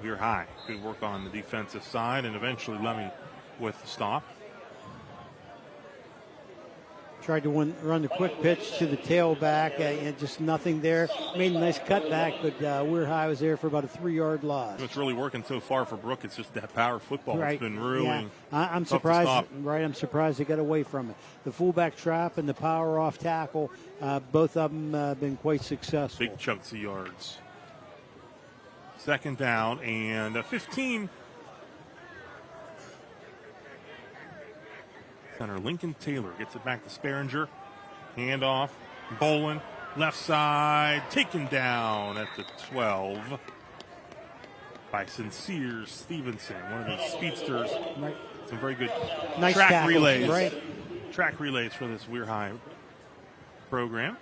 Weir High. Good work on the defensive side, and eventually Lemmy with the stop. Tried to run the quick pitch to the tailback, and just nothing there. Made a nice cutback, but Weir High was there for about a 3-yard loss. What's really working so far for Brooke, it's just that power football. Right. It's been really I'm surprised. Right, I'm surprised they got away from it. The fullback trap and the power off tackle, both of them been quite successful. Big chunks of yards. Second down and a 15. Center Lincoln Taylor gets it back to Sperringer. Handoff. Bolin. Left side. Taken down at the 12 by Sincere Stevenson. One of those speedsters. Right. Some very good nice track tackle, relays. right. Track relays for this Weir High program.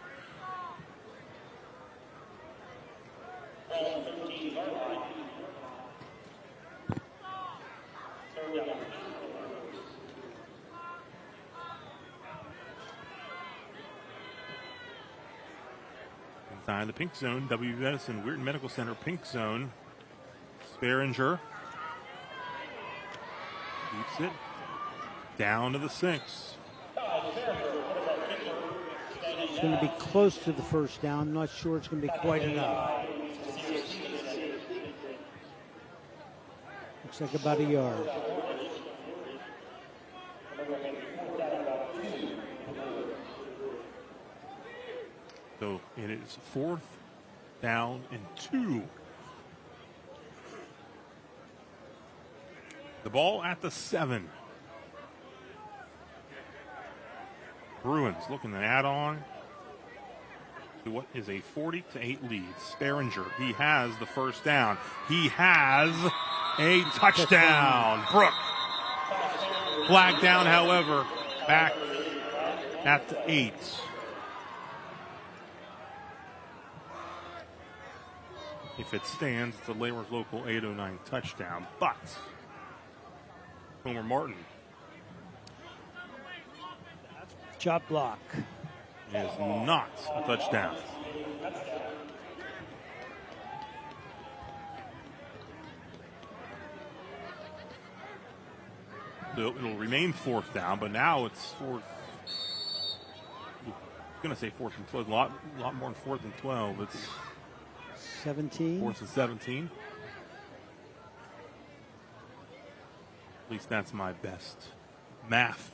Inside the pink zone, W Medicine Weirton Medical Center pink zone. Sperringer takes it down to the 6. It's going to be close to the first down. I'm not sure it's going to be quite enough. Looks like about a yard. So it is 4th down and 2. The ball at the 7. Bruins looking to add on to what is a 40-8 lead. Sperringer, he has the first down. He has a touchdown. Brooke. Flag down, however, back at the 8. If it stands, it's a Laborers Local 809 touchdown. But Homer Martin chop block is not a touchdown. So it'll remain 4th down, but now it's 4th. I'm going to say 4th and 12. A lot more than 4th and 12. It's 17. 4th and 17. At least that's my best math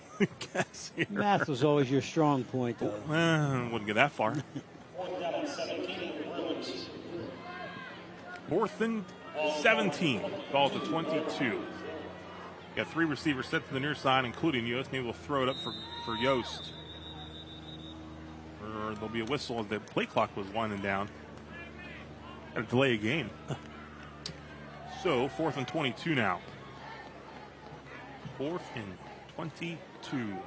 guess here. Math was always your strong point, though. Wouldn't get that far. 4th and 17. Ball to 22. Got 3 receivers set to the near side, including Yost. Maybe we'll throw it up for Yost. Or there'll be a whistle as the play clock was winding down. Got to delay a game. So 4th and 22 now. 4th and 22.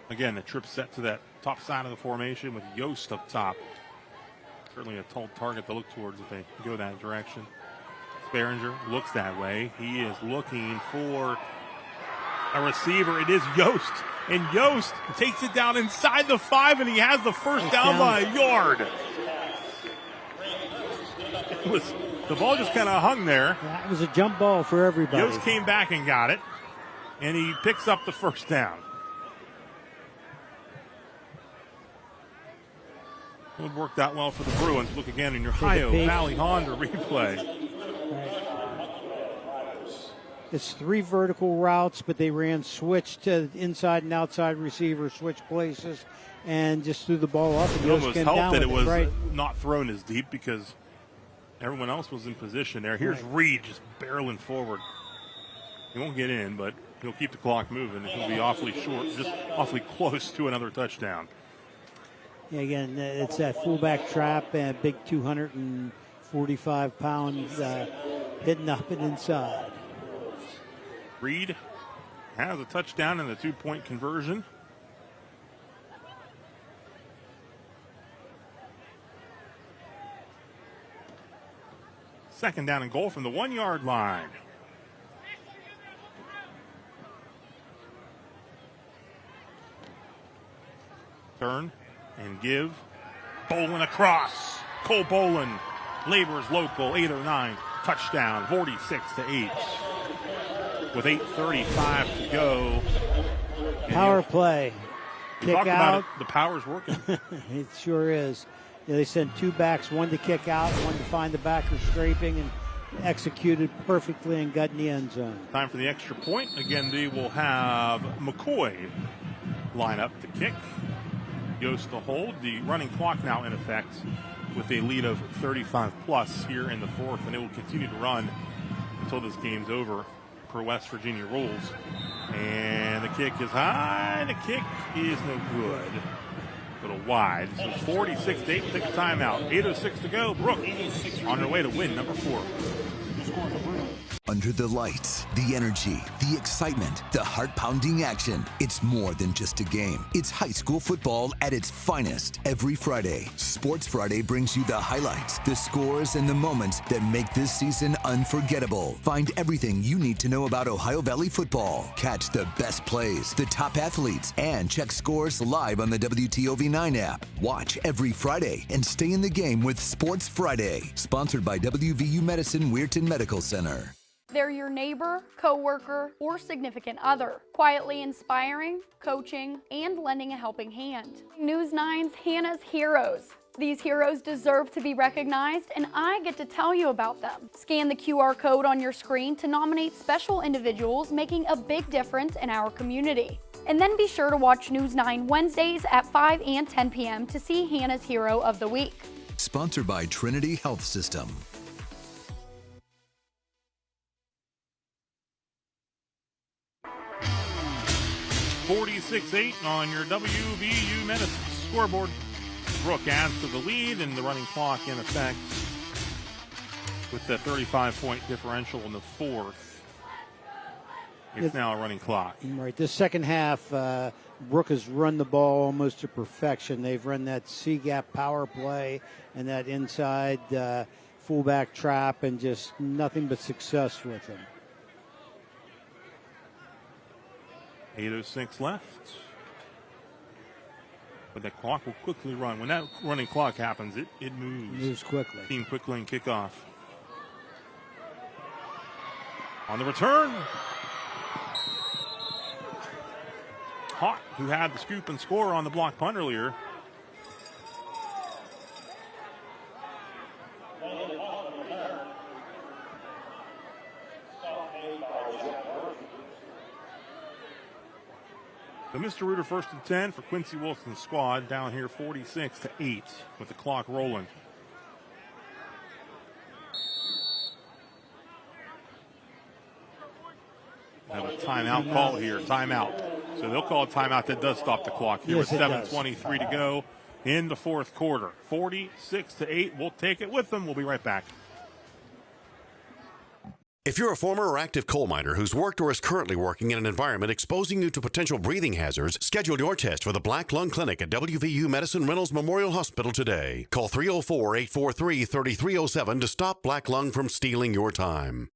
Again, the trip set to that top side of the formation with Yost up top. Certainly a tall target to look towards if they go that direction. Sperringer looks that way. He is looking for a receiver. It is Yost. And Yost takes it down inside the 5, and he has the first down by a yard. The ball just kind of hung there. That was a jump ball for everybody. Yost came back and got it, and he picks up the first down. It worked out well for the Bruins. Look again in your Ohio Valley Honda replay. It's 3 vertical routes, but they ran switch to inside and outside receiver, switch places, and just threw the ball up. And It almost helped that it was right. not thrown as deep because everyone else was in position there. Here's Reed just barreling forward. He won't get in, but he'll keep the clock moving. He'll be awfully short, just awfully close to another touchdown. Yeah, again, it's that fullback trap, big 245 pounds hitting up and inside. Reed has a touchdown and the 2-point conversion. Second down and goal from the 1-yard line. Turn and give. Bolin across. Cole Bolin, Laborers Local 809 touchdown, 46-8. With 8:35 to go. Power play. Kick Talk out. about it. The power's working. It sure is. Yeah, they sent 2 backs, one to kick out, one to find the backer scraping, and executed perfectly and got in the end zone. Time for the extra point. Again, they will have McCoy line up to kick. Yost to hold. The running clock now in effect with a lead of 35 plus here in the 4th, and it will continue to run until this game's over per West Virginia rules. And the kick is high. The kick is no good. A little wide. So 46-8. Take a timeout. 8:06 to go. Brooke on her way to win number 4. Under the lights, the energy, the excitement, the heart-pounding action. It's more than just a game. It's high school football at its finest. Every Friday, Sports Friday brings you the highlights, the scores, and the moments that make this season unforgettable. Find everything you need to know about Ohio Valley football. Catch the best plays, the top athletes, and check scores live on the WTOV 9 app. Watch every Friday and stay in the game with Sports Friday. Sponsored by WVU Medicine Weirton Medical Center. They're your neighbor, coworker, or significant other, quietly inspiring, coaching, and lending a helping hand. News 9's Hannah's Heroes. These heroes deserve to be recognized, and I get to tell you about them. Scan the QR code on your screen to nominate special individuals making a big difference in our community. And then be sure to watch News 9 Wednesdays at 5 and 10 p.m. to see Hannah's Hero of the Week. Sponsored by Trinity Health System. 46-8 on your WVU Medicine scoreboard. Brooke adds to the lead and the running clock in effect with the 35-point differential in the fourth. It's now a running clock. Right. This second half, Brooke has run the ball almost to perfection. They've run that C-gap power play and that inside fullback trap and just nothing but success with them. 8:06 left. But that clock will quickly run. When that running clock happens, it moves. Moves quickly. Team quickly and kickoff. On the return. Hawk, who had the scoop and score on the block punt earlier. So Mr. Reuter first and 10 for Quincy Wilson's squad down here 46-8 with the clock rolling. Have a timeout call here, timeout. So they'll call a timeout that does stop the clock here with 7:23 to go in the fourth quarter. 46-8, we'll take it with them. We'll be right back. If you're a former or active coal miner who's worked or is currently working in an environment exposing you to potential breathing hazards, schedule your test for the Black Lung Clinic at WVU Medicine Reynolds Memorial Hospital today. Call 304-843-3307 to stop black lung from stealing your time.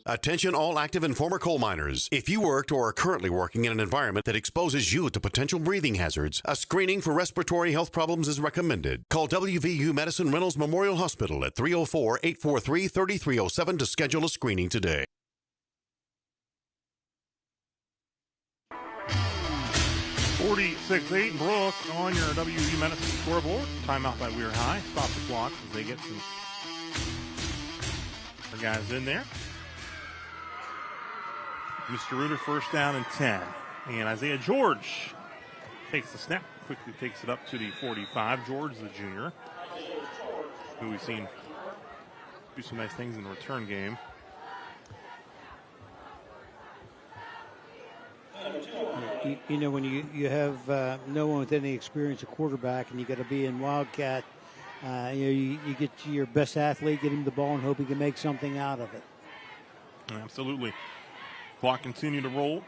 Attention all active and former coal miners. If you worked or are currently working in an environment that exposes you to potential breathing hazards, a screening for respiratory health problems is recommended. Call WVU Medicine Reynolds Memorial Hospital at 304-843-3307 to schedule a screening today. (46-8) Brooke on your WVU Medicine scoreboard. Timeout by Weir High. Stop the clock as they get some guys in there. Mr. Reuter first down and 10. And Isaiah George takes the snap, quickly takes it up to the 45. George, the junior, who we've seen do some nice things in the return game. You know, when you have no one with any experience at quarterback and you got to be in Wildcat, you get your best athlete, get him the ball and hope he can make something out of it. Absolutely. Clock continue to roll.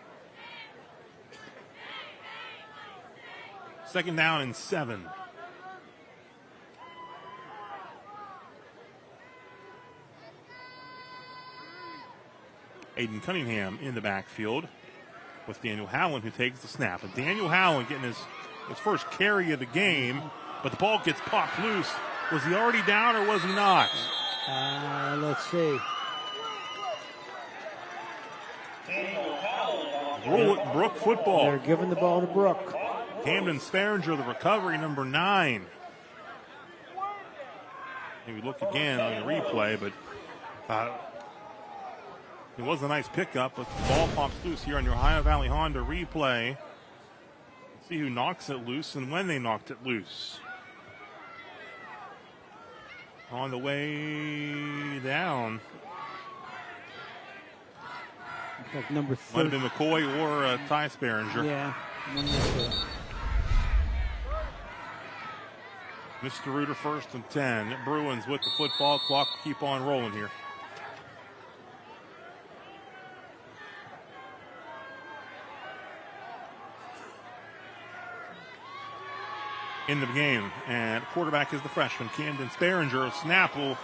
Second down and 7. Aiden Cunningham in the backfield with Daniel Howland, who takes the snap. And Daniel Howland getting his first carry of the game, but the ball gets popped loose. Was he already down or was he not? Let's see. Brooke football. They're giving the ball to Brooke. Camden Sperringer, the recovery, number 9. Maybe look again on the replay, but It was a nice pickup, but the ball pops loose here on your Ohio Valley Honda replay. Let's see who knocks it loose and when they knocked it loose. On on the way down. Like number 30. Might have been McCoy or Ty Sperringer. Yeah. Mr. Reuter first and 10. Bruins with the football. Clock will keep on rolling here. In the game, and quarterback is the freshman, Camden Sperringer. A snap will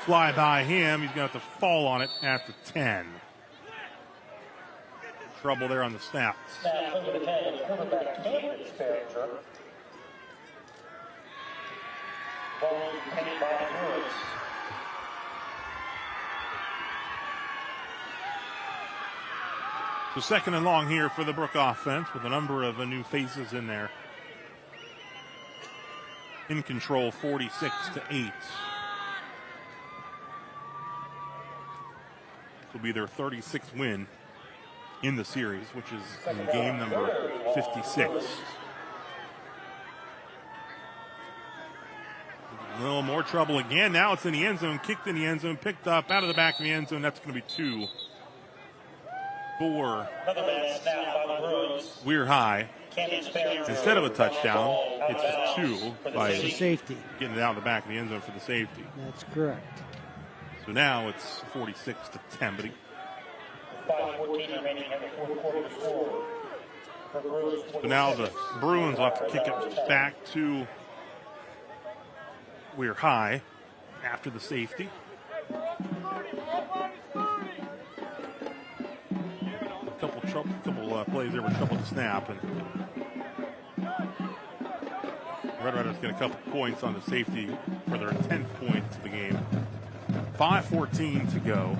fly by him. He's going to have to fall on it at the 10. Trouble there on the snap. Snap over the 10, quarterback Camden Sperringer. Ball picked by Bruins. So second and long here for the Brooke offense with a number of new faces in there. In control, 46-8. This will be their 36th win in the series, which is in game number 56. A little more trouble again. Now it's in the end zone, kicked in the end zone, picked up out of the back of the end zone. That's going to be 2 for Weir High. Instead of a touchdown, it's just 2 by safety. Getting it out of the back of the end zone for the safety. That's correct. So now it's 46-10, but 5:14 remaining in the fourth quarter to score. so now the Bruins will have to kick it back to Weir High after the safety. A couple plays there were trouble to snap, and Red Riders get a couple points on the safety for their 10th points of the game. 5:14 to go.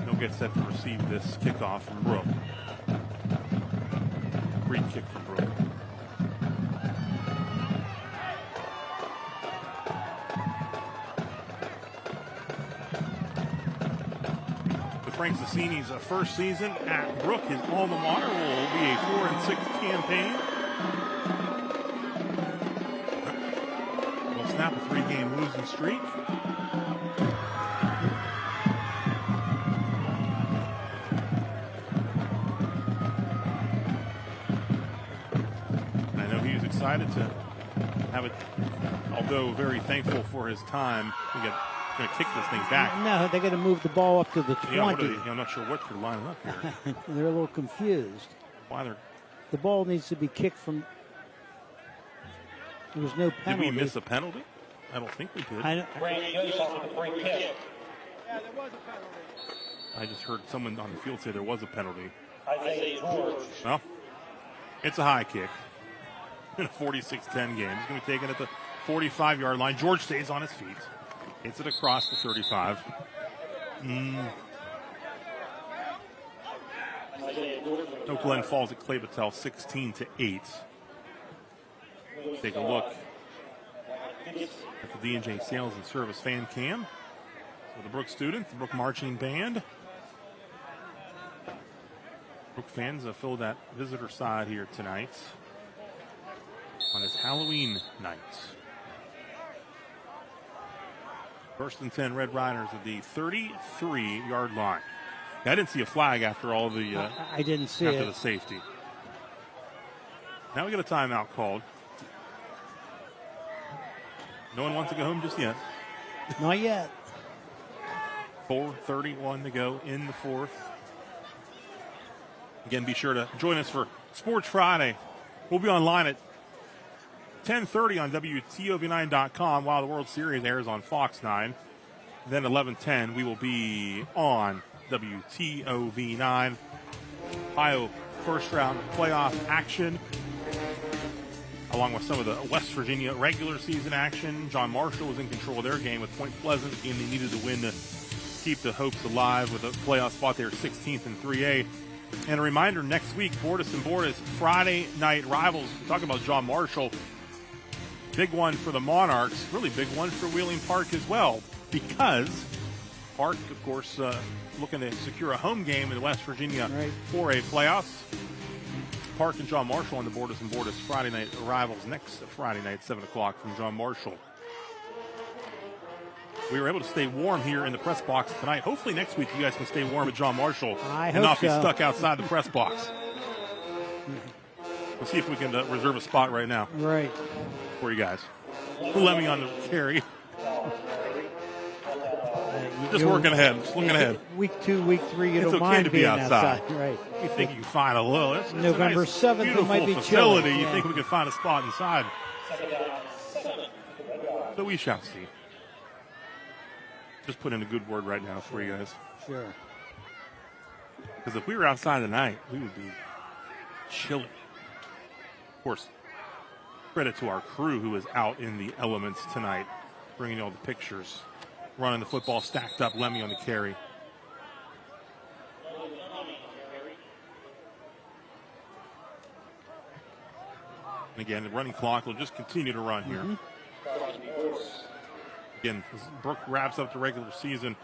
They'll get set to receive this kickoff from Brooke. Free kick from Brooke. Frank Sassini's first season at Brooke, his alma mater, will be a 4-6 campaign. We'll snap a 3-game losing streak. And I know he was excited to have it, although very thankful for his time. We get going to kick this thing back. No, they're going to move the ball up to the 20. Yeah, I'm not sure what they're lining up here. They're a little confused. Why they're... The ball needs to be kicked from... There was no penalty. Did we miss a penalty? I don't think we did. Randy Joseph with a free kick. Yeah, there was a penalty. I just heard someone on the field say there was a penalty. Isaiah George. Well, it's a high kick in a 46-10 game. He's going to be taken at the 45-yard line. George stays on his feet. Hits it across the 35. Oak Glen falls at Clay Battelle 16-8. Take a look at the D&J Sales and Service fan cam. So the Brooke students, the Brooke Marching Band. Brooke fans have filled that visitor side here tonight on this Halloween night. First and 10, Red Riders at the 33-yard line. I didn't see a flag after all the. I didn't see after it. the safety. Now we get a timeout called. No one wants to go home just yet. Not yet. 4:31 to go in the fourth. Again, be sure to join us for Sports Friday. We'll be online at 10:30 on WTOV9.com while the World Series airs on Fox 9. Then 11:10, we will be on WTOV9. Ohio first round playoff action, along with some of the West Virginia regular season action. John Marshall was in control of their game with Point Pleasant, the game they needed to win to keep the hopes alive with a playoff spot there, 16th in 3A. And a reminder, next week, Bordas Bordas, Friday night rivals. We're talking about John Marshall. Big one for the Monarchs, really big one for Wheeling Park as well, because Park, of course, looking to secure a home game in the West Virginia 4A playoffs. Park and John Marshall on the Bordas and Bordas Friday night arrivals next Friday night, 7 o'clock from John Marshall. We were able to stay warm here in the press box tonight. Hopefully next week you guys can stay warm at John Marshall and not be stuck outside the press box. We'll see if we can reserve a spot right now. Right. For you guys. Lemmy on the carry. Just working ahead, just looking ahead. Week 2, week 3, you it's don't okay mind to be being outside. Right. You think you can find a little. It's November a nice, 7th, beautiful it might be facility. chilly. You think we could find a spot inside. So we shall see. Just put in a good word right now for you guys. Sure. Because if we were outside tonight, we would be chilly. Of course, credit to our crew who is out in the elements tonight, bringing you all the pictures. Running the football stacked up, Lemmy on the carry. And again, the running clock will just continue to run here. Again, as Brooke wraps up the regular season,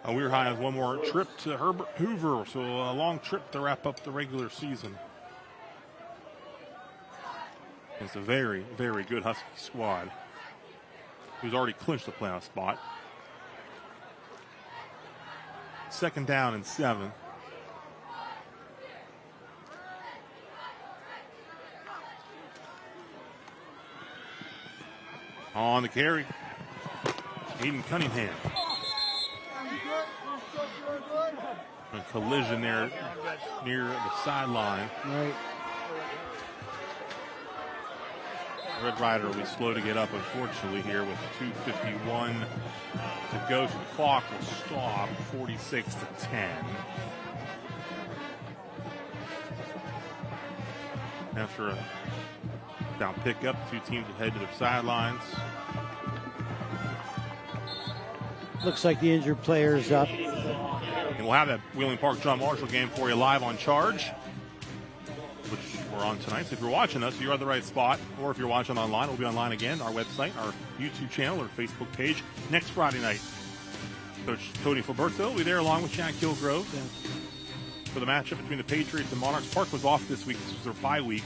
Weir High has one more trip to Herbert Hoover, so a long trip to wrap up the regular season. It's a very, very good Husky squad who's already clinched the playoff spot. 2nd down and 7. On the carry, Aiden Cunningham. A collision there near the sideline. Right. Red Rider will be slow to get up, unfortunately, here with 2:51 to go. So the clock will stop 46-10. After a down pickup, two teams will head to their sidelines. Looks like the injured player is up. And we'll have that Wheeling Park John Marshall game for you live on Charge, which we're on tonight. So if you're watching us, you're at the right spot. Or if you're watching online, we'll be online again. Our website, our YouTube channel, or Facebook page next Friday night. Coach Tony Filiberto will be there along with Jack Hillgrove for the matchup between the Patriots and Monarchs. Park was off this week. This was their bye week.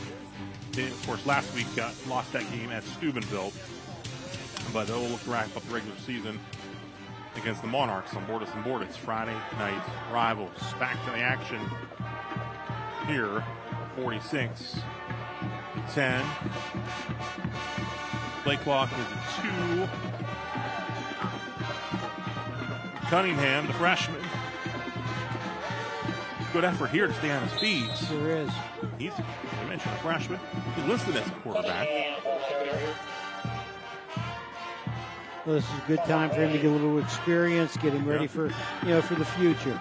They, of course, last week lost that game at Steubenville. But they'll look to wrap up the regular season against the Monarchs on Bordas and Bordas. Friday night rivals. Back to the action here. 46-10. Play clock is at 2. Cunningham, the freshman. Good effort here to stay on his feet. Sure is. He's, I mentioned, a freshman. He's listed as a quarterback. Well, this is a good time for him to get a little experience, get him ready for, for the future.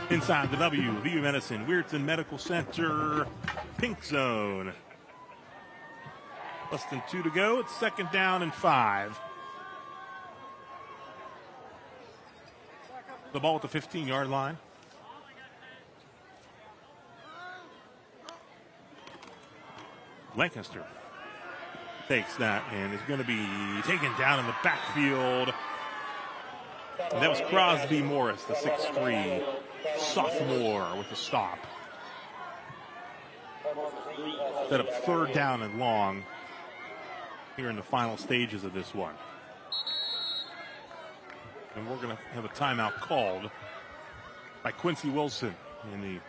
Inside the WVU Medicine Weirton Medical Center pink zone. Less than 2 to go. It's 2nd down and 5. The ball at the 15-yard line. Lancaster takes that and is going to be taken down in the backfield. And that was Crosby Morris, the 6'3" sophomore, with a stop. Set up 3rd down and long here in the final stages of this one. And we're going to have a timeout called by Quincy Wilson in the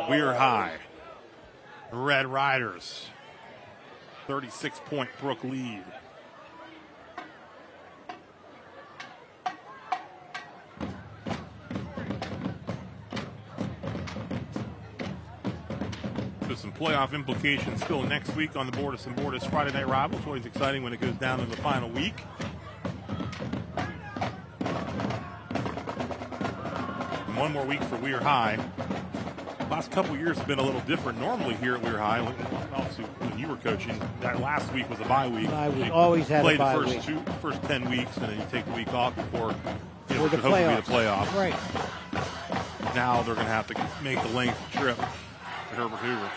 Weir High Red Riders. 36-point Brooke lead. There's some playoff implications still next week on the Bordas and Bordas Friday Night Rivals. Always exciting when it goes down to the final week. And one more week for Weir High. Last couple years have been a little different. Normally here at Weir High, obviously when you were coaching, that last week was a bye week. We always had a bye week. Played the first 10 weeks, and then you take the week off before the hopefully the playoffs. Right. Now they're going to have to make the length trip to Herbert Hoover.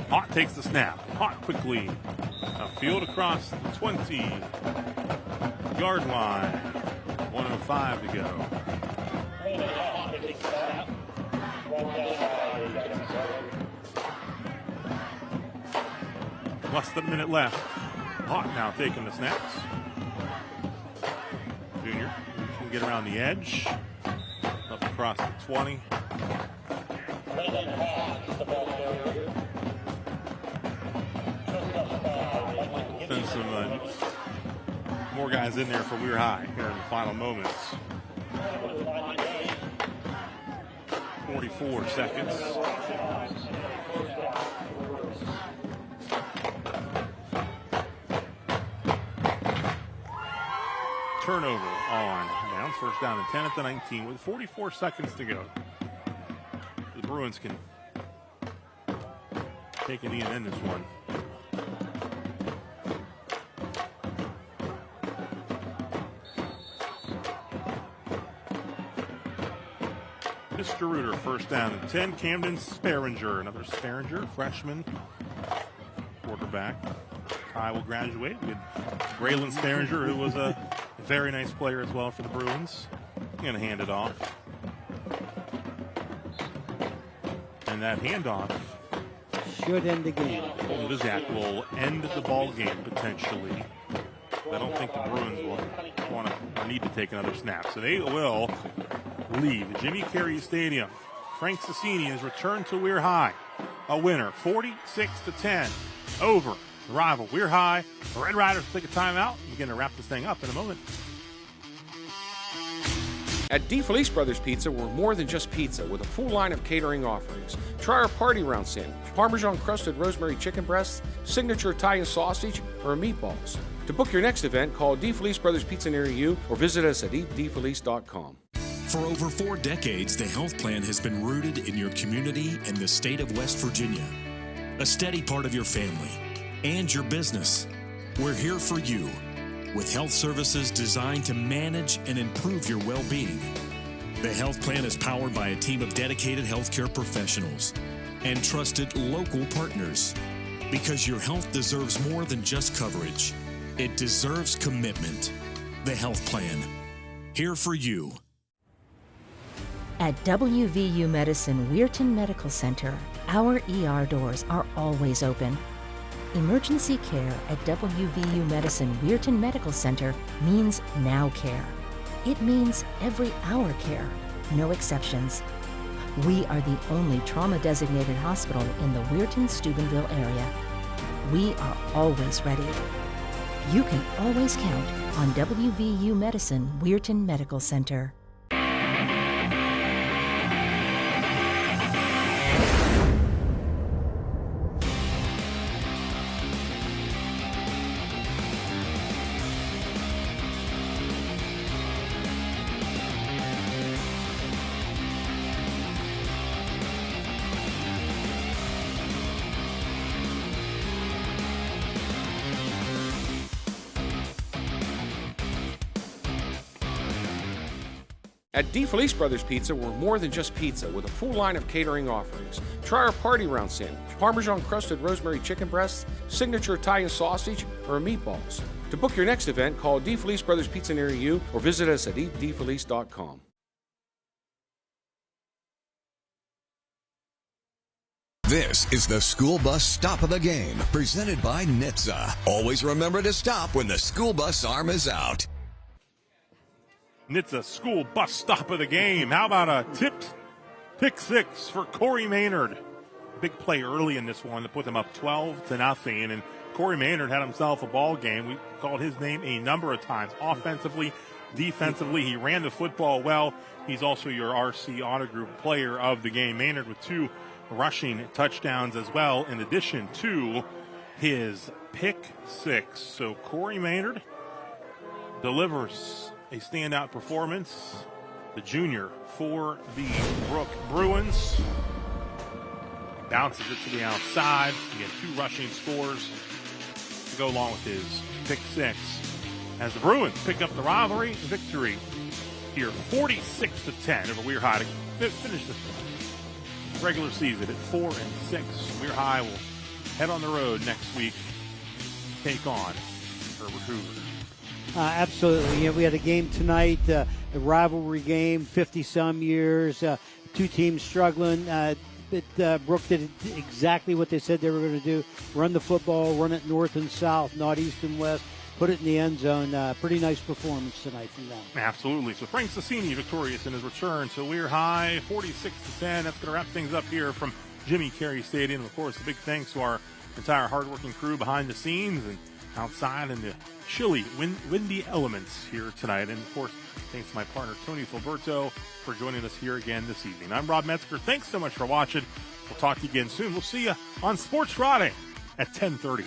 Haught takes the snap. Haught quickly. Field across the 20-yard line. 1:05 to go. Less than a minute left. Haught now taking the snaps. Junior can get around the edge. Up across the 20. Send some more guys in there for Weir High here in the final moments. 44 seconds. Turnover on downs. First down and 10 at the 19 with 44 seconds to go. The Bruins can take it in and end this one. Mr. Reuter, first down and 10. Camden Sparringer, another Sparringer, freshman quarterback. Ty will graduate. We had Braylon Sparringer, who was a very nice player as well for the Bruins. Going to hand it off. And that handoff should end the game. Zach will end the ball game potentially. I don't think the Bruins will want to or need to take another snap. So they will leave Jimmy Carey Stadium. Frank Sassini has returned to Weir High. A winner, 46-10 over the rival Weir High. The Red Riders take a timeout. We're going to wrap this thing up in a moment. At DeFelice Brothers Pizza, we're more than just pizza with a full line of catering offerings. Try our party round sandwich, Parmesan crusted rosemary chicken breasts, signature Italian sausage, or meatballs. To book your next event, call DeFelice Brothers Pizza near you or visit us at eatdefelice.com. For over 4 decades, the health plan has been rooted in your community and the state of West Virginia. A steady part of your family and your business. We're here for you with health services designed to manage and improve your well-being. The health plan is powered by a team of dedicated healthcare professionals and trusted local partners. Because your health deserves more than just coverage. It deserves commitment. The health plan. Here for you. At WVU Medicine Weirton Medical Center, our ER doors are always open. Emergency care at WVU Medicine Weirton Medical Center means now care. It means every hour care, no exceptions. We are the only trauma-designated hospital in the Weirton-Steubenville area. We are always ready. You can always count on WVU Medicine Weirton Medical Center. At DeFelice Brothers Pizza, we're more than just pizza with a full line of catering offerings. Try our party round sandwich, Parmesan crusted rosemary chicken breasts, signature Italian sausage, or meatballs. To book your next event, call DeFelice Brothers Pizza near you or visit us at eatdefelice.com. This is the school bus stop of the game, presented by NHTSA. Always remember to stop when the school bus arm is out. NHTSA school bus stop of the game. How about a tipped pick six for Corey Maynard? Big play early in this one to put them up 12-0. And Corey Maynard had himself a ball game. We called his name a number of times. Offensively, defensively, he ran the football well. He's also your RC Auto Group player of the game. Maynard with 2 rushing touchdowns as well, in addition to his pick six. So Corey Maynard delivers a standout performance, the junior for the Brooke Bruins. Bounces it to the outside. He had 2 rushing scores to go along with his pick six, as the Bruins pick up the rivalry victory here, 46-10 over Weir High to finish the regular season at 4-6. Weir High will head on the road next week, take on Herbert Hoover. Absolutely. Yeah, we had a game tonight, a rivalry game, 50-some years, two teams struggling. But Brooke did exactly what they said they were going to do, run the football, run it north and south, not east and west, put it in the end zone. Pretty nice performance tonight from them. Absolutely. So Frank Sassini victorious in his return to Weir High, 46-10. That's going to wrap things up here from Jimmy Carey Stadium. Of course, a big thanks to our entire hardworking crew behind the scenes and outside in the chilly, windy elements here tonight. And, of course, thanks to my partner, Tony Filberto, for joining us here again this evening. I'm Rob Metzger. Thanks so much for watching. We'll talk to you again soon. We'll see you on Sports Friday at 10:30.